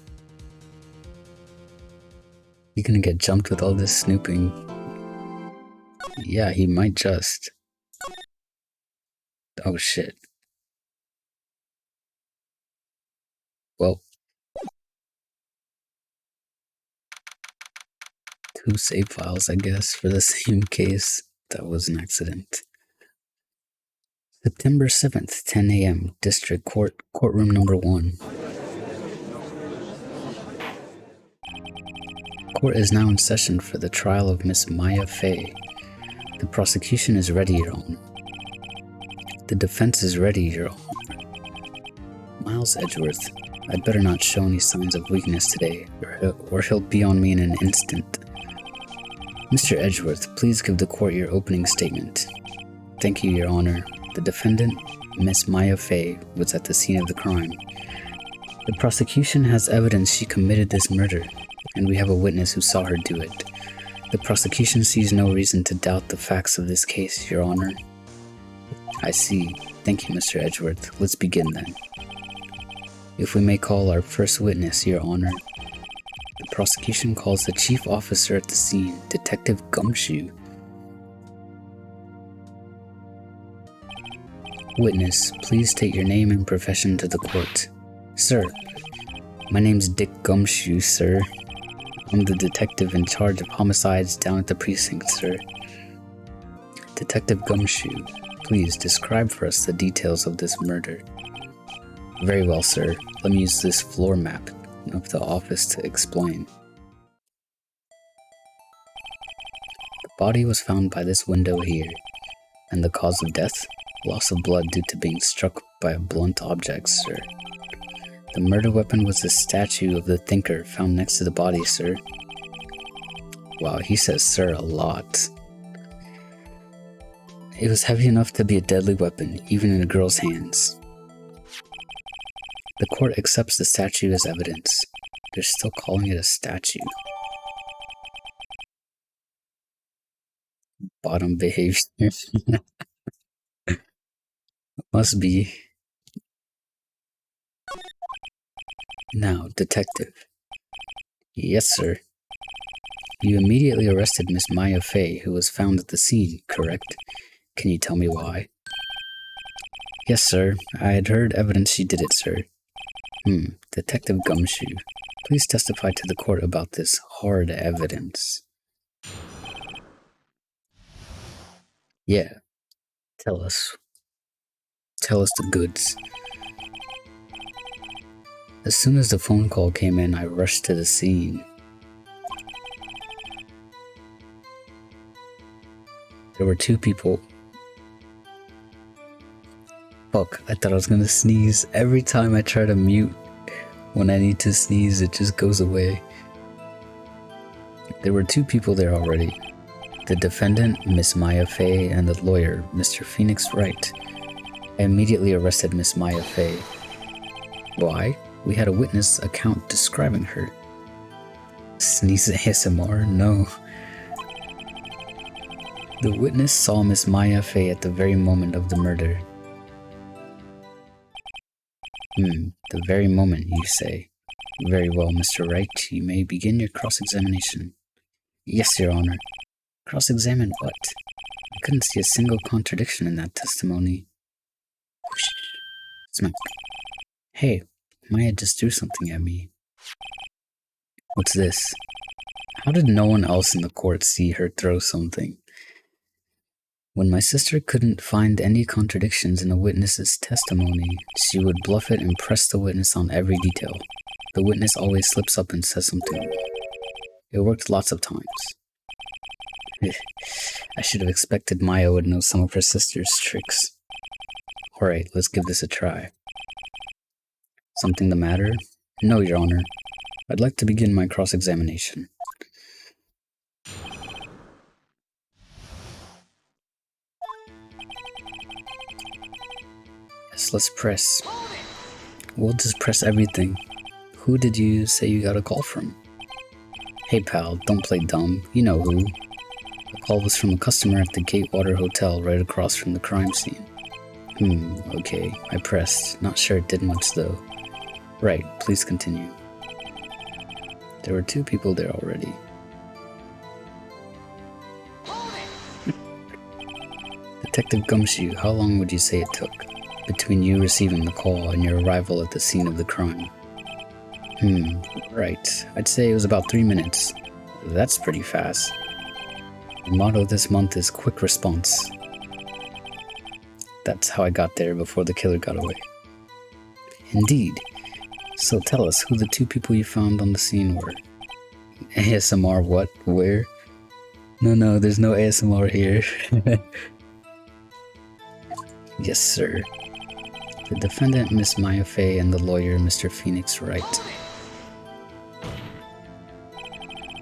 A: You gonna get jumped with all this snooping? Yeah, he might just. Oh shit. Well. 2 save files, I guess, for the same case. That was an accident. September 7th, 10 a.m. District Court, Courtroom Number 1. Court is now in session for the trial of Miss Maya Fey. The prosecution is ready, Your Honor. The defense is ready, Your Honor. Miles Edgeworth, I'd better not show any signs of weakness today, or he'll be on me in an instant. Mr. Edgeworth, please give the court your opening statement. Thank you, Your Honor. The defendant, Miss Maya Fey, was at the scene of the crime. The prosecution has evidence she committed this murder, and we have a witness who saw her do it. The prosecution sees no reason to doubt the facts of this case, Your Honor. I see. Thank you, Mr. Edgeworth. Let's begin then. If we may call our first witness, Your Honor. The prosecution calls the chief officer at the scene, Detective Gumshoe. Witness, please state your name and profession to the court. Sir, my name's Dick Gumshoe, sir. I'm the detective in charge of homicides down at the precinct, sir. Detective Gumshoe, please describe for us the details of this murder. Very well, sir. Let me use this floor map of the office to explain. The body was found by this window here, and the cause of death? Loss of blood due to being struck by a blunt object, sir. The murder weapon was a statue of the thinker found next to the body, sir. Wow, he says sir a lot. It was heavy enough to be a deadly weapon, even in a girl's hands. The court accepts the statue as evidence. They're still calling it a statue. Bottom behavior. Must be. Now, detective. Yes, sir. You immediately arrested Miss Maya Fey, who was found at the scene, correct? Can you tell me why? Yes, sir. I had heard evidence she did it, sir. Detective Gumshoe, please testify to the court about this hard evidence. Yeah. Tell us. Tell us the goods. As soon as the phone call came in, I rushed to the scene. There were 2 people. Fuck, I thought I was gonna sneeze. Every time I try to mute when I need to sneeze, it just goes away. There were 2 people there already. The defendant, Miss Maya Fey, and the lawyer, Mr. Phoenix Wright. I immediately arrested Miss Maya Fey. Why? We had a witness account describing her. Sneeze ASMR? No. The witness saw Miss Maya Fey at the very moment of the murder. The very moment, you say. Very well, Mr. Wright, you may begin your cross-examination. Yes, Your Honor. Cross-examine what? I couldn't see a single contradiction in that testimony. Whoosh. Smack. Hey, Maya just threw something at me. What's this? How did no one else in the court see her throw something? When my sister couldn't find any contradictions in a witness's testimony, she would bluff it and press the witness on every detail. The witness always slips up and says something. It worked lots of times. I should have expected Maya would know some of her sister's tricks. Alright, let's give this a try. Something the matter? No, Your Honor. I'd like to begin my cross-examination. Yes, let's press. We'll just press everything. Who did you say you got a call from? Hey pal, don't play dumb. You know who. The call was from a customer at the Gatewater Hotel right across from the crime scene. Okay. I pressed. Not sure it did much though. Right, please continue. There were 2 people there already. Detective Gumshoe, how long would you say it took between you receiving the call and your arrival at the scene of the crime? Right. I'd say it was about 3 minutes. That's pretty fast. The motto this month is quick response. That's how I got there before the killer got away. Indeed. So tell us who the 2 people you found on the scene were. ASMR what? Where? No, there's no ASMR here. Yes, sir. The defendant, Miss Maya Fey, and the lawyer, Mr. Phoenix Wright.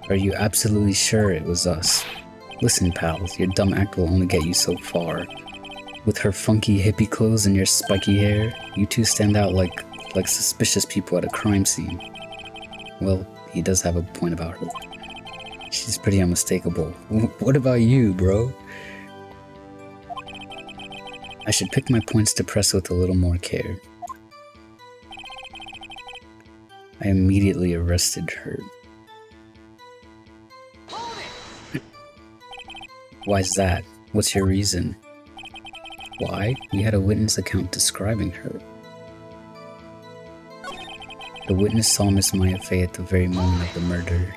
A: Are you absolutely sure it was us? Listen, pals, your dumb act will only get you so far. With her funky hippie clothes and your spiky hair, you 2 stand out like suspicious people at a crime scene. Well, he does have a point about her. She's pretty unmistakable. What about you, bro? I should pick my points to press with a little more care. I immediately arrested her. Why's that? What's your reason? Why? We had a witness account describing her. The witness saw Miss Maya Fey at the very moment of the murder.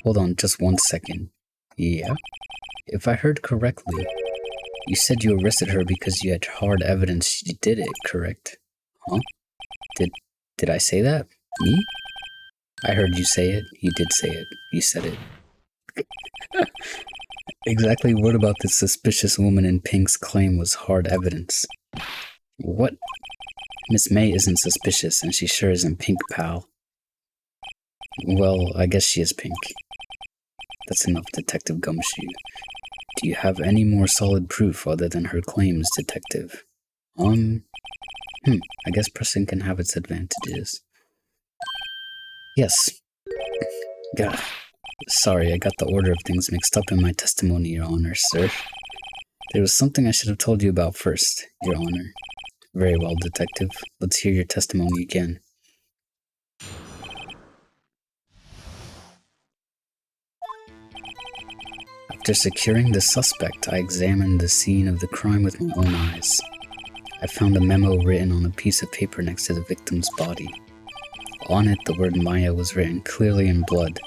A: Hold on just 1 second. Yeah? If I heard correctly, you said you arrested her because you had hard evidence she did it, correct? Huh? Did I say that? Me? I heard you say it. You did say it. You said it. Exactly what about this suspicious woman in pink's claim was hard evidence? What? Miss May isn't suspicious, and she sure isn't pink, pal. Well, I guess she is pink. That's enough, Detective Gumshoe. Do you have any more solid proof other than her claims, Detective? I guess pressing can have its advantages. Yes. God. Sorry, I got the order of things mixed up in my testimony, Your Honor, sir. There was something I should have told you about first, Your Honor. Very well, Detective. Let's hear your testimony again. After securing the suspect, I examined the scene of the crime with my own eyes. I found a memo written on a piece of paper next to the victim's body. On it, the word Maya was written clearly in blood.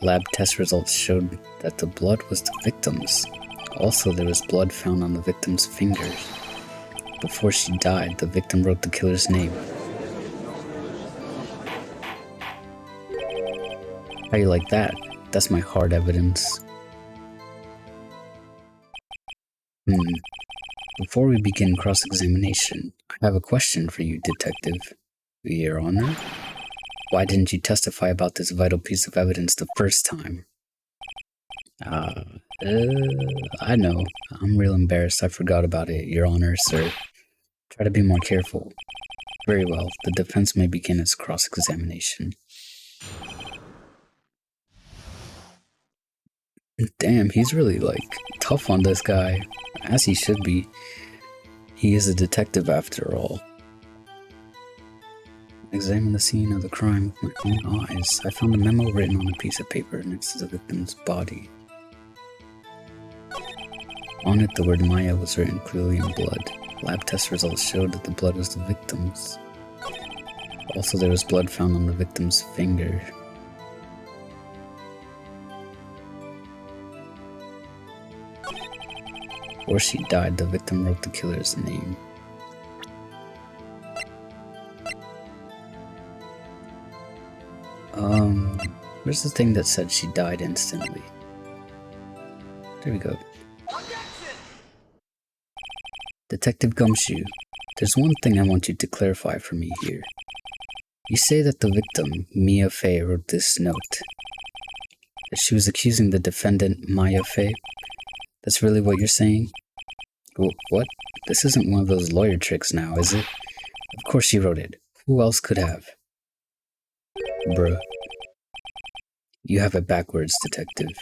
A: Lab test results showed that the blood was the victim's. Also, there was blood found on the victim's fingers. Before she died, the victim wrote the killer's name. How you like that? That's my hard evidence. Before we begin cross-examination, I have a question for you, Detective. Your Honor? Why didn't you testify about this vital piece of evidence the first time? I know. I'm real embarrassed I forgot about it, Your Honor, sir. Try to be more careful. Very well, the defense may begin its cross-examination. Damn, he's really, tough on this guy. As he should be. He is a detective after all. Examine the scene of the crime with my own eyes. I found a memo written on a piece of paper next to the victim's body. On it, the word Maya was written clearly in blood. Lab test results showed that the blood was the victim's. Also, there was blood found on the victim's finger. Before she died, the victim wrote the killer's name. Where's the thing that said she died instantly? There we go. Detective Gumshoe, there's one thing I want you to clarify for me here. You say that the victim, Mia Fey, wrote this note. That she was accusing the defendant, Maya Fey. That's really what you're saying? What? This isn't one of those lawyer tricks now, is it? Of course she wrote it. Who else could have? Bruh. You have it backwards, detective.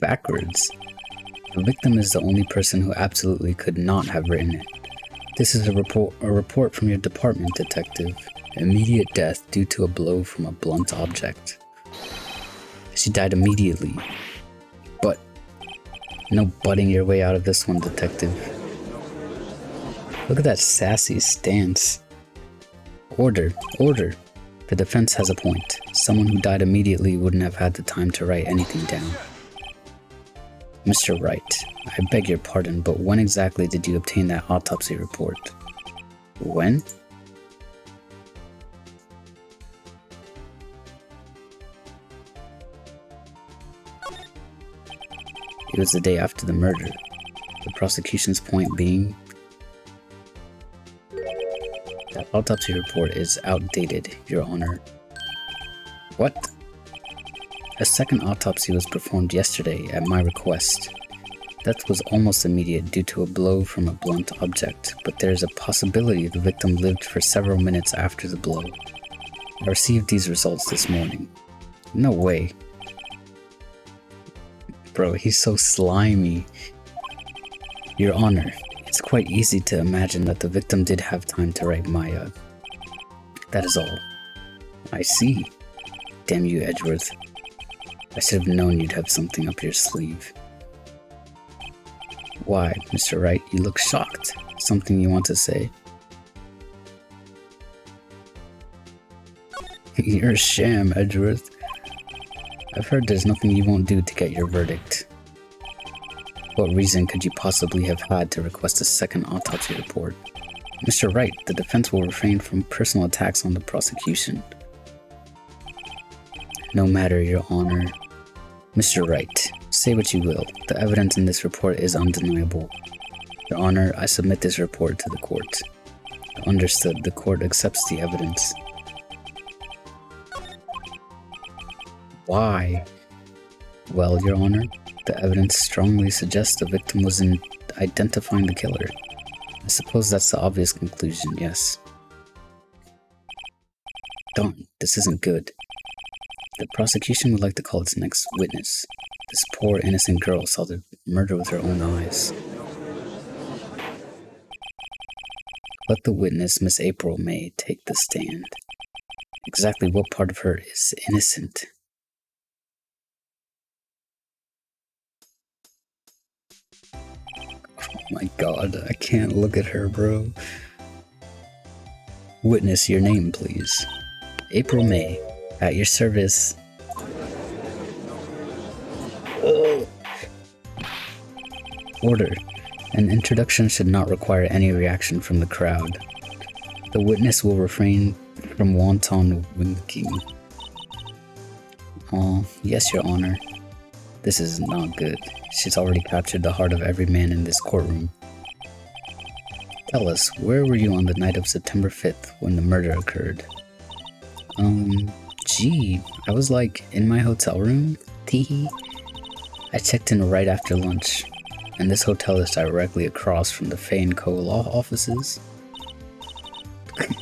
A: Backwards? The victim is the only person who absolutely could not have written it. This is a report from your department, detective. Immediate death due to a blow from a blunt object. She died immediately. But no butting your way out of this one, detective. Look at that sassy stance. Order. The defense has a point. Someone who died immediately wouldn't have had the time to write anything down. Mr. Wright, I beg your pardon, but when exactly did you obtain that autopsy report? When? It was the day after the murder. The prosecution's point being that autopsy report is outdated, Your Honor. What? A second autopsy was performed yesterday at my request. Death was almost immediate due to a blow from a blunt object, but there is a possibility the victim lived for several minutes after the blow. I received these results this morning. No way. Bro, he's so slimy. Your Honor, it's quite easy to imagine that the victim did have time to write Maya. That is all. I see. Damn you, Edgeworth. I should have known you'd have something up your sleeve. Why, Mr. Wright, you look shocked. Something you want to say? You're a sham, Edgeworth. I've heard there's nothing you won't do to get your verdict. What reason could you possibly have had to request a second autopsy report? Mr. Wright, the defense will refrain from personal attacks on the prosecution. No matter, Your Honor. Mr. Wright, say what you will. The evidence in this report is undeniable. Your Honor, I submit this report to the court. Understood. The court accepts the evidence. Why? Well, Your Honor, the evidence strongly suggests the victim was in identifying the killer. I suppose that's the obvious conclusion, yes. Darn, this isn't good. The prosecution would like to call its next witness. This poor innocent girl saw the murder with her own eyes. Let the witness, Miss April May, take the stand. Exactly what part of her is innocent? Oh my god, I can't look at her, bro. Witness, your name, please. April May, at your service. Order. An introduction should not require any reaction from the crowd. The witness will refrain from wanton winking. Oh, yes, Your Honor. This is not good. She's already captured the heart of every man in this courtroom. Tell us, where were you on the night of September 5th when the murder occurred? Gee, I was like in my hotel room. Teehee. I checked in right after lunch, and this hotel is directly across from the Fey & Co. law offices.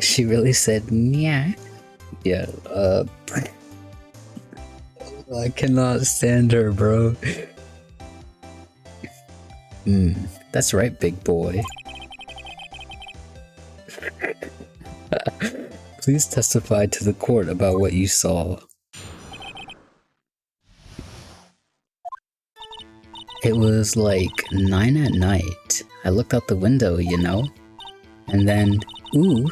A: She really said, yeah. Yeah, I cannot stand her, bro. That's right, big boy. Please testify to the court about what you saw. It was like 9 at night. I looked out the window, you know? And then, ooh,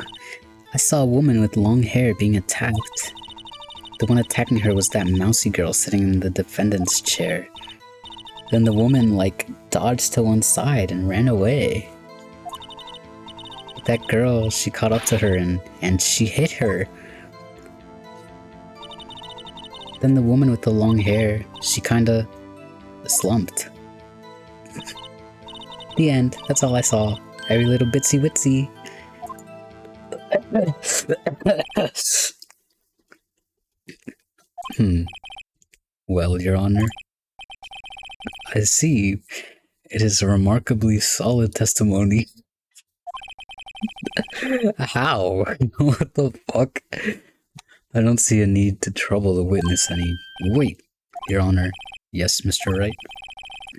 A: I saw a woman with long hair being attacked. The one attacking her was that mousy girl sitting in the defendant's chair. Then the woman, like, dodged to one side and ran away. That girl, she caught up to her and she hit her. Then the woman with the long hair, she kinda slumped. The end. That's all I saw. Every little bitsy witsy. Well, Your Honor, I see. It is a remarkably solid testimony. How? What the fuck? I don't see a need to trouble the witness any. Wait, Your Honor. Yes, Mr. Wright?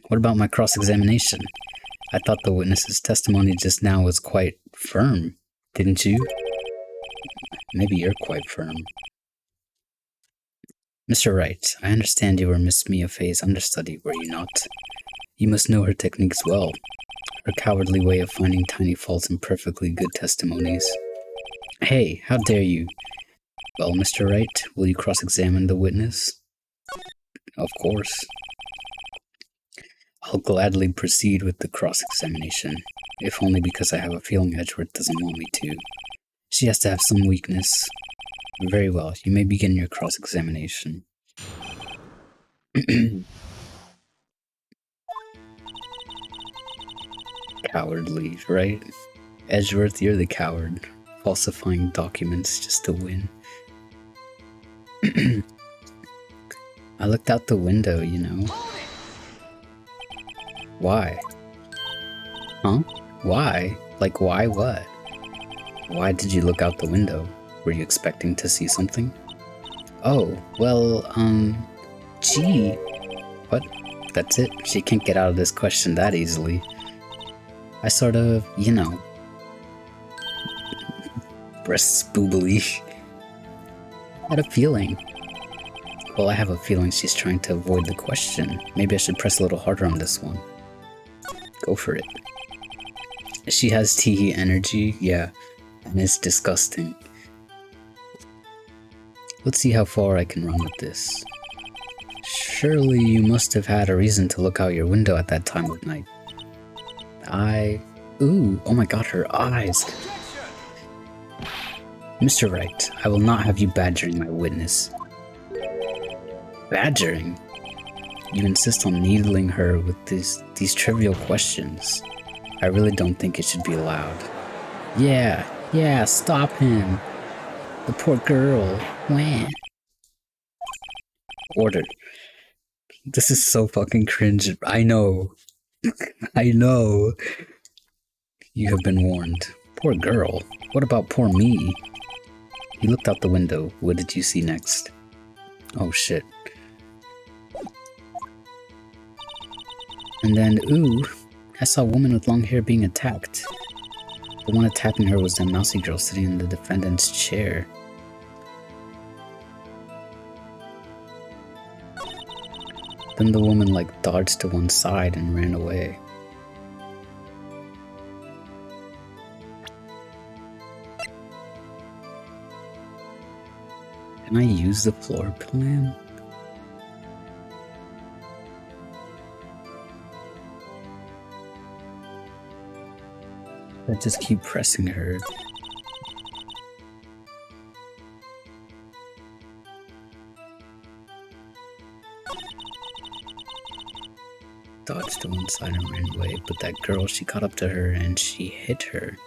A: What about my cross-examination? I thought the witness's testimony just now was quite firm, didn't you? Maybe you're quite firm. Mr. Wright, I understand you were Miss Mia Fey's understudy, were you not? You must know her techniques well. Her cowardly way of finding tiny faults in perfectly good testimonies. Hey, how dare you? Well, Mr. Wright, will you cross-examine the witness? Of course. I'll gladly proceed with the cross-examination, if only because I have a feeling Edgeworth doesn't want me to. She has to have some weakness. Very well, you may begin your cross-examination. Cowardly, right? Edgeworth, you're the coward. Falsifying documents just to win. I looked out the window, you know. Why? Huh? Why? Like, why what? Why did you look out the window? Were you expecting to see something? Oh, well, gee. What? That's it? She can't get out of this question that easily. I sort of, you know, breasts boobily. I had a feeling. Well, I have a feeling she's trying to avoid the question. Maybe I should press a little harder on this one. Go for it. She has teehee energy, yeah, and it's disgusting. Let's see how far I can run with this. Surely you must have had a reason to look out your window at that time of night. Ooh, oh my god, her eyes. Mr. Wright, I will not have you badgering my witness. Badgering? You insist on needling her with these trivial questions. I really don't think it should be allowed. Yeah, stop him. The poor girl. Wah. Order. This is so fucking cringe. I know. I know. You have been warned. Poor girl. What about poor me? He looked out the window. What did you see next? Oh shit. And then, ooh, I saw a woman with long hair being attacked. The one attacking her was the mousy girl sitting in the defendant's chair. Then the woman dodged to one side and ran away. Can I use the floor plan? I just keep pressing her. Dodged to one side and ran away, but that girl, she caught up to her and she hit her.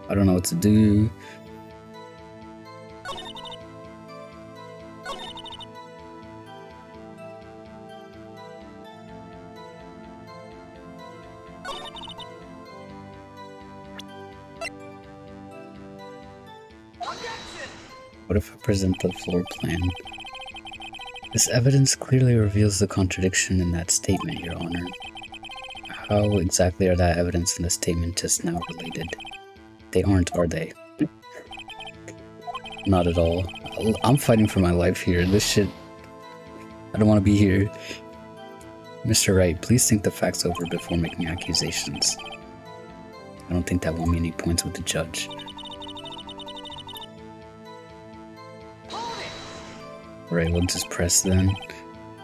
A: I don't know what to do. What if I present the floor plan? This evidence clearly reveals the contradiction in that statement, Your Honor. How exactly are that evidence and the statement just now related? They aren't, are they? Not at all. I'm fighting for my life here. This shit... I don't want to be here. Mr. Wright, please think the facts over before making accusations. I don't think that won me any points with the judge. Alright, we'll just press then.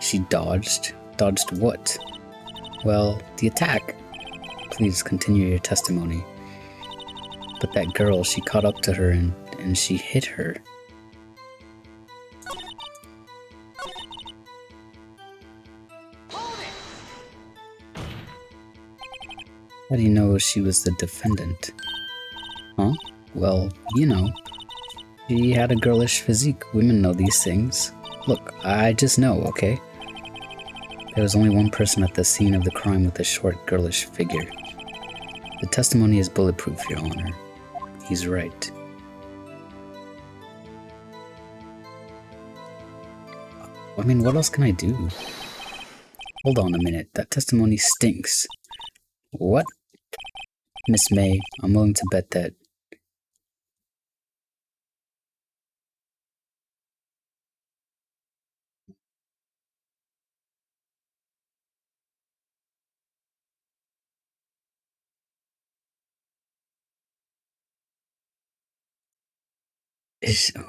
A: She dodged. Dodged what? Well, the attack. please continue your testimony. But that girl, she caught up to her and she hit her. How do you know she was the defendant? Huh? Well, you know. She had a girlish physique. Women know these things. Look, I just know, okay? There was only one person at the scene of the crime with a short, girlish figure. The testimony is bulletproof, Your Honor. He's right. I mean, what else can I do? Hold on a minute. That testimony stinks. What? Miss May, I'm willing to bet that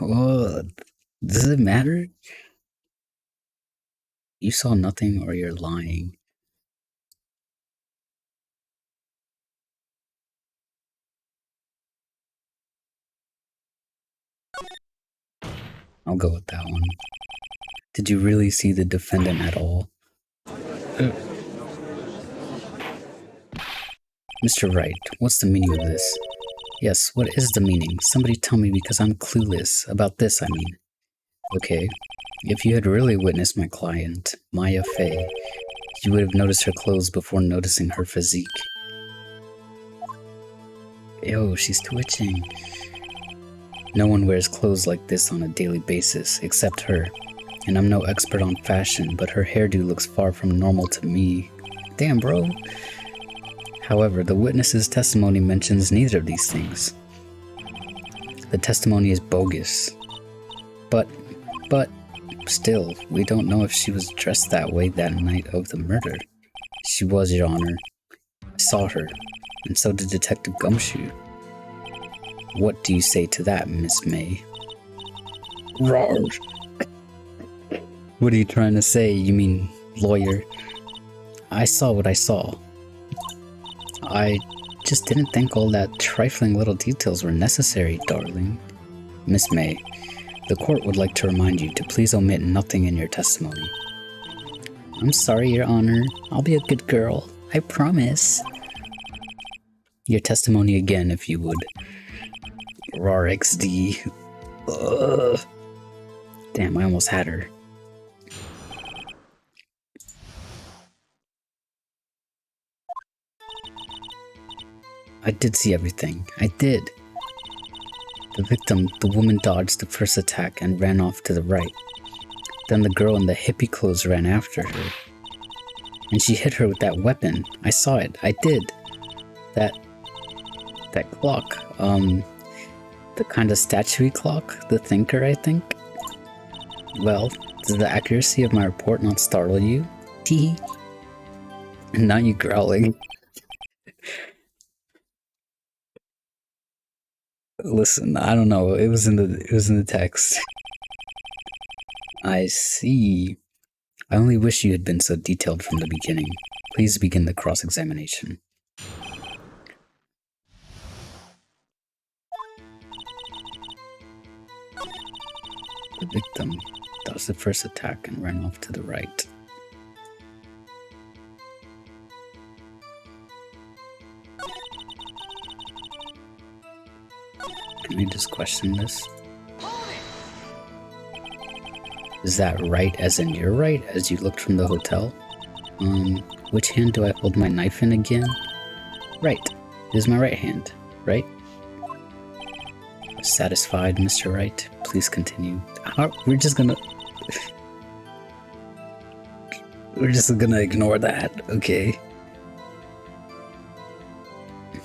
A: well, does it matter? You saw nothing or you're lying. I'll go with that one. Did you really see the defendant at all? Mr. Wright, what's the meaning of this? Yes, what is the meaning? Somebody tell me because I'm clueless. About this, I mean. Okay, if you had really witnessed my client, Maya Fey, you would have noticed her clothes before noticing her physique. Ew, she's twitching. No one wears clothes like this on a daily basis, except her. And I'm no expert on fashion, but her hairdo looks far from normal to me. Damn, bro. However, the witness's testimony mentions neither of these things. The testimony is bogus. But, still, we don't know if she was dressed that way that night of the murder. She was, Your Honor. I saw her, and so did Detective Gumshoe. What do you say to that, Miss May? Rawr. What are you trying to say? You mean, lawyer? I saw what I saw. I just didn't think all that trifling little details were necessary, darling. Miss May, the court would like to remind you to please omit nothing in your testimony. I'm sorry, Your Honor. I'll be a good girl. I promise. Your testimony again, if you would. Rawr XD. Ugh. Damn, I almost had her. I did see everything. I did. The victim, the woman, dodged the first attack and ran off to the right. Then the girl in the hippie clothes ran after her. And she hit her with that weapon. I saw it. I did. That clock. The kind of statue-y clock. The thinker, I think. Well, does the accuracy of my report not startle you? Tee. And now you growling. Listen, I don't know. It was in the text. I see. I only wish you had been so detailed from the beginning. Please begin the cross-examination. The victim dodged the first attack and ran off to the right. Can I just question this? Is that right as in your right, as you looked from the hotel? Which hand do I hold my knife in again? Right. It is my right hand, right? Satisfied, Mr. Wright? Please continue. We're just gonna ignore that, okay?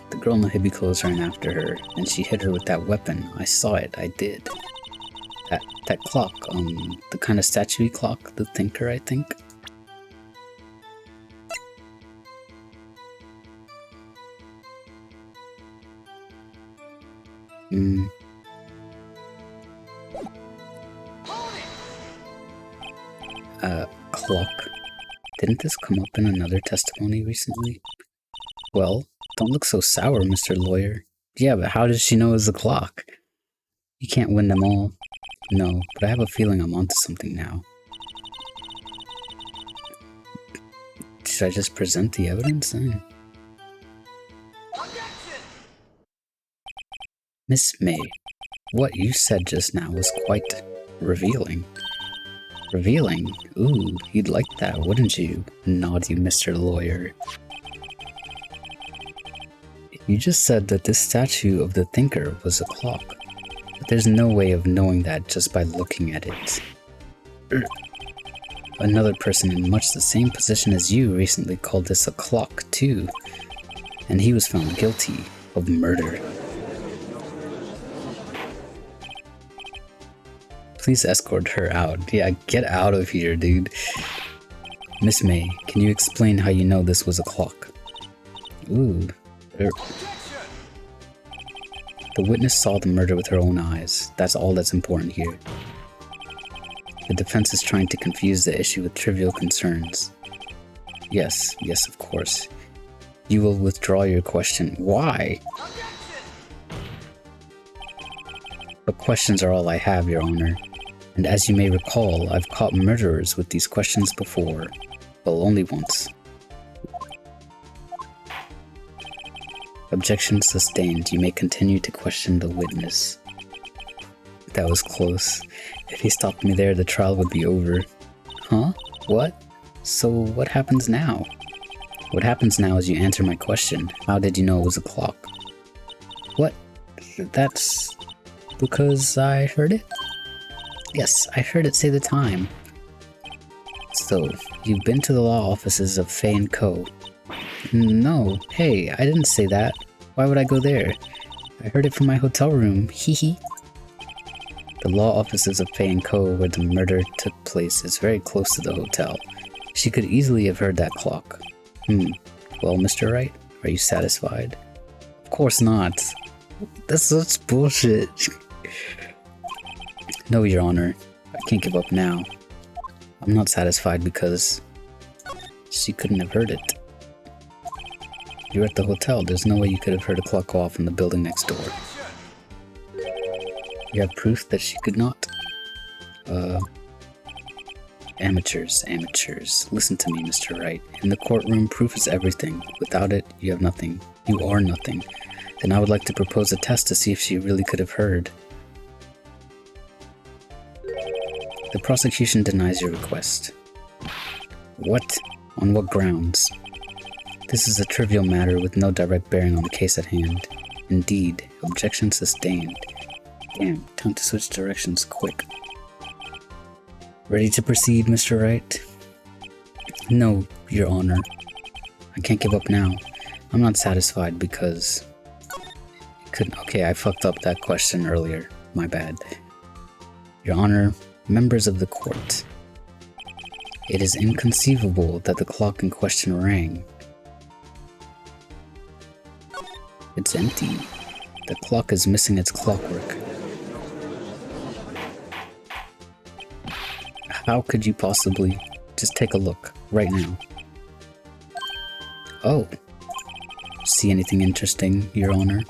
A: The girl in the hippie clothes ran after her, and she hit her with that weapon. I saw it, I did. That clock, the kind of statue-y clock, the thinker, I think? Clock. Didn't this come up in another testimony recently? Well, don't look so sour, Mr. Lawyer. Yeah, but how does she know it's a clock? You can't win them all. No, but I have a feeling I'm onto something now. Should I just present the evidence then? Miss May, what you said just now was quite revealing. Revealing? Ooh, you'd like that, wouldn't you? Naughty Mr. Lawyer. You just said that this statue of the thinker was a clock, but there's no way of knowing that just by looking at it. Another person in much the same position as you recently called this a clock, too, and he was found guilty of murder. Please escort her out. Yeah, get out of here, dude. Miss May, can you explain how you know this was a clock? Ooh. The witness saw the murder with her own eyes. That's all that's important here. The defense is trying to confuse the issue with trivial concerns. Yes, of course. You will withdraw your question. Why? But questions are all I have, Your Honor. And as you may recall, I've caught murderers with these questions before. Well, only once. Objection sustained. You may continue to question the witness. That was close. If he stopped me there, the trial would be over. Huh? What? So what happens now? What happens now is you answer my question. How did you know it was a clock? What? That's because I heard it? Yes, I heard it say the time. So, you've been to the law offices of Fay & Co. No, hey, I didn't say that. Why would I go there? I heard it from my hotel room, hee hee. The law offices of Fay & Co. where the murder took place is very close to the hotel. She could easily have heard that clock. Well, Mr. Wright, are you satisfied? Of course not. That's such bullshit. No, Your Honor. I can't give up now. I'm not satisfied because she couldn't have heard it. You're at the hotel. There's no way you could have heard a clock go off in the building next door. You have proof that she could not? Amateurs. Listen to me, Mr. Wright. In the courtroom, proof is everything. Without it, you have nothing. You are nothing. Then I would like to propose a test to see if she really could have heard. The prosecution denies your request. What? On what grounds? This is a trivial matter with no direct bearing on the case at hand. Indeed, objection sustained. Damn, time to switch directions quick. Ready to proceed, Mr. Wright? No, Your Honor. I can't give up now. I'm not satisfied because... Okay, I fucked up that question earlier. My bad. Your Honor, members of the court. It is inconceivable that the clock in question rang. It's empty. The clock is missing its clockwork. How could you possibly? Just take a look, right now. Oh. See anything interesting, Your Honor?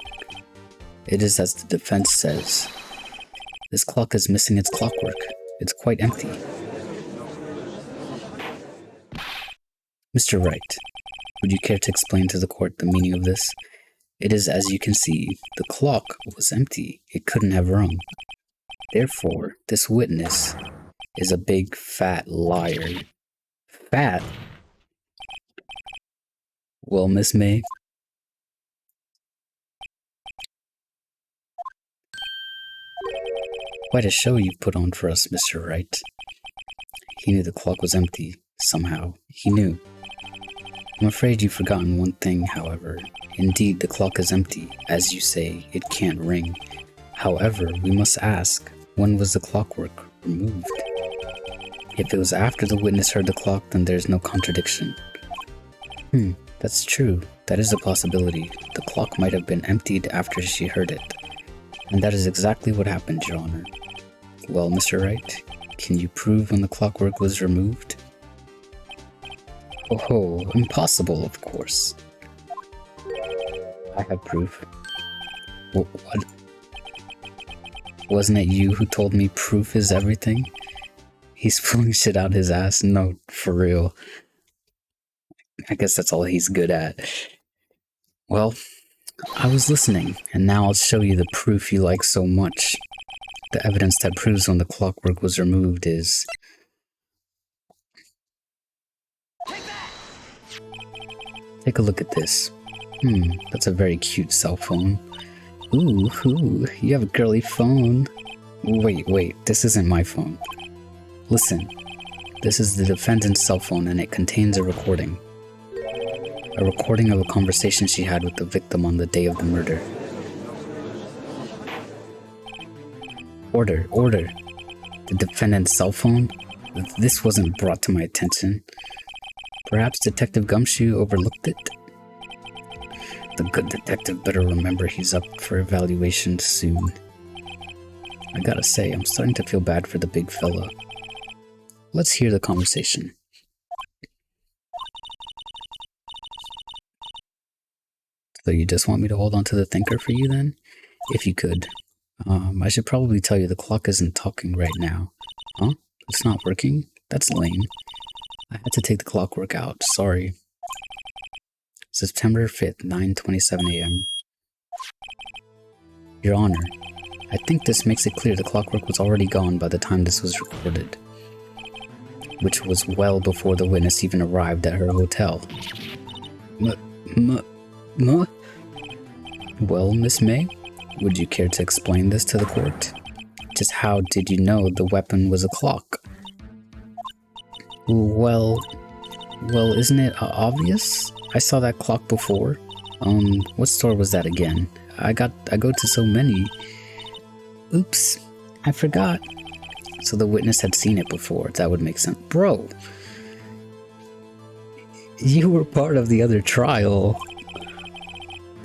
A: It is as the defense says. This clock is missing its clockwork. It's quite empty. Mr. Wright, would you care to explain to the court the meaning of this? It is as you can see, the clock was empty. It couldn't have rung. Therefore, this witness is a big fat liar. Fat? Well, Miss May? Quite a show you've put on for us, Mr. Wright. He knew the clock was empty, somehow. He knew. I'm afraid you've forgotten one thing, however. Indeed, the clock is empty. As you say, it can't ring. However, we must ask, when was the clockwork removed? If it was after the witness heard the clock, then there's no contradiction. That's true. That is a possibility. The clock might have been emptied after she heard it. And that is exactly what happened, Your Honor. Well, Mr. Wright, can you prove when the clockwork was removed? Oh, impossible, of course. I have proof. What? Wasn't it you who told me proof is everything? He's pulling shit out his ass. No, for real. I guess that's all he's good at. Well, I was listening, and now I'll show you the proof you like so much. The evidence that proves when the clockwork was removed is... Take a look at this. That's a very cute cell phone. Ooh, you have a girly phone. Wait, this isn't my phone. Listen, this is the defendant's cell phone and it contains a recording. A recording of a conversation she had with the victim on the day of the murder. Order. The defendant's cell phone? This wasn't brought to my attention. Perhaps Detective Gumshoe overlooked it? The good detective better remember he's up for evaluation soon. I gotta say, I'm starting to feel bad for the big fella. Let's hear the conversation. So you just want me to hold on to the thinker for you then? If you could. I should probably tell you the clock isn't talking right now. Huh? It's not working? That's lame. I had to take the clockwork out, sorry. September 5th, 9:27 a.m. Your Honor, I think this makes it clear the clockwork was already gone by the time this was recorded, which was well before the witness even arrived at her hotel. Well, Miss May, would you care to explain this to the court? Just how did you know the weapon was a clock? Well, isn't it obvious? I saw that clock before. What store was that again? I go to so many. Oops, I forgot. So the witness had seen it before. That would make sense. Bro, you were part of the other trial.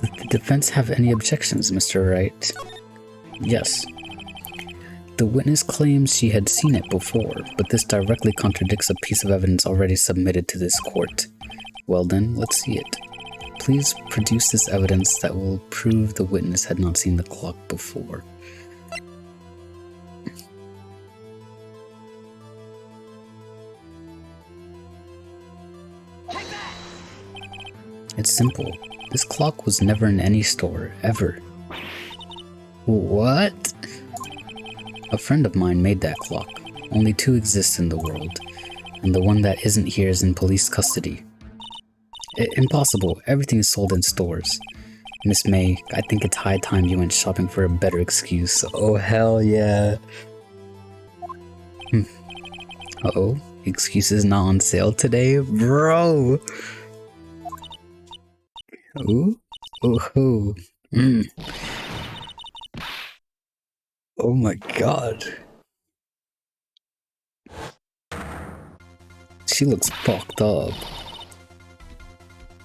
A: Does the defense have any objections, Mr. Wright? Yes. The witness claims she had seen it before, but this directly contradicts a piece of evidence already submitted to this court. Well then, let's see it. Please produce this evidence that will prove the witness had not seen the clock before. It's simple. This clock was never in any store, ever. What? A friend of mine made that clock. Only two exist in the world, and the one that isn't here is in police custody. Impossible. Everything is sold in stores. Miss May, I think it's high time you went shopping for a better excuse. Oh, hell yeah. Uh-oh. Excuses not on sale today? Bro! Ooh? Oh, Oh my god. She looks fucked up.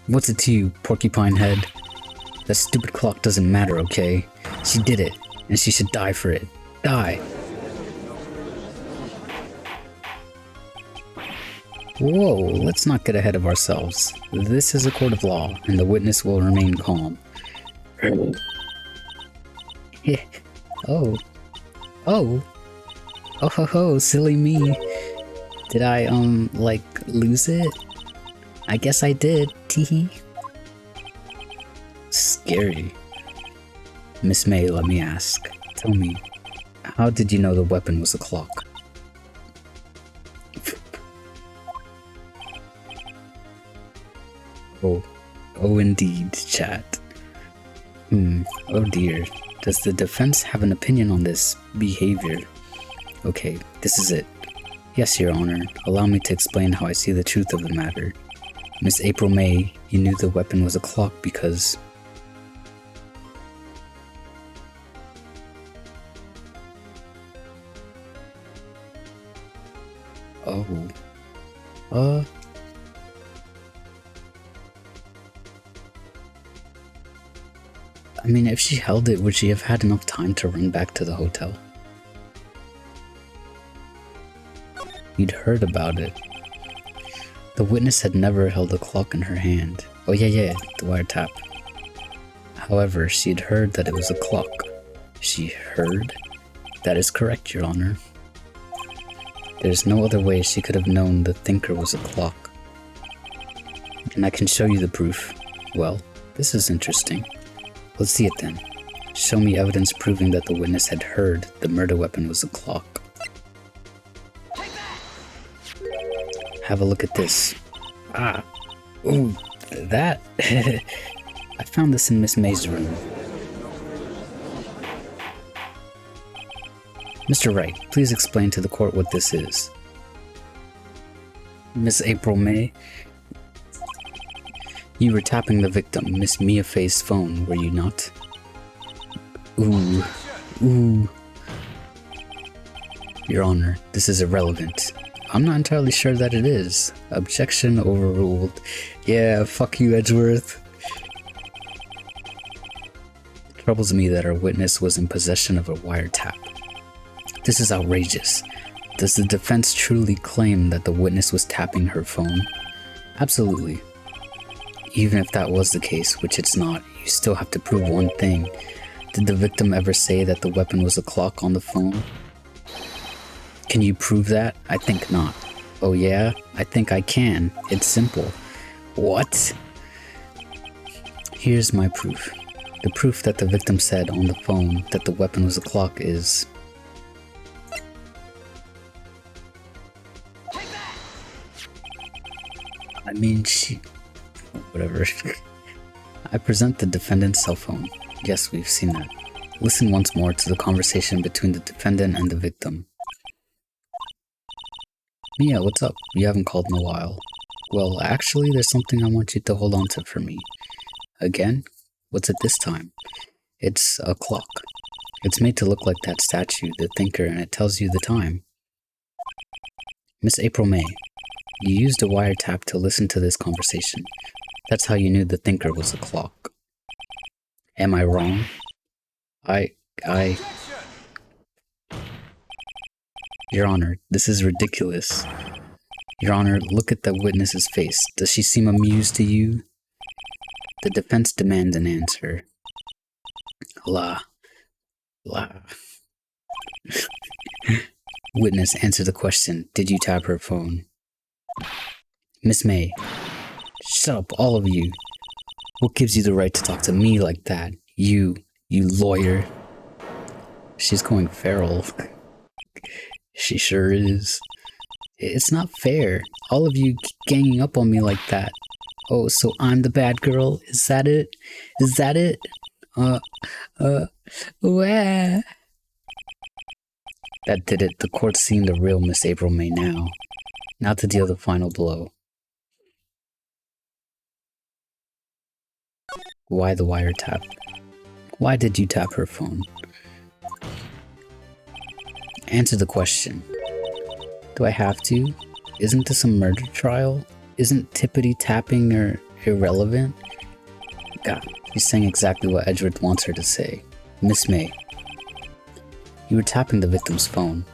A: What's it to you, porcupine head? That stupid clock doesn't matter, okay? She did it, and she should die for it. Die! Whoa, let's not get ahead of ourselves. This is a court of law, and the witness will remain calm. Oh, silly me. Did I, lose it? I guess I did, teehee. Scary. Miss May, let me ask. Tell me, how did you know the weapon was a clock? Oh indeed, chat. Oh dear. Does the defense have an opinion on this behavior? Okay, this is it. Yes, Your Honor. Allow me to explain how I see the truth of the matter. Miss April May, you knew the weapon was a clock because... Oh. I mean, if she held it, would she have had enough time to run back to the hotel? You'd heard about it. The witness had never held a clock in her hand. Oh yeah, the wiretap. However, she'd heard that it was a clock. She heard? That is correct, Your Honor. There's no other way she could have known the thinker was a clock. And I can show you the proof. Well, this is interesting. Let's see it then. Show me evidence proving that the witness had heard the murder weapon was a clock. Have a look at this. Ah. Ooh, that. I found this in Miss May's room. Mr. Wright, please explain to the court what this is. Miss April May, you were tapping the victim, Miss Mia Fay's phone, were you not? Ooh. Ooh. Your Honor, this is irrelevant. I'm not entirely sure that it is. Objection overruled. Yeah, fuck you, Edgeworth. It troubles me that our witness was in possession of a wiretap. This is outrageous. Does the defense truly claim that the witness was tapping her phone? Absolutely. Even if that was the case, which it's not, you still have to prove one thing. Did the victim ever say that the weapon was a clock on the phone? Can you prove that? I think not. Oh yeah? I think I can. It's simple. What? Here's my proof. The proof that the victim said on the phone that the weapon was a clock is... I mean, whatever. I present the defendant's cell phone. Yes, we've seen that. Listen once more to the conversation between the defendant and the victim. Mia, what's up? You haven't called in a while. Well, actually, there's something I want you to hold on to for me. Again? What's it this time? It's a clock. It's made to look like that statue, the thinker, and it tells you the time. Miss April May, you used a wiretap to listen to this conversation. That's how you knew the thinker was a clock. Am I wrong? Your Honor, this is ridiculous. Your Honor, look at the witness's face. Does she seem amused to you? The defense demands an answer. La. Witness, answer the question. Did you tap her phone? Miss May. Shut up, all of you. What gives you the right to talk to me like that? You lawyer. She's going feral. She sure is. It's not fair. All of you ganging up on me like that. Oh, so I'm the bad girl? Is that it? Is that it? Wah. That did it. The court's seen the real Miss April May now. Now to deal the final blow. Why the wiretap? Why did you tap her phone? Answer the question. Do I have to? Isn't this a murder trial? Isn't tippity tapping or irrelevant? God, she's saying exactly what Edgeworth wants her to say. Miss May, you were tapping the victim's phone.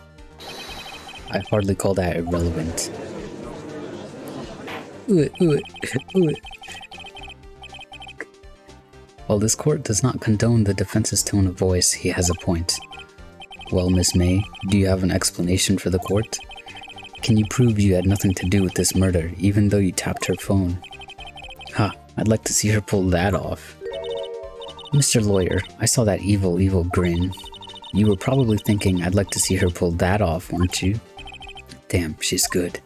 A: I hardly call that irrelevant. While this court does not condone the defense's tone of voice, he has a point. Well, Miss May, do you have an explanation for the court? Can you prove you had nothing to do with this murder, even though you tapped her phone? Ha, I'd like to see her pull that off. Mr. Lawyer, I saw that evil grin. You were probably thinking I'd like to see her pull that off, weren't you? Damn, she's good.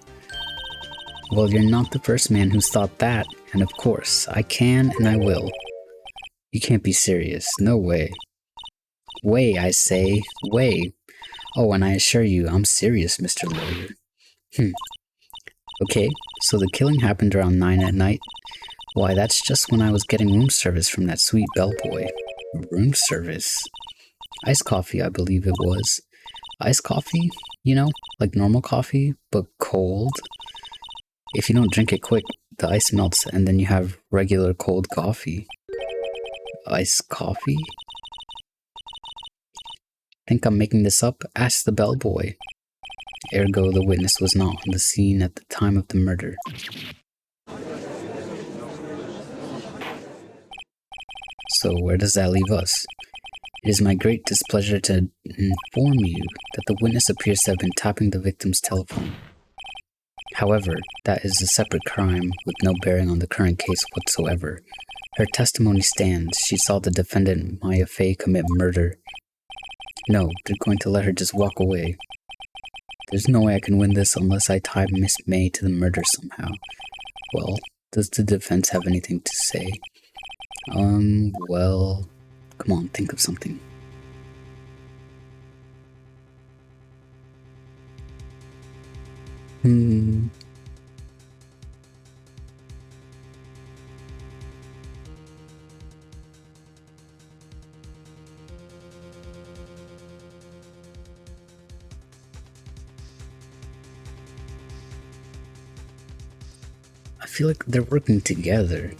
A: Well, you're not the first man who's thought that, and of course, I can and I will. You can't be serious, no way. Way, I say, way. Oh, and I assure you, I'm serious, Mr. Lawyer. Okay, so the killing happened around 9 at night? Why, that's just when I was getting room service from that sweet bellboy. Room service? Iced coffee, I believe it was. Iced coffee? You know, like normal coffee, but cold? If you don't drink it quick, the ice melts and then you have regular cold coffee. Iced coffee? Think I'm making this up? Ask the bellboy. Ergo, the witness was not on the scene at the time of the murder. So where does that leave us? It is my great displeasure to inform you that the witness appears to have been tapping the victim's telephone. However, that is a separate crime with no bearing on the current case whatsoever. Her testimony stands. She saw the defendant, Maya Fey, commit murder. No, they're going to let her just walk away. There's no way I can win this unless I tie Miss May to the murder somehow. Well, does the defense have anything to say? Well, come on, think of something. I feel like they're working together.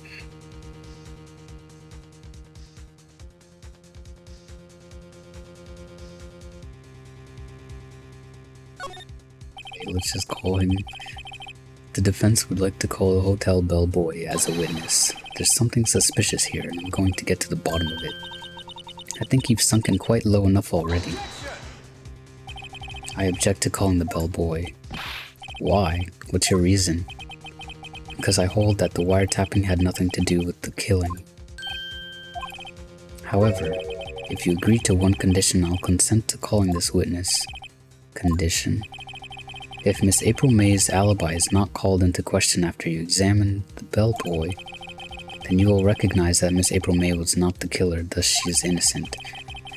A: Okay, let's just call him. The defense would like to call the hotel bellboy as a witness. There's something suspicious here, and I'm going to get to the bottom of it. I think you've sunken quite low enough already. I object to calling the bellboy. Why? What's your reason? Because I hold that the wiretapping had nothing to do with the killing. However, if you agree to one condition, I'll consent to calling this witness. Condition. If Miss April May's alibi is not called into question after you examine the bellboy, then you will recognize that Miss April May was not the killer, thus she is innocent,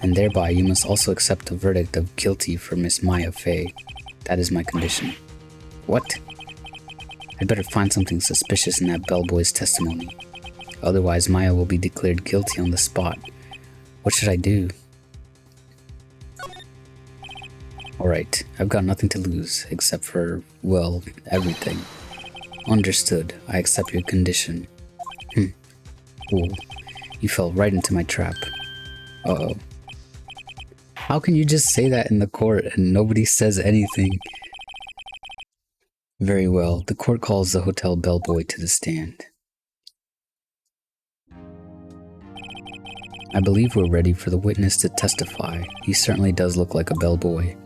A: and thereby you must also accept the verdict of guilty for Miss Maya Fey. That is my condition. What? I'd better find something suspicious in that bellboy's testimony. Otherwise, Maya will be declared guilty on the spot. What should I do? Alright, I've got nothing to lose, except for, well, everything. Understood, I accept your condition. Ooh, you fell right into my trap. Uh-oh. How can you just say that in the court and nobody says anything? Very well, the court calls the hotel bellboy to the stand. I believe we're ready for the witness to testify. He certainly does look like a bellboy.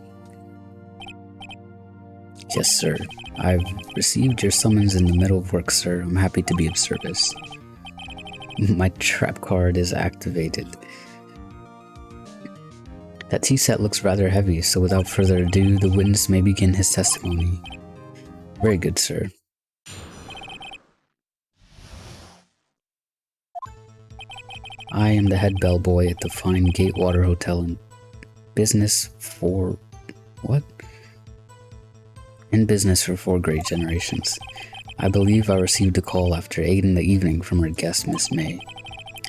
A: Yes, sir. I've received your summons in the middle of work, sir. I'm happy to be of service. My trap card is activated. That tea set looks rather heavy, so without further ado, the witness may begin his testimony. Very good, sir. I am the head bellboy at the fine Gatewater Hotel in business for... what? In business for 4 great generations. I believe I received a call after 8 in the evening from her guest, Miss May.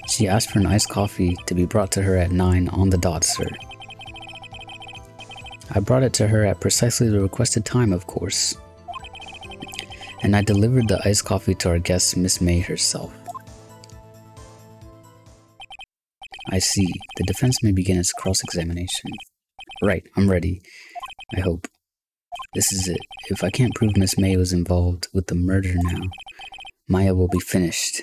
A: She asked for an iced coffee to be brought to her at 9 on the dot, sir. I brought it to her at precisely the requested time, of course. And I delivered the iced coffee to our guest, Miss May herself. I see. The defense may begin its cross-examination. Right, I'm ready. I hope. This is it. If I can't prove Miss May was involved with the murder now, Maya will be finished.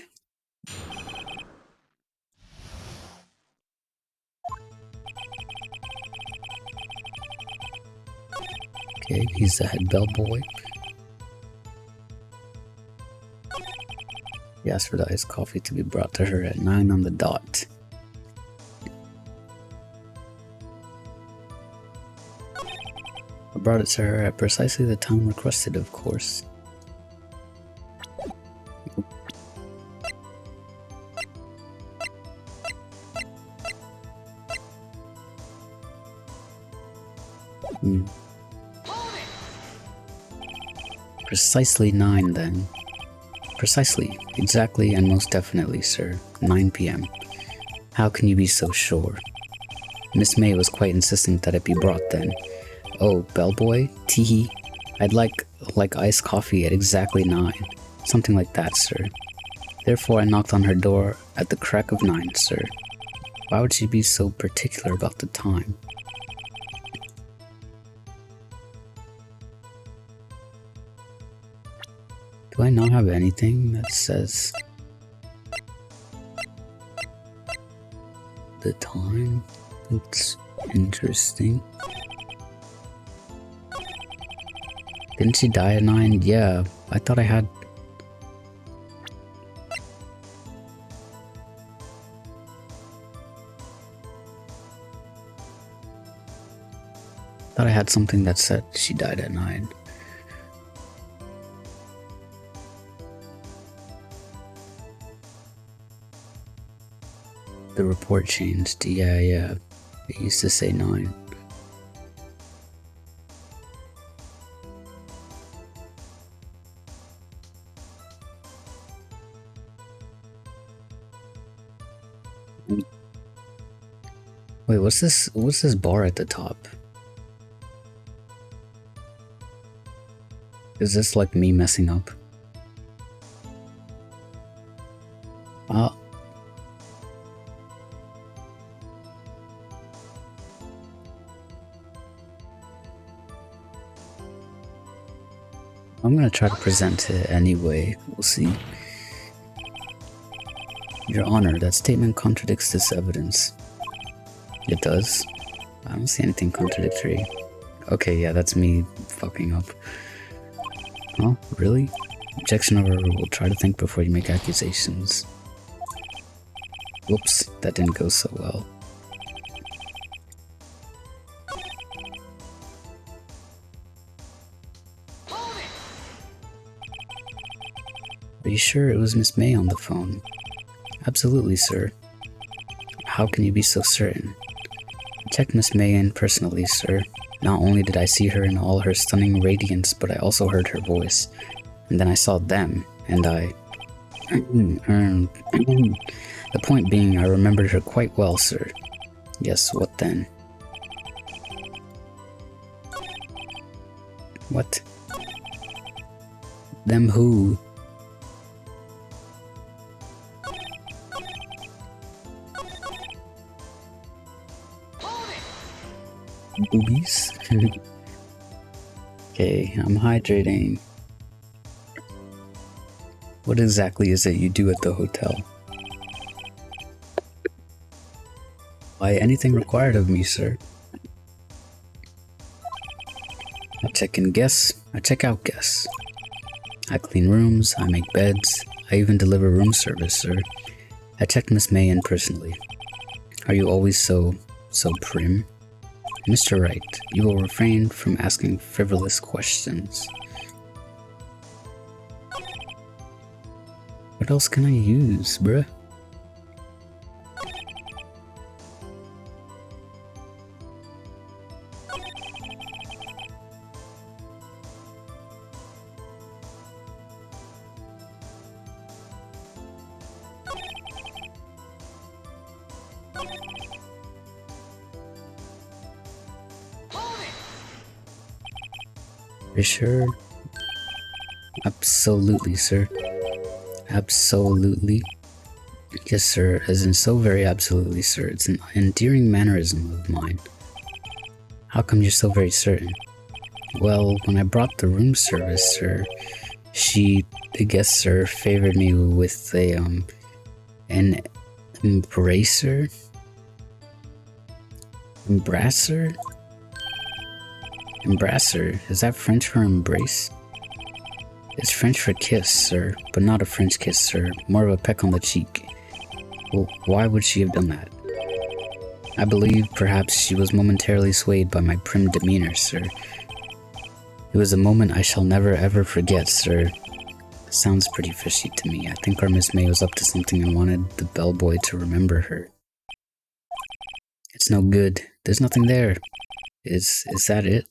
A: Okay, he's the head bellboy. He asked for the iced coffee to be brought to her at 9 on the dot. I brought it to her at precisely the time requested, of course. Precisely 9 then. Precisely, exactly, and most definitely, sir. 9 p.m. How can you be so sure? Miss May was quite insistent that it be brought then. Oh, bellboy? Teehee. I'd like iced coffee at exactly 9. Something like that, sir. Therefore, I knocked on her door at the crack of 9, sir. Why would she be so particular about the time? Do I not have anything that says... the time. It's interesting. Didn't she die at 9? Yeah, I thought I had... thought I had something that said she died at 9. The report changed. Yeah. It used to say 9. Wait, what's this? What's this bar at the top? Is this like me messing up? I'm gonna try to present it anyway. We'll see. Your Honor, that statement contradicts this evidence. It does? I don't see anything contradictory. Okay, yeah, that's me fucking up. Oh, really? Objection overruled. Try to think before you make accusations. Whoops, that didn't go so well. Are you sure it was Miss May on the phone? Absolutely, sir. How can you be so certain? I checked Miss May in personally, sir. Not only did I see her in all her stunning radiance, but I also heard her voice. And then I saw them, and I... The point being, I remembered her quite well, sir. Yes, what then? What? Them who? Boobies? Okay, I'm hydrating. What exactly is it you do at the hotel? Why, anything required of me, sir. I check in guests, I check out guests. I clean rooms, I make beds, I even deliver room service, sir. I checked Miss May in personally. Are you always so prim? Mr. Wright, you will refrain from asking frivolous questions. What else can I use, bruh? Are you sure? Absolutely, sir. Absolutely. Yes, sir, as in so very absolutely, sir. It's an endearing mannerism of mine. How come you're so very certain? Well, when I brought the room service, sir, the guest, sir, favored me with an embracer? Embrasser? Embrasser, is that French for embrace? It's French for kiss, sir, but not a French kiss, sir, more of a peck on the cheek. Well, why would she have done that? I believe perhaps she was momentarily swayed by my prim demeanor, sir. It was a moment I shall never ever forget, sir. Sounds pretty fishy to me. I think our Miss May was up to something and wanted the bellboy to remember her. It's no good. There's nothing there. Is that it?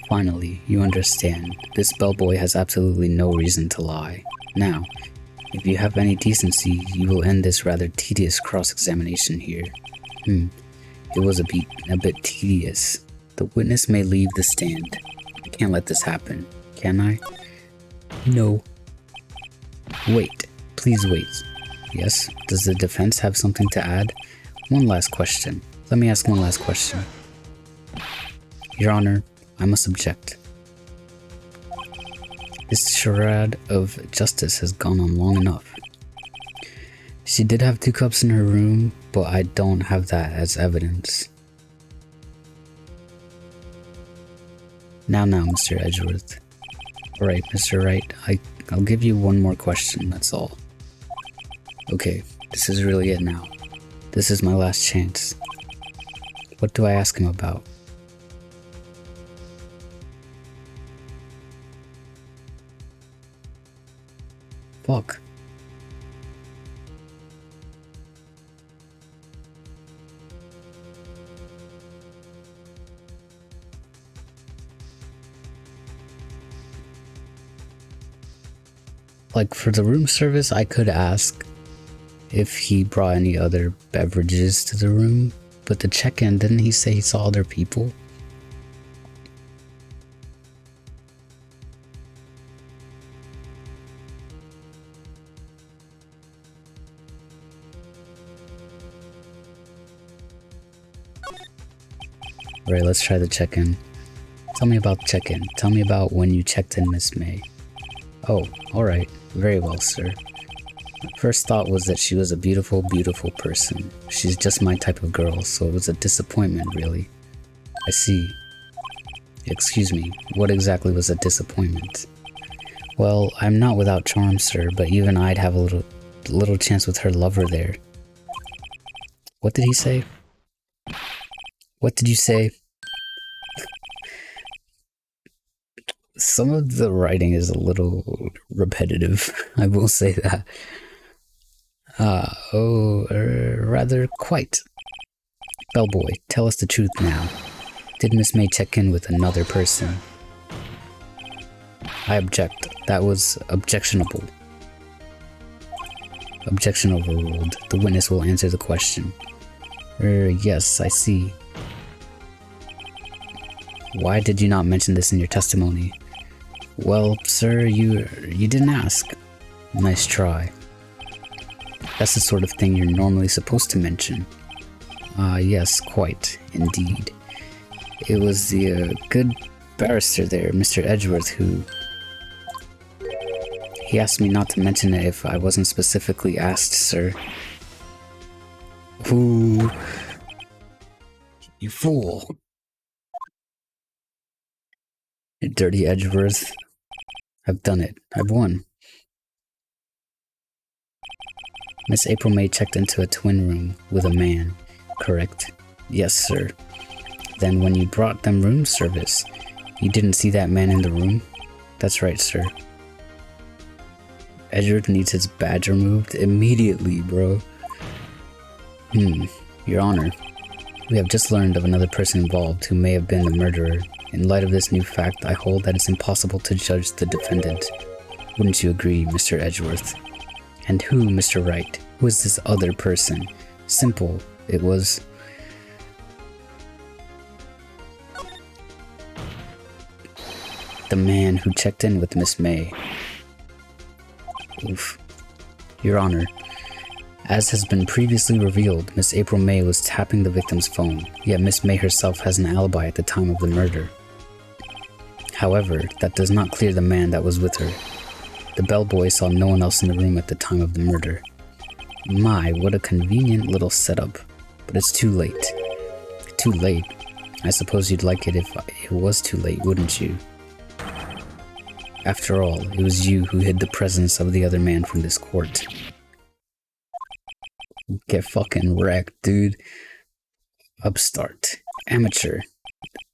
A: Finally, you understand. This bellboy has absolutely no reason to lie. Now, if you have any decency, you will end this rather tedious cross-examination here. It was a bit tedious. The witness may leave the stand. I can't let this happen, can I? No. Wait. Please wait. Yes? Does the defense have something to add? One last question. Let me ask one last question. Your Honor, I must object. This charade of justice has gone on long enough. She did have 2 cups in her room, but I don't have that as evidence. Now, Mr. Edgeworth. Alright, Mr. Wright, I'll give you one more question, that's all. Okay, this is really it now. This is my last chance. What do I ask him about? Fuck. Like, for the room service, I could ask if he brought any other beverages to the room, but the check-in, didn't he say he saw other people? Alright, let's try the check-in. Tell me about the check-in. Tell me about when you checked in, Miss May. Oh, alright. Very well, sir. My first thought was that she was a beautiful, beautiful person. She's just my type of girl, so it was a disappointment, really. I see. Excuse me, what exactly was a disappointment? Well, I'm not without charm, sir, but even I'd have a little chance with her lover there. What did he say? What did you say? Some of the writing is a little repetitive, I will say that. Rather quite. Bellboy, tell us the truth now. Did Miss May check in with another person? I object. That was objectionable. Objection overruled. The witness will answer the question. Yes, I see. Why did you not mention this in your testimony? Well, sir, you didn't ask. Nice try. That's the sort of thing you're normally supposed to mention. Yes, quite, indeed. It was the good barrister there, Mr. Edgeworth, who... He asked me not to mention it if I wasn't specifically asked, sir. Ooh. You fool. Dirty Edgeworth. I've done it. I've won. Miss April May checked into a twin room with a man, correct? Yes, sir. Then when you brought them room service, you didn't see that man in the room? That's right, sir. Edgeworth needs his badge removed immediately, bro. Your Honor. We have just learned of another person involved who may have been the murderer. In light of this new fact, I hold that it's impossible to judge the defendant. Wouldn't you agree, Mr. Edgeworth? And who, Mr. Wright? Who is this other person? Simple. It was... the man who checked in with Miss May. Oof. Your Honor, as has been previously revealed, Miss April May was tapping the victim's phone, yet Miss May herself has an alibi at the time of the murder. However, that does not clear the man that was with her. The bellboy saw no one else in the room at the time of the murder. My, what a convenient little setup. But it's too late. Too late? I suppose you'd like it if it was too late, wouldn't you? After all, it was you who hid the presence of the other man from this court. Get fucking wrecked, dude. Upstart. Amateur.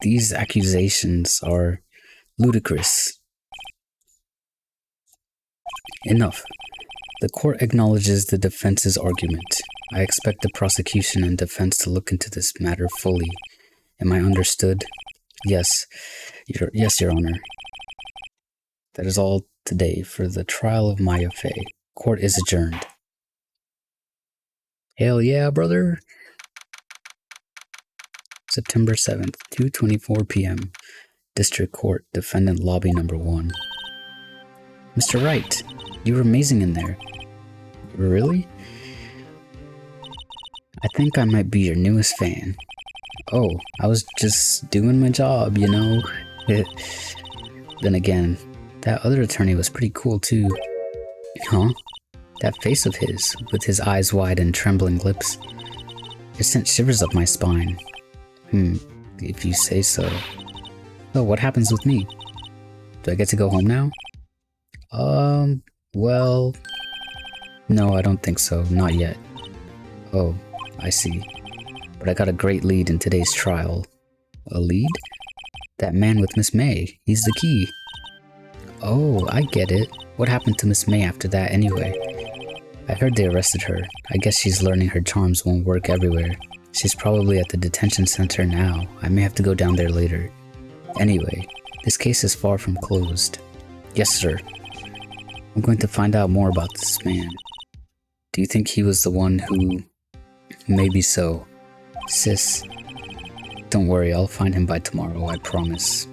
A: These accusations are ludicrous. Enough. The court acknowledges the defense's argument. I expect the prosecution and defense to look into this matter fully. Am I understood? Yes. Yes, Your Honor. That is all today for the trial of Maya Fey. Court is adjourned. Hell yeah, brother. September 7th, 2:24 p.m. District Court, Defendant Lobby Number 1. Mr. Wright, you were amazing in there. Really? I think I might be your newest fan. Oh, I was just doing my job, you know? Then again, that other attorney was pretty cool too. Huh? That face of his, with his eyes wide and trembling lips, it sent shivers up my spine. If you say so. Oh, what happens with me? Do I get to go home now? Well... No, I don't think so. Not yet. Oh, I see. But I got a great lead in today's trial. A lead? That man with Miss May. He's the key. Oh, I get it. What happened to Miss May after that anyway? I heard they arrested her. I guess she's learning her charms won't work everywhere. She's probably at the detention center now. I may have to go down there later. Anyway, this case is far from closed. Yes, sir. I'm going to find out more about this man. Do you think he was the one who... Maybe so. Sis, don't worry, I'll find him by tomorrow, I promise.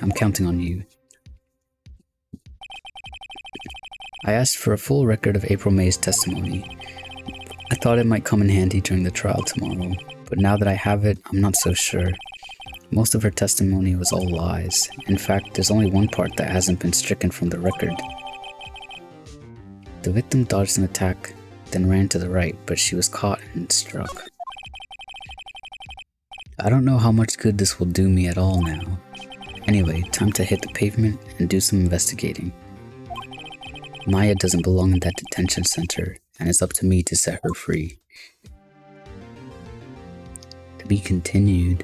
A: I'm counting on you. I asked for a full record of April May's testimony. I thought it might come in handy during the trial tomorrow, but now that I have it, I'm not so sure. Most of her testimony was all lies. In fact, there's only one part that hasn't been stricken from the record. The victim dodged an attack, then ran to the right, but she was caught and struck. I don't know how much good this will do me at all now. Anyway, time to hit the pavement and do some investigating. Maya doesn't belong in that detention center, and it's up to me to set her free. To be continued.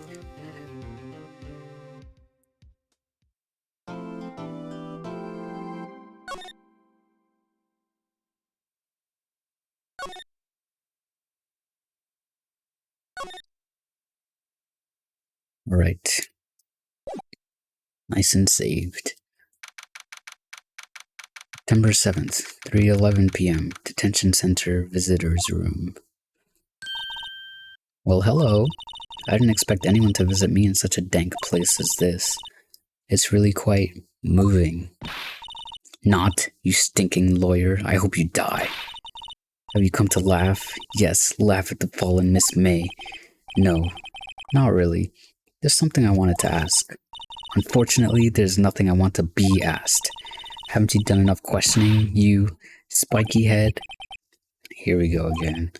A: Right. Nice and saved. September 7th, 3:11 p.m. Detention Center Visitors Room. Well, hello. I didn't expect anyone to visit me in such a dank place as this. It's really quite moving. Not, you stinking lawyer. I hope you die. Have you come to laugh? Yes, laugh at the fallen Miss May. No, not really. There's something I wanted to ask. Unfortunately, there's nothing I want to be asked. Haven't you done enough questioning, you spiky head? Here we go again.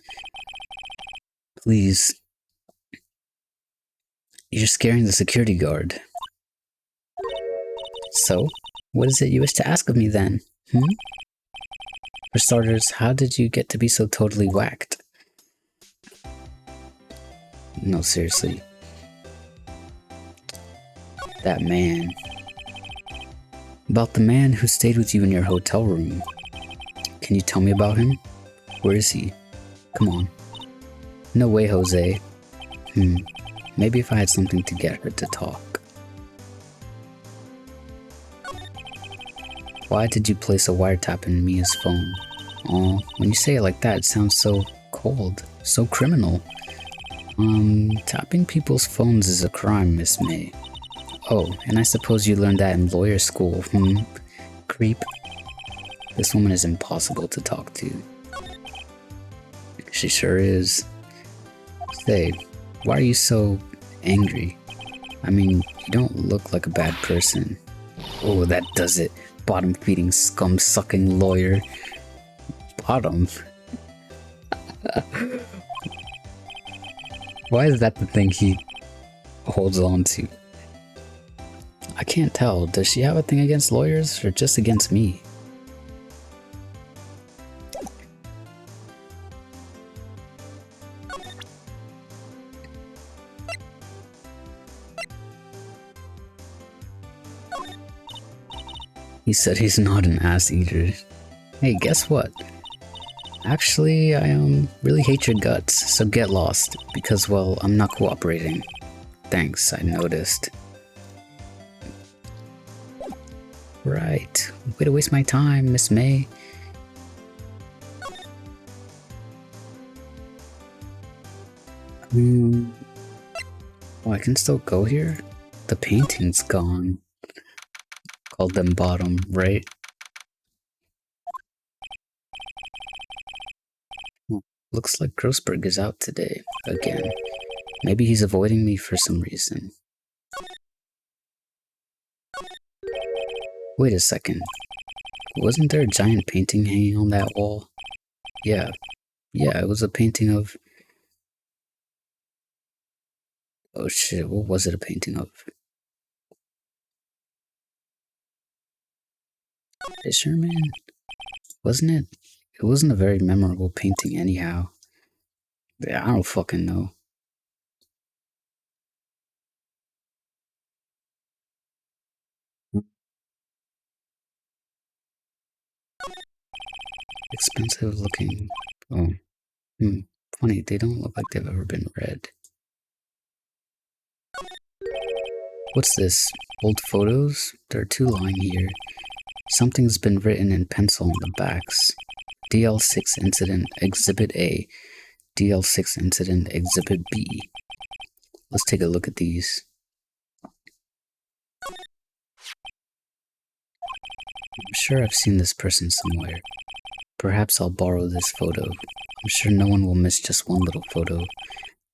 A: Please. You're scaring the security guard. So, what is it you wish to ask of me then? For starters, how did you get to be so totally whacked? No, seriously. That man. About the man who stayed with you in your hotel room. Can you tell me about him? Where is he? Come on. No way, Jose. Maybe if I had something to get her to talk. Why did you place a wiretap in Mia's phone? Aw, when you say it like that, it sounds so cold, so criminal. Tapping people's phones is a crime, Miss May. Oh, and I suppose you learned that in lawyer school, Creep. This woman is impossible to talk to. She sure is. Say, why are you so angry? I mean, you don't look like a bad person. Oh, that does it. Bottom-feeding, scum-sucking lawyer. Bottom? Why is that the thing he holds on to? I can't tell. Does she have a thing against lawyers or just against me? He said he's not an ass eater. Hey, guess what? Actually, I really hate your guts, so get lost, because, well, I'm not cooperating. Thanks, I noticed. Right. Way to waste my time, Miss May. Oh, I can still go here? The painting's gone. Called them bottom, right? Looks like Grossberg is out today, again. Maybe he's avoiding me for some reason. Wait a second. Wasn't there a giant painting hanging on that wall? Yeah, it was a painting of... Oh shit, what was it a painting of? Fisherman? Wasn't it? It wasn't a very memorable painting anyhow. Yeah, I don't fucking know. Expensive looking. Oh, funny, they don't look like they've ever been read. What's this? Old photos? There are two lying here. Something's been written in pencil on the backs. DL6 Incident Exhibit A, DL6 Incident Exhibit B. Let's take a look at these. I'm sure I've seen this person somewhere. Perhaps I'll borrow this photo. I'm sure no one will miss just one little photo,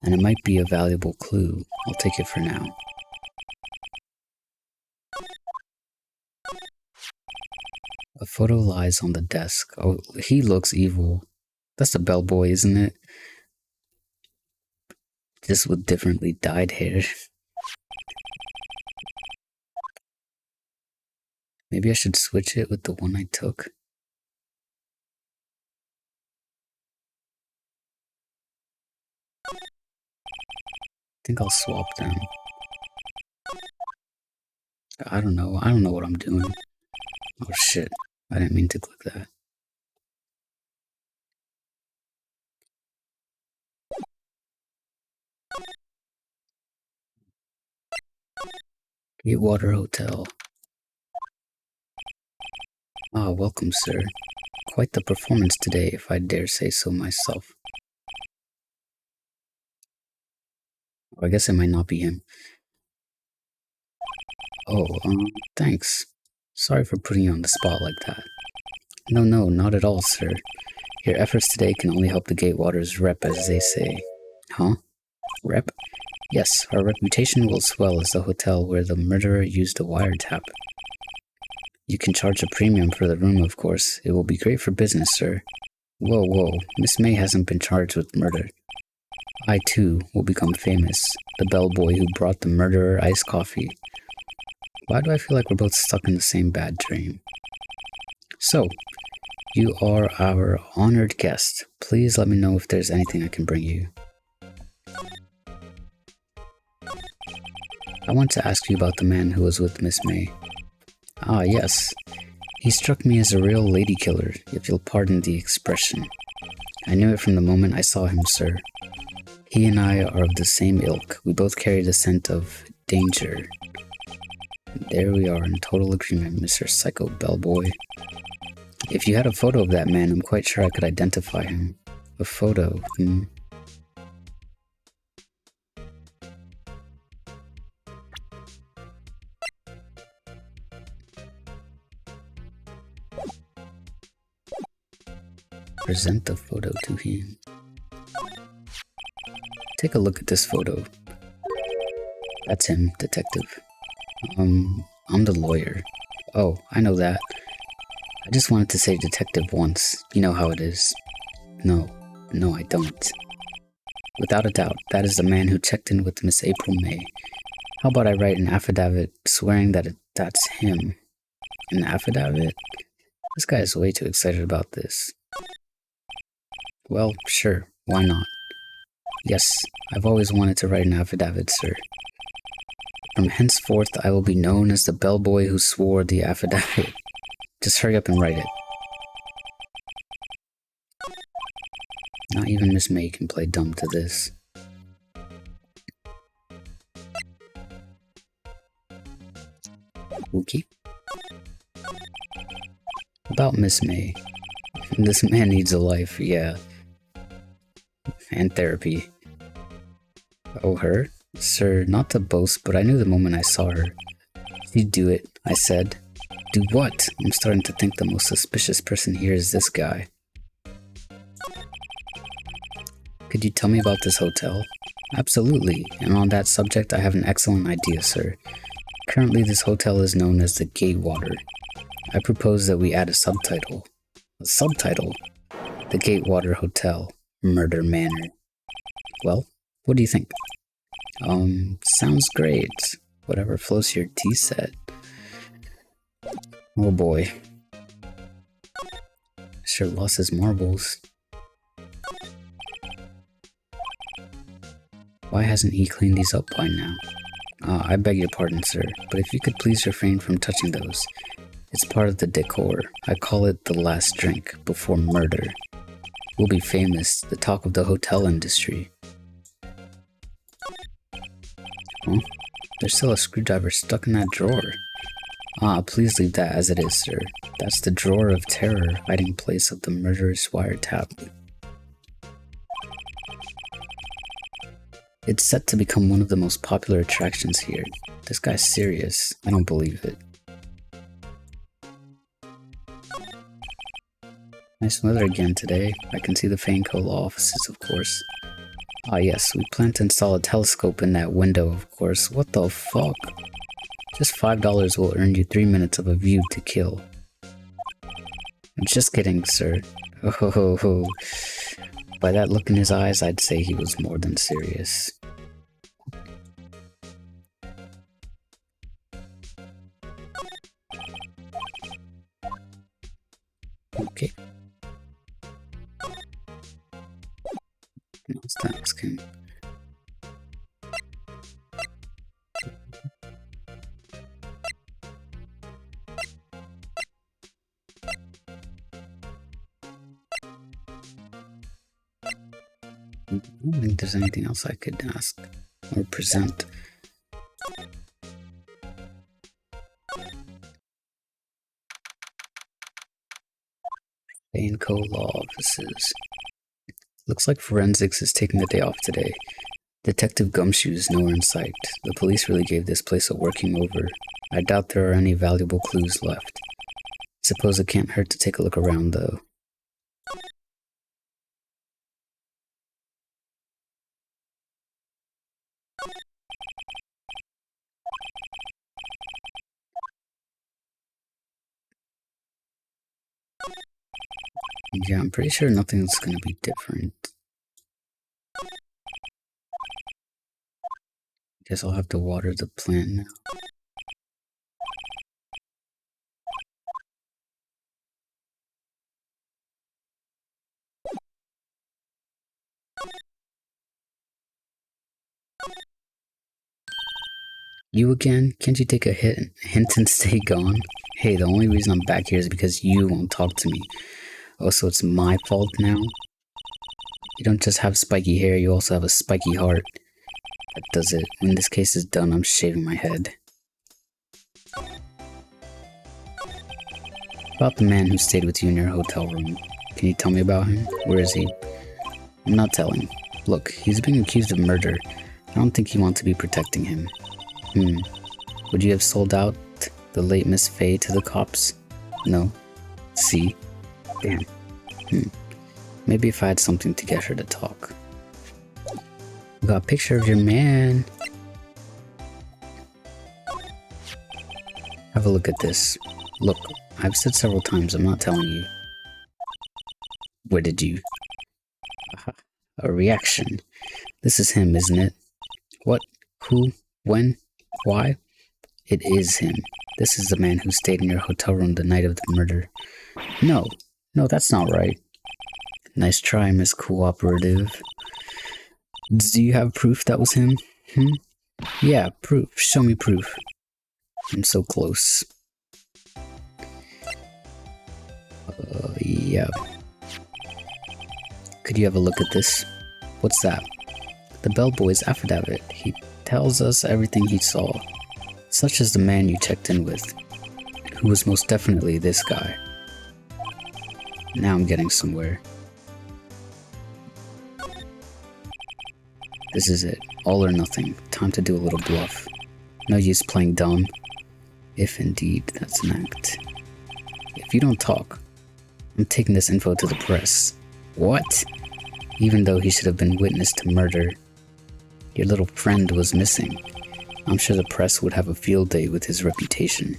A: and it might be a valuable clue. I'll take it for now. A photo lies on the desk. Oh, he looks evil. That's the bellboy, isn't it? Just with differently dyed hair. Maybe I should switch it with the one I took. I think I'll swap them. I don't know what I'm doing. Oh shit, I didn't mean to click that. Gatewater Hotel. Ah, welcome, sir. Quite the performance today, if I dare say so myself. Oh, I guess it might not be him. Oh, thanks. Sorry for putting you on the spot like that. No, not at all, sir. Your efforts today can only help the Gatewater's rep, as they say. Huh? Rep? Yes, our reputation will swell as the hotel where the murderer used a wiretap. You can charge a premium for the room, of course. It will be great for business, sir. Whoa, Miss May hasn't been charged with murder. I, too, will become famous. The bellboy who brought the murderer iced coffee. Why do I feel like we're both stuck in the same bad dream? So, you are our honored guest. Please let me know if there's anything I can bring you. I want to ask you about the man who was with Miss May. Ah, yes. He struck me as a real lady killer, if you'll pardon the expression. I knew it from the moment I saw him, sir. He and I are of the same ilk. We both carry the scent of danger. And there we are in total agreement, Mr. Psycho Bellboy. If you had a photo of that man, I'm quite sure I could identify him. A photo, Present the photo to him. Take a look at this photo. That's him, detective. I'm the lawyer. Oh, I know that. I just wanted to say detective once. You know how it is. No, I don't. Without a doubt, that is the man who checked in with Miss April May. How about I write an affidavit swearing that that's him? An affidavit? This guy is way too excited about this. Well, sure, why not? Yes, I've always wanted to write an affidavit, sir. From henceforth, I will be known as the bellboy who swore the affidavit. Just hurry up and write it. Not even Miss May can play dumb to this. Okay. About Miss May. This man needs a life, yeah. And therapy. Oh, her? Sir, not to boast, but I knew the moment I saw her. She'd do it, I said. Do what? I'm starting to think the most suspicious person here is this guy. Could you tell me about this hotel? Absolutely, and on that subject I have an excellent idea, sir. Currently this hotel is known as the Gatewater. I propose that we add a subtitle. A subtitle? The Gatewater Hotel, Murder Manor. Well, what do you think? Sounds great. Whatever floats your tea set. Oh boy. Sure lost his marbles. Why hasn't he cleaned these up by now? I beg your pardon, sir, but if you could please refrain from touching those. It's part of the decor. I call it the last drink before murder. We'll be famous, the talk of the hotel industry. Huh? There's still a screwdriver stuck in that drawer. Please leave that as it is, sir. That's the drawer of terror, hiding place of the murderous wiretap. It's set to become one of the most popular attractions here. This guy's serious. I don't believe it. Nice weather again today. I can see the Faneco law offices, of course. Yes, we plan to install a telescope in that window, of course. What the fuck? Just $5 will earn you 3 minutes of a view to kill. I'm just kidding, sir. Oh. By that look in his eyes, I'd say he was more than serious. Okay. Let's ask him. I don't think there's anything else I could ask or present. Faneco law offices. Looks like forensics is taking the day off today. Detective Gumshoe is nowhere in sight. The police really gave this place a working over. I doubt there are any valuable clues left. Suppose it can't hurt to take a look around, though. Yeah, I'm pretty sure nothing's gonna be different. Guess I'll have to water the plant now. You again? Can't you take a hint and stay gone? Hey, the only reason I'm back here is because you won't talk to me. Oh, so it's my fault now? You don't just have spiky hair, you also have a spiky heart. That does it. When this case is done, I'm shaving my head. About the man who stayed with you in your hotel room. Can you tell me about him? Where is he? I'm not telling. Look, he's being accused of murder. I don't think you want to be protecting him. Would you have sold out the late Miss Faye to the cops? No. See? Damn. Maybe if I had something to get her to talk. I got a picture of your man. Have a look at this. Look, I've said several times, I'm not telling you. Where did you? A reaction. This is him, isn't it? What? Who? When? Why? It is him. This is the man who stayed in your hotel room the night of the murder. No, that's not right. Nice try, Miss Cooperative. Do you have proof that was him? Yeah, proof. Show me proof. I'm so close. Yeah. Could you have a look at this? What's that? The bellboy's affidavit. He tells us everything he saw. Such as the man you checked in with, who was most definitely this guy. Now I'm getting somewhere. This is it. All or nothing. Time to do a little bluff. No use playing dumb. If indeed that's an act. If you don't talk, I'm taking this info to the press. What? Even though he should have been witness to murder. Your little friend was missing. I'm sure the press would have a field day with his reputation.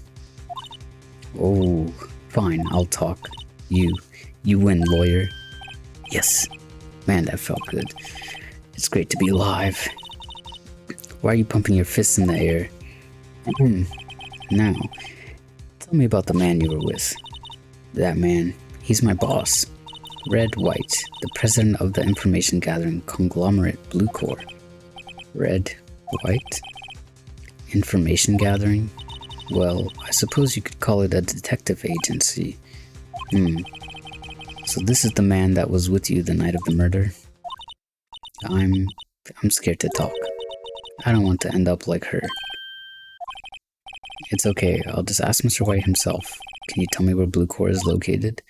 A: Oh, fine, I'll talk. You win, lawyer. Yes. Man, that felt good. It's great to be alive. Why are you pumping your fists in the air? Now, tell me about the man you were with. That man, he's my boss. Red White, the president of the information gathering conglomerate Bluecore. Red White? Information gathering? Well, I suppose you could call it a detective agency. So this is the man that was with you the night of the murder? I'm scared to talk. I don't want to end up like her. It's okay, I'll just ask Mr. White himself. Can you tell me where Bluecore is located?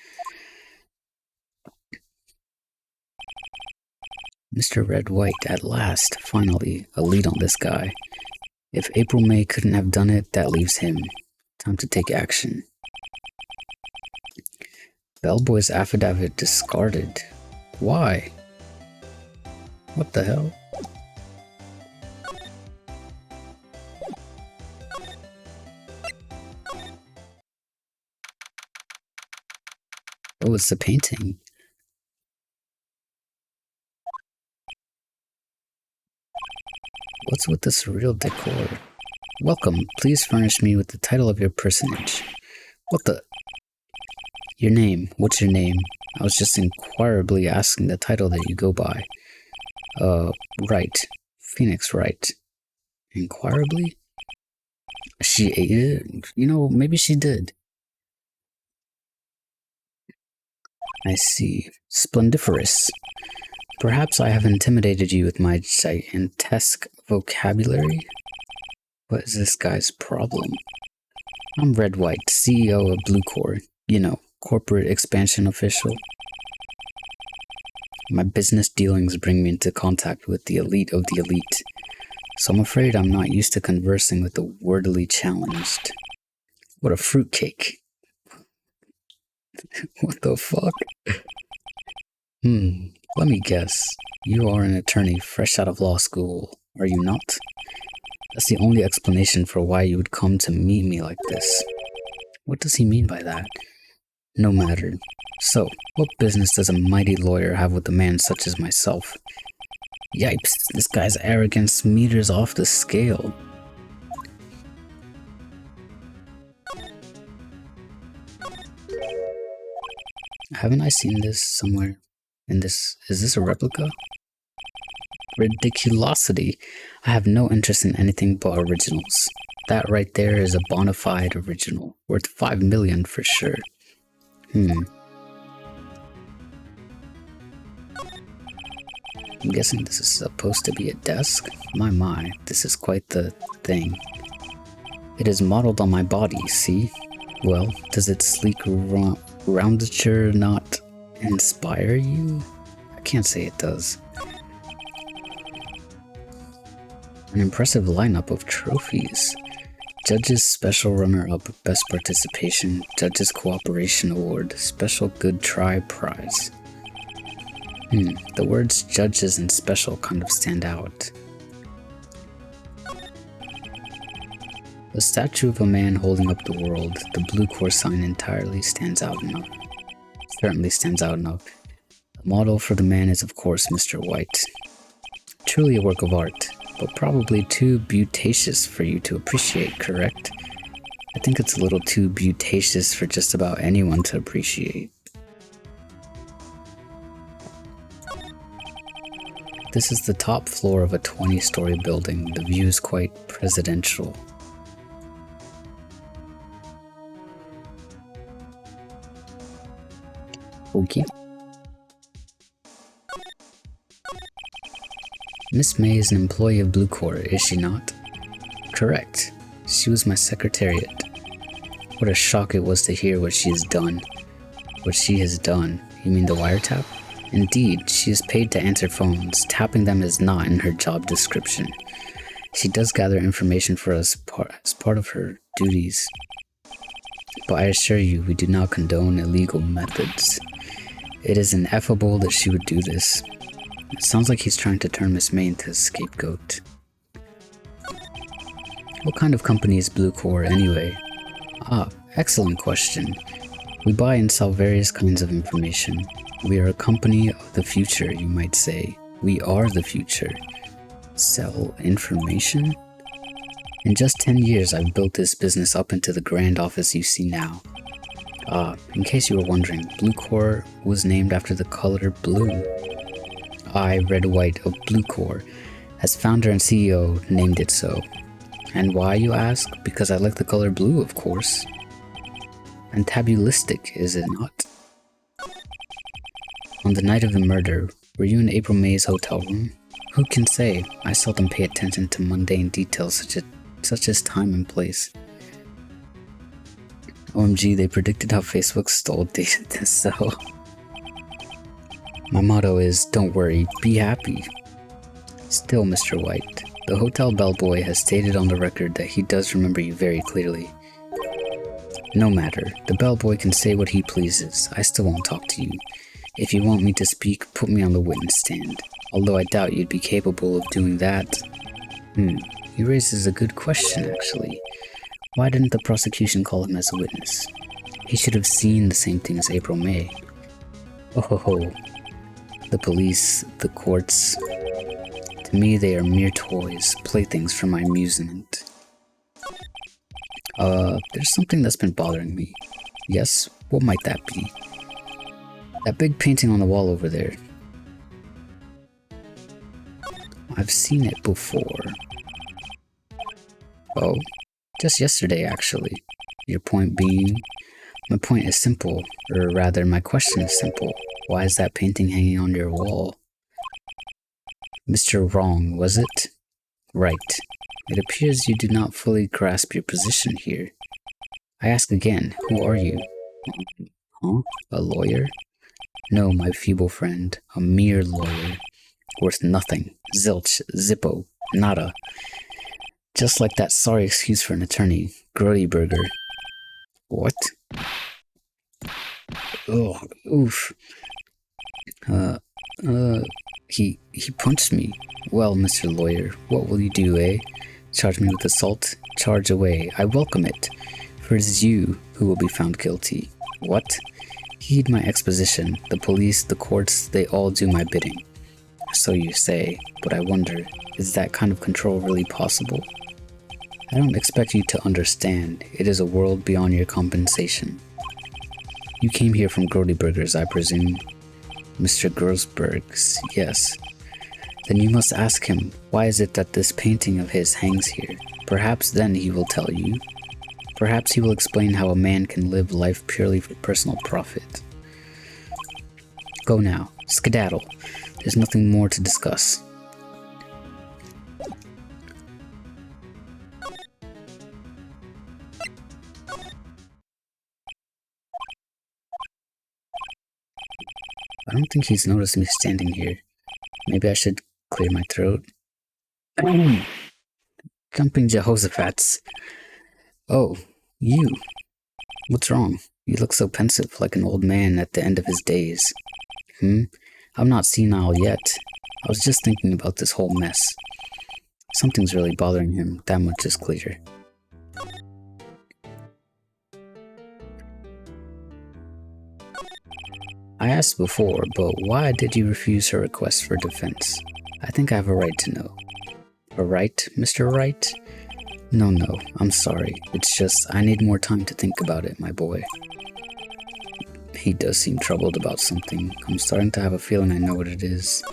A: Mr. Red White, at last, finally, a lead on this guy. If April May couldn't have done it, that leaves him. Time to take action. Bellboy's affidavit discarded. Why? What the hell? Oh, it's the painting. What's with the surreal decor? Welcome, please furnish me with the title of your personage. What the? Your name, what's your name? I was just inquirably asking the title that you go by. Wright. Phoenix Wright. Inquirably? She ate it? You know, maybe she did. I see. Splendiferous. Perhaps I have intimidated you with my gigantesque vocabulary? What is this guy's problem? I'm Red White, CEO of Bluecore. You know, corporate expansion official. My business dealings bring me into contact with the elite of the elite, so I'm afraid I'm not used to conversing with the wordily challenged. What a fruitcake. What the fuck? Let me guess. You are an attorney fresh out of law school, are you not? That's the only explanation for why you would come to meet me like this. What does he mean by that? No matter. So, what business does a mighty lawyer have with a man such as myself? Yipes, this guy's arrogance meters off the scale. Haven't I seen this somewhere? Is this a replica? Ridiculosity. I have no interest in anything but originals. That right there is a bona fide original, worth 5 million for sure. I'm guessing this is supposed to be a desk? My, this is quite the thing. It is modeled on my body, see? Well, does its sleek roundature not inspire you? I can't say it does. An impressive lineup of trophies. Judges Special Runner-Up Best Participation, Judges Cooperation Award, Special Good Try Prize. The words judges and special kind of stand out. The statue of a man holding up the world, the Bluecore sign entirely stands out enough. Certainly stands out enough. The model for the man is of course Mr. White. Truly a work of art, but probably too beautacious for you to appreciate, correct? I think it's a little too beautacious for just about anyone to appreciate. This is the top floor of a 20-story building. The view is quite presidential. Okay. Miss May is an employee of Bluecore, is she not? Correct. She was my secretariat. What a shock it was to hear what she has done. What she has done? You mean the wiretap? Indeed, she is paid to answer phones. Tapping them is not in her job description. She does gather information for us as part of her duties. But I assure you, we do not condone illegal methods. It is ineffable that she would do this. It sounds like he's trying to turn Miss May into a scapegoat. What kind of company is Bluecore anyway? Ah, excellent question. We buy and sell various kinds of information. We are a company of the future, you might say. We are the future. Sell information? In just 10 years, I've built this business up into the grand office you see now. In case you were wondering, Bluecore was named after the color blue. I, Red White of Bluecore, as founder and CEO, named it so. And why, you ask? Because I like the color blue, of course. And tabulistic, is it not? On the night of the murder, were you in April May's hotel room? Who can say? I seldom pay attention to mundane details such as time and place. OMG, they predicted how Facebook stole data to sell. My motto is, don't worry, be happy. Still, Mr. White, the hotel bellboy has stated on the record that he does remember you very clearly. No matter, the bellboy can say what he pleases. I still won't talk to you. If you want me to speak, put me on the witness stand. Although I doubt you'd be capable of doing that. He raises a good question, actually. Why didn't the prosecution call him as a witness? He should have seen the same thing as April May. Oh ho ho. The police, the courts. To me, they are mere toys, playthings for my amusement. There's something that's been bothering me. Yes, what might that be? That big painting on the wall over there. I've seen it before. Oh, just yesterday actually. Your point being? My point is simple, or rather my question is simple. Why is that painting hanging on your wall? Mr. Wrong, was it? Right. It appears you do not fully grasp your position here. I ask again, who are you? Huh? A lawyer? No, my feeble friend, a mere lawyer. Worth nothing. Zilch, zippo, nada. Just like that sorry excuse for an attorney, Grody Burger. What? Oh, oof. He punched me. Well, Mr. Lawyer, what will you do, eh? Charge me with assault? Charge away. I welcome it. For it is you who will be found guilty. What? Heed my exposition. The police, the courts, they all do my bidding. So you say, but I wonder, is that kind of control really possible? I don't expect you to understand. It is a world beyond your compensation. You came here from Grody Burgers, I presume. Mr. Grossberg's, yes. Then you must ask him, why is it that this painting of his hangs here? Perhaps then he will tell you. Perhaps he will explain how a man can live life purely for personal profit. Go now. Skedaddle. There's nothing more to discuss. I don't think he's noticed me standing here. Maybe I should clear my throat. Jumping Jehoshaphat's. Oh, you. What's wrong? You look so pensive, like an old man at the end of his days. I'm not senile yet. I was just thinking about this whole mess. Something's really bothering him, that much is clear. I asked before, but why did you refuse her request for defense? I think I have a right to know. A right, Mr. Wright? No, I'm sorry. It's just, I need more time to think about it, my boy. He does seem troubled about something. I'm starting to have a feeling I know what it is.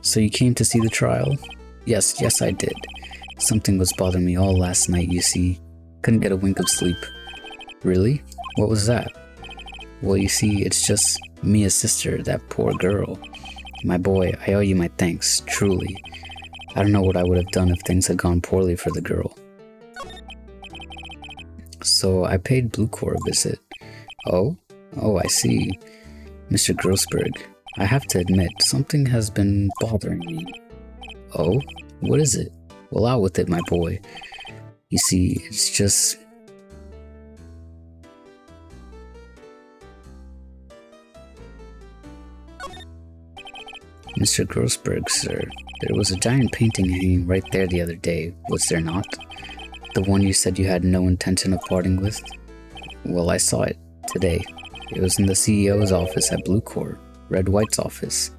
A: So you came to see the trial? Yes, I did. Something was bothering me all last night, you see. Couldn't get a wink of sleep. Really? What was that? Well, you see, it's just Mia's sister, that poor girl. My boy, I owe you my thanks, truly. I don't know what I would have done if things had gone poorly for the girl. So I paid Bluecore a visit. Oh, I see. Mr. Grossberg, I have to admit, something has been bothering me. Oh, what is it? Well, out with it, my boy. You see, it's just... Mr. Grossberg, sir, there was a giant painting hanging right there the other day, was there not? The one you said you had no intention of parting with? Well, I saw it today. It was in the CEO's office at Blue Corp, Red White's office.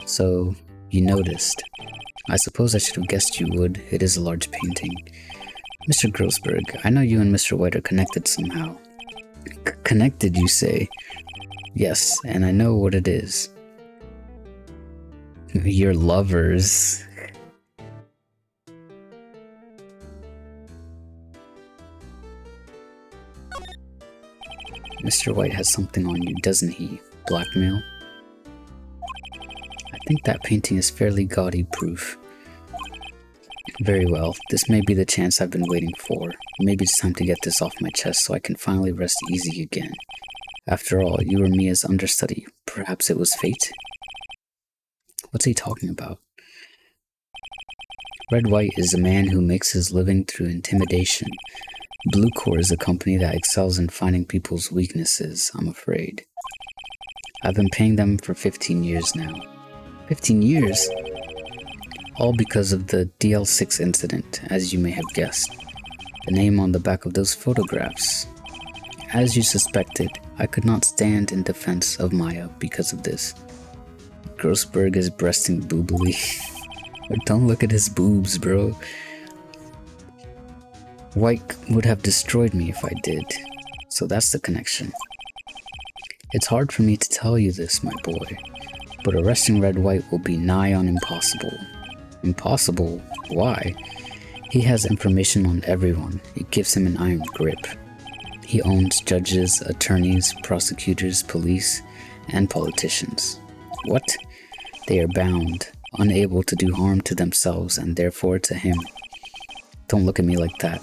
A: So, you noticed. I suppose I should have guessed you would. It is a large painting. Mr. Grossberg, I know you and Mr. White are connected somehow. Connected, you say? Yes, and I know what it is. You're lovers. Mr. White has something on you, doesn't he? Blackmail? I think that painting is fairly gaudy proof. Very well, this may be the chance I've been waiting for. Maybe it's time to get this off my chest so I can finally rest easy again. After all, you were Mia's understudy. Perhaps it was fate? What's he talking about? Red White is a man who makes his living through intimidation. Blue Corp is a company that excels in finding people's weaknesses, I'm afraid. I've been paying them for 15 years now. 15 years? All because of the DL6 incident, as you may have guessed. The name on the back of those photographs. As you suspected, I could not stand in defense of Maya because of this. Grossberg is breasting boobily. Don't look at his boobs, bro. White would have destroyed me if I did. So that's the connection. It's hard for me to tell you this, my boy, but arresting Red White will be nigh on impossible. Impossible? Why? He has information on everyone. It gives him an iron grip. He owns judges, attorneys, prosecutors, police, and politicians. What? They are bound, unable to do harm to themselves and therefore to him. Don't look at me like that.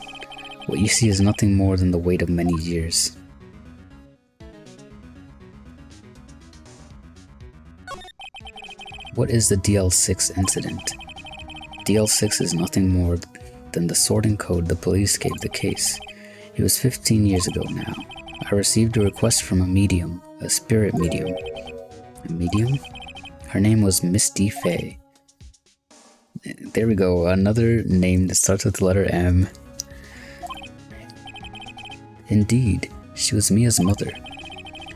A: What you see is nothing more than the weight of many years. What is the DL6 incident? DL6 is nothing more than the sorting code the police gave the case. It was 15 years ago now. I received a request from a medium, a spirit medium. A medium? Her name was Misty Fey. There we go, another name that starts with the letter M. Indeed, she was Mia's mother.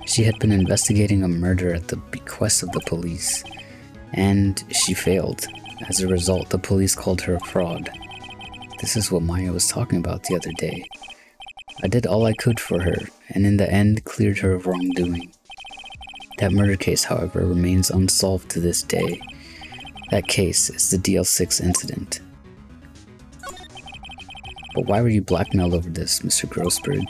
A: She had been investigating a murder at the bequest of the police, and she failed. As a result, the police called her a fraud. This is what Maya was talking about the other day. I did all I could for her, and in the end cleared her of wrongdoing. That murder case, however, remains unsolved to this day. That case is the DL6 incident. But why were you blackmailed over this, Mr. Grossberg?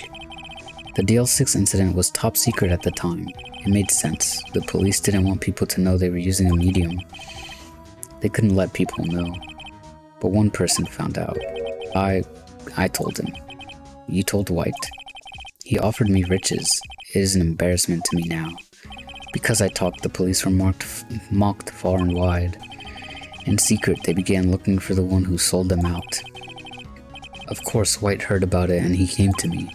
A: The DL6 incident was top secret at the time. It made sense. The police didn't want people to know they were using a medium. They couldn't let people know. But one person found out. I told him. You told White. He offered me riches. It is an embarrassment to me now. Because I talked, the police were mocked far and wide. In secret, they began looking for the one who sold them out. Of course, White heard about it and he came to me.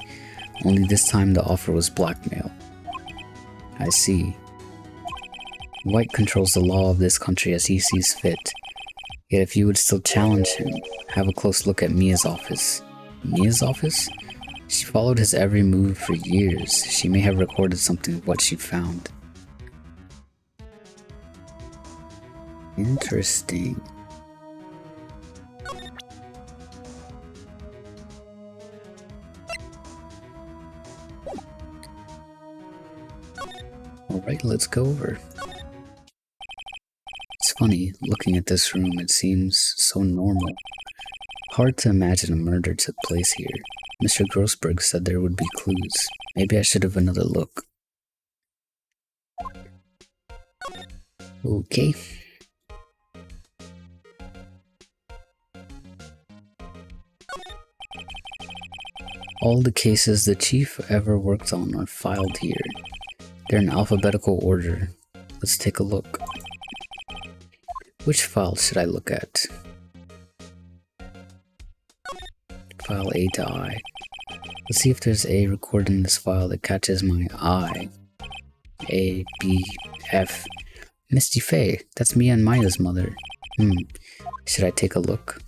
A: Only this time the offer was blackmail. I see. White controls the law of this country as he sees fit. Yet if you would still challenge him, have a close look at Mia's office. Mia's office? She followed his every move for years. She may have recorded something of what she found. Interesting. Alright, let's go over. It's funny, looking at this room, it seems so normal. Hard to imagine a murder took place here. Mr. Grossberg said there would be clues. Maybe I should have another look. Okay. All the cases the chief ever worked on are filed here. They're in alphabetical order. Let's take a look. Which file should I look at? File A to I. Let's see if there's a recorded in this file that catches my eye. A, B, F. Misty Fey. That's Mia and Maya's mother. Should I take a look?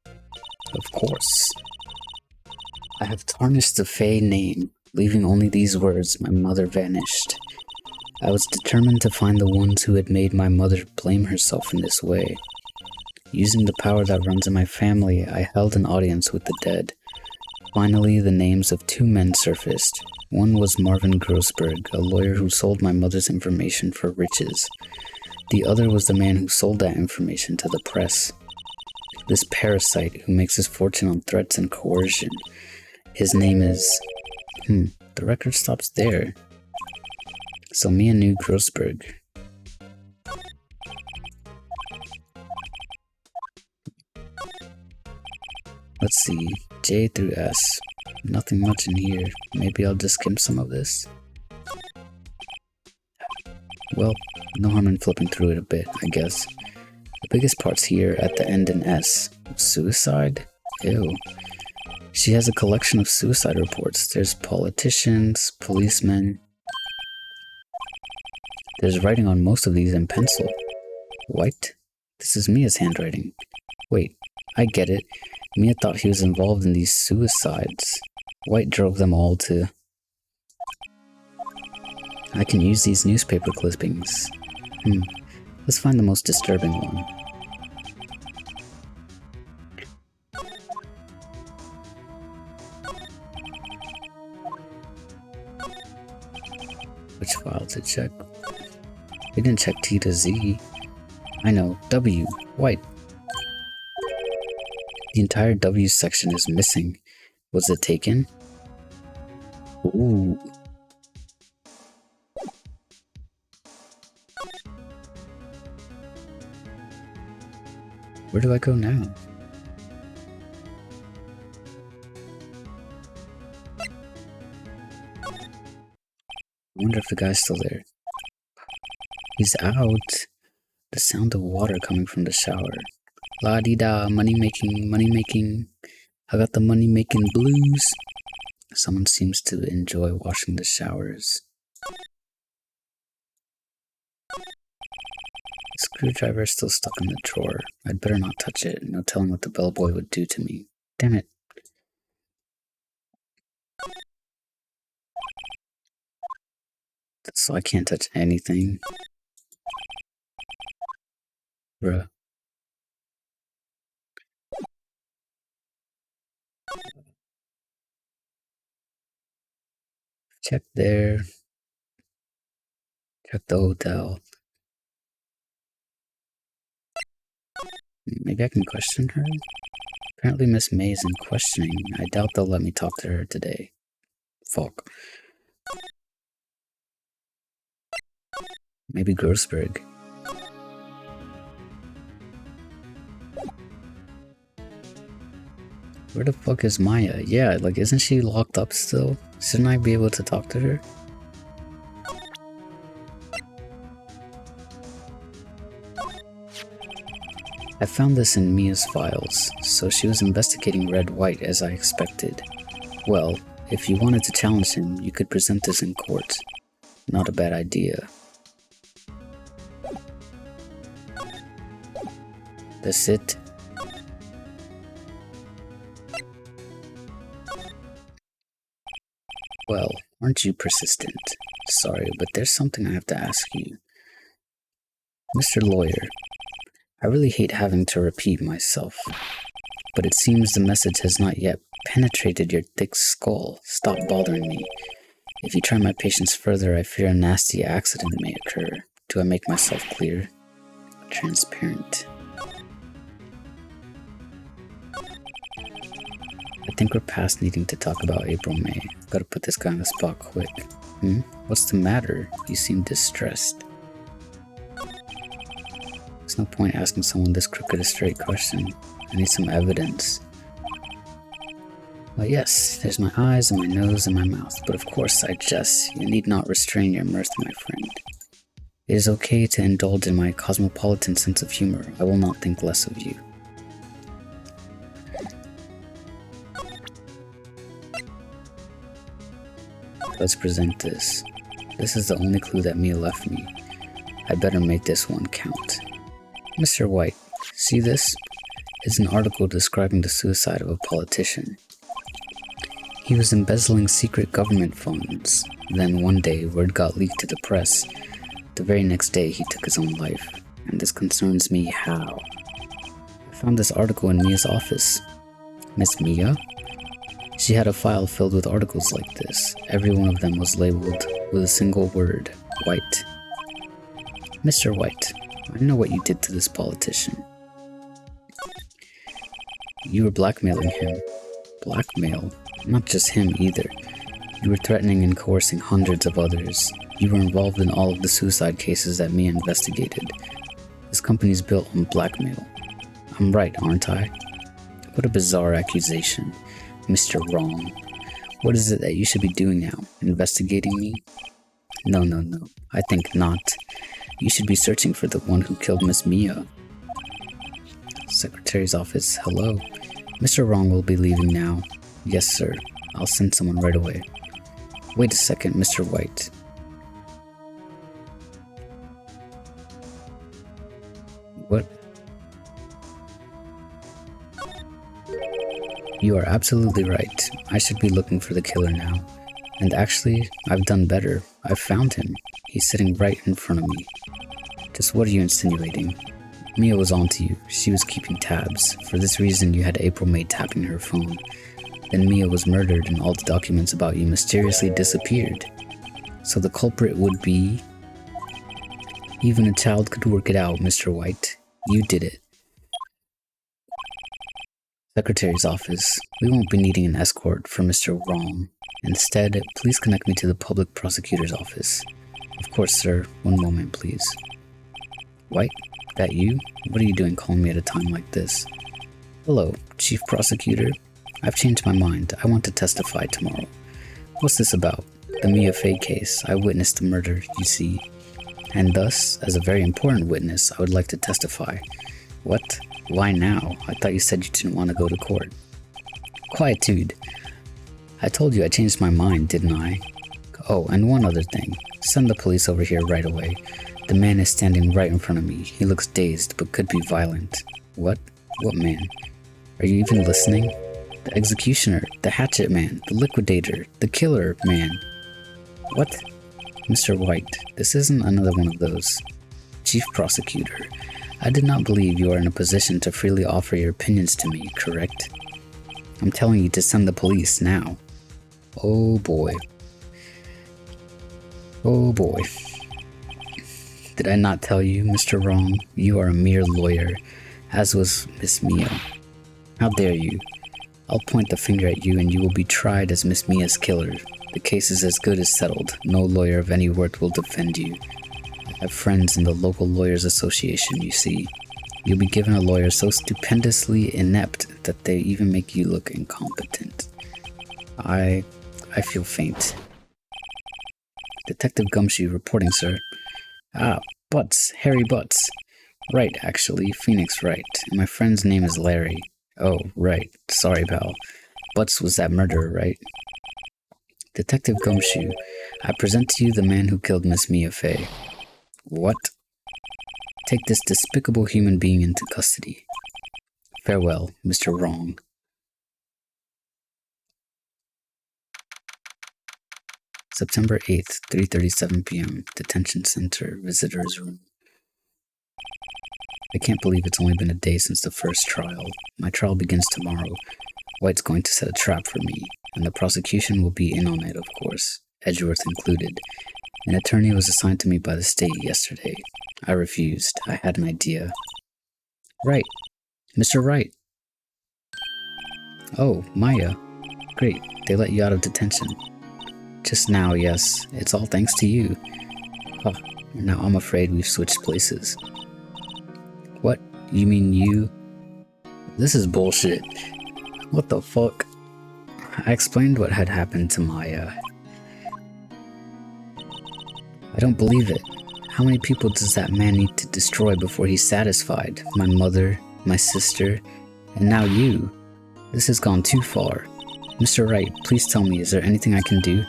A: Of course. I have tarnished the Fey name. Leaving only these words, my mother vanished. I was determined to find the ones who had made my mother blame herself in this way. Using the power that runs in my family, I held an audience with the dead. Finally, the names of 2 men surfaced. One was Marvin Grossberg, a lawyer who sold my mother's information for riches. The other was the man who sold that information to the press. This parasite who makes his fortune on threats and coercion. His name is... the record stops there. So Mia knew Grossberg. Let's see, J through S. Nothing much in here. Maybe I'll just skim some of this. Well, no harm in flipping through it a bit, I guess. The biggest part's here at the end in S. Suicide? Ew. She has a collection of suicide reports. There's politicians, policemen. There's writing on most of these in pencil. White? This is Mia's handwriting. Wait, I get it. Mia thought he was involved in these suicides. White drove them all to... I can use these newspaper clippings. Let's find the most disturbing one. Which file to check? We didn't check T to Z. I know, W, White. The entire W section is missing. Was it taken? Ooh. Where do I go now? I wonder if the guy's still there. He's out. The sound of water coming from the shower. La-di-da, money making. I got the money making blues. Someone seems to enjoy washing the showers. The screwdriver is still stuck in the drawer. I'd better not touch it. No telling what the bellboy would do to me. Damn it. So I can't touch anything. Bruh. Check there. Check the hotel. Maybe I can question her? Apparently Miss May is in questioning. I doubt they'll let me talk to her today. Fuck. Maybe Grossberg. Where the fuck is Maya? Yeah, like, isn't she locked up still? Shouldn't I be able to talk to her? I found this in Mia's files, so she was investigating Red White as I expected. Well, if you wanted to challenge him, you could present this in court. Not a bad idea. That's it. Well, aren't you persistent? Sorry, but there's something I have to ask you. Mr. Lawyer, I really hate having to repeat myself, but it seems the message has not yet penetrated your thick skull. Stop bothering me. If you try my patience further, I fear a nasty accident may occur. Do I make myself clear? Transparent. I think we're past needing to talk about April May. Gotta put this guy on the spot quick. What's the matter? You seem distressed. There's no point asking someone this crooked a straight question. I need some evidence. Well, yes, there's my eyes and my nose and my mouth, but of course I jest. You need not restrain your mirth, my friend. It is okay to indulge in my cosmopolitan sense of humor. I will not think less of you. Let's present this. This is the only clue that Mia left me. I better make this one count. Mr. White, see this? It's an article describing the suicide of a politician. He was embezzling secret government funds. Then one day, word got leaked to the press. The very next day, he took his own life. And this concerns me how. I found this article in Mia's office. Miss Mia? She had a file filled with articles like this. Every one of them was labeled with a single word, White. Mr. White, I know what you did to this politician. You were blackmailing him. Blackmail? Not just him either. You were threatening and coercing hundreds of others. You were involved in all of the suicide cases that Mia investigated. This company's built on blackmail. I'm right, aren't I? What a bizarre accusation. Mr. Wrong. What is it that you should be doing now? Investigating me? No. I think not. You should be searching for the one who killed Miss Mia. Secretary's office, hello. Mr. Wrong will be leaving now. Yes, sir. I'll send someone right away. Wait a second, Mr. White. What? You are absolutely right. I should be looking for the killer now. And actually, I've done better. I've found him. He's sitting right in front of me. Just what are you insinuating? Mia was onto you. She was keeping tabs. For this reason, you had April May tapping her phone. Then Mia was murdered and all the documents about you mysteriously disappeared. So the culprit would be... Even a child could work it out, Mr. White. You did it. Secretary's office. We won't be needing an escort for Mr. Wrong. Instead, please connect me to the public prosecutor's office. Of course, sir. One moment, please. White? That you? What are you doing calling me at a time like this? Hello, Chief Prosecutor. I've changed my mind. I want to testify tomorrow. What's this about? The Mia Fey case. I witnessed the murder, you see. And thus, as a very important witness, I would like to testify. What? Why now? I thought you said you didn't want to go to court. Quietude. I told you I changed my mind, didn't I? Oh, and one other thing. Send the police over here right away. The man is standing right in front of me. He looks dazed, but could be violent. What? What man? Are you even listening? The executioner, the hatchet man, the liquidator, the killer man. What? Mr. White, this isn't another one of those. Chief Prosecutor, I did not believe you are in a position to freely offer your opinions to me, correct? I'm telling you to send the police now. Oh boy. Oh boy. Did I not tell you, Mr. Wrong? You are a mere lawyer, as was Miss Mia. How dare you? I'll point the finger at you and you will be tried as Miss Mia's killer. The case is as good as settled. No lawyer of any worth will defend you. I have friends in the local lawyers association, you see. You'll be given a lawyer so stupendously inept that they even make you look incompetent. I feel faint. Detective Gumshoe reporting, sir. Ah, Butts, Harry Butts. Right, actually, Phoenix Wright. And my friend's name is Larry. Oh, right. Sorry, pal. Butts was that murderer, right? Detective Gumshoe, I present to you the man who killed Miss Mia Fey. What? Take this despicable human being into custody. Farewell, Mr. Wrong. September 8th, 3:37 p.m. Detention Center, Visitor's Room. I can't believe it's only been a day since the first trial. My trial begins tomorrow. White's going to set a trap for me, and the prosecution will be in on it, of course, Edgeworth included. An attorney was assigned to me by the state yesterday. I refused. I had an idea. Right. Mr. Wright. Oh, Maya. Great. They let you out of detention. Just now, yes. It's all thanks to you. Huh. Now I'm afraid we've switched places. What? You mean you? This is bullshit. What the fuck? I explained what had happened to Maya. I don't believe it. How many people does that man need to destroy before he's satisfied? My mother, my sister, and now you. This has gone too far. Mr. Wright, please tell me, is there anything I can do?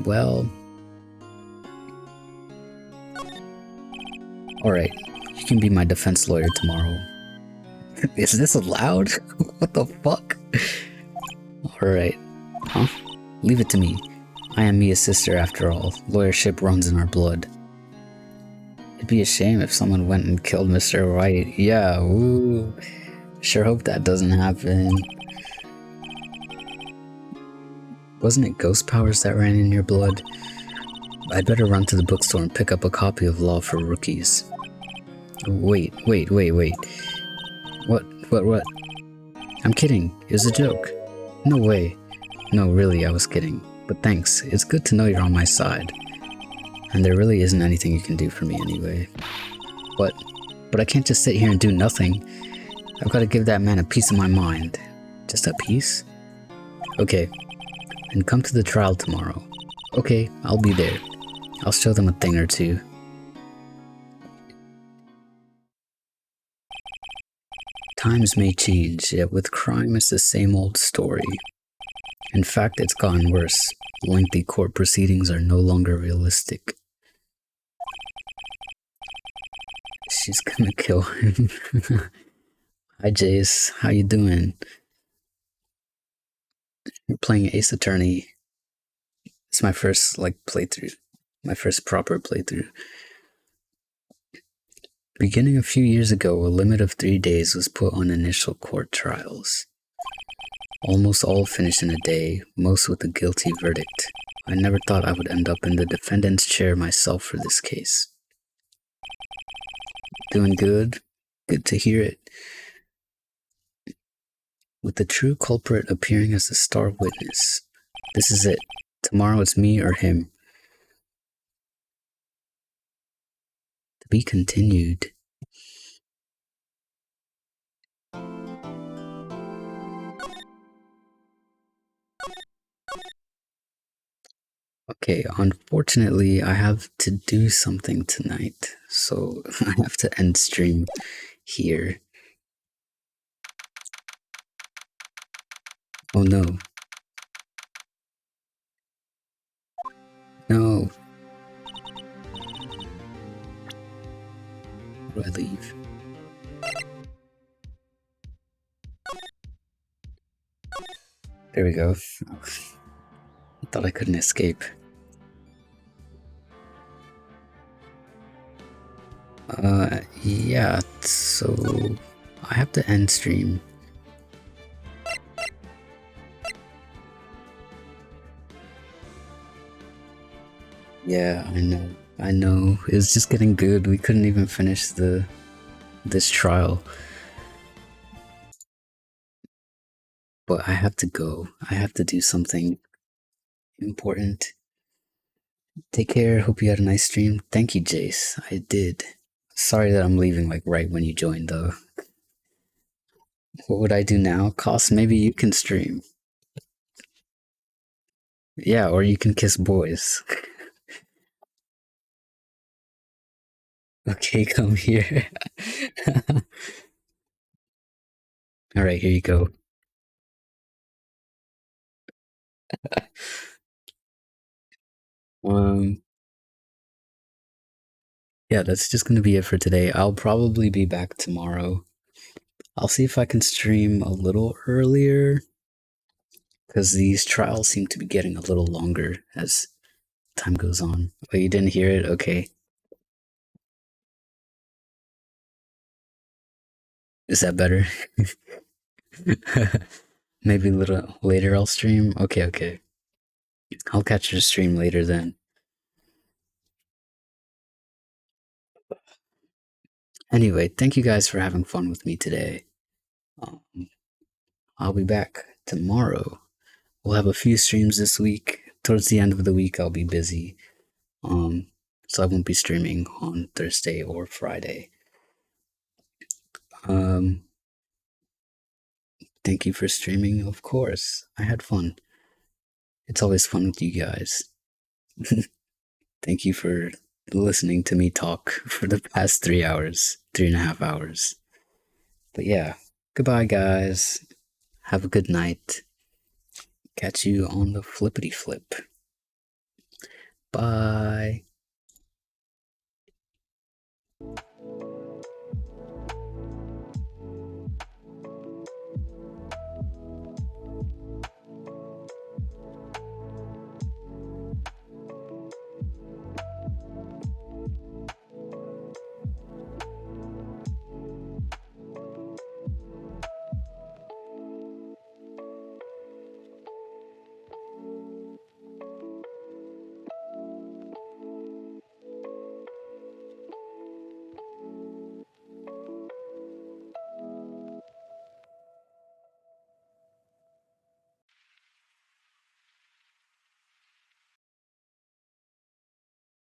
A: Well... Alright, you can be my defense lawyer tomorrow. Is this allowed? What the fuck? Alright. Huh? Leave it to me. I am Mia's sister after all. Lawyership runs in our blood. It'd be a shame if someone went and killed Mr. White. Yeah, woo. Sure hope that doesn't happen. Wasn't it ghost powers that ran in your blood? I'd better run to the bookstore and pick up a copy of Law for Rookies. Wait. What? I'm kidding. It was a joke. No way. No, really, I was kidding. But thanks. It's good to know you're on my side. And there really isn't anything you can do for me anyway. But I can't just sit here and do nothing. I've got to give that man a piece of my mind. Just a piece? Okay. And come to the trial tomorrow. Okay, I'll be there. I'll show them a thing or two. Times may change, yet with crime it's the same old story. In fact, it's gotten worse. Lengthy court proceedings are no longer realistic. She's gonna kill him. Hi Jace, how you doing? You're playing Ace Attorney. It's my first playthrough. My first proper playthrough. Beginning a few years ago, a limit of 3 days was put on initial court trials. Almost all finished in a day, most with a guilty verdict. I never thought I would end up in the defendant's chair myself for this case. Doing good? Good to hear it. With the true culprit appearing as the star witness. This is it. Tomorrow it's me or him. To be continued. Okay, unfortunately, I have to do something tonight, so I have to end stream here. Oh no. No. Where do I leave? There we go. I thought I couldn't escape. Yeah, so I have to end stream. Yeah, I know. It was just getting good. We couldn't even finish this trial. But I have to go. I have to do something important. Take care. Hope you had a nice stream. Thank you, Jace. I did. Sorry that I'm leaving right when you joined though. What would I do now? Cost, maybe you can stream. Yeah, or you can kiss boys. Okay, come here. Alright, here you go. Yeah, that's just gonna be it for today. I'll probably be back tomorrow. I'll see if I can stream a little earlier, because these trials seem to be getting a little longer as time goes on. Oh, you didn't hear it? Okay. Is that better? Maybe a little later I'll stream? Okay. I'll catch your stream later then. Anyway, thank you guys for having fun with me today. I'll be back tomorrow. We'll have a few streams this week. Towards the end of the week, I'll be busy. So I won't be streaming on Thursday or Friday. Thank you for streaming, of course. I had fun. It's always fun with you guys. Thank you for listening to me talk for the past 3 hours, 3.5 hours. But yeah, goodbye, guys. Have a good night. Catch you on the flippity flip. Bye.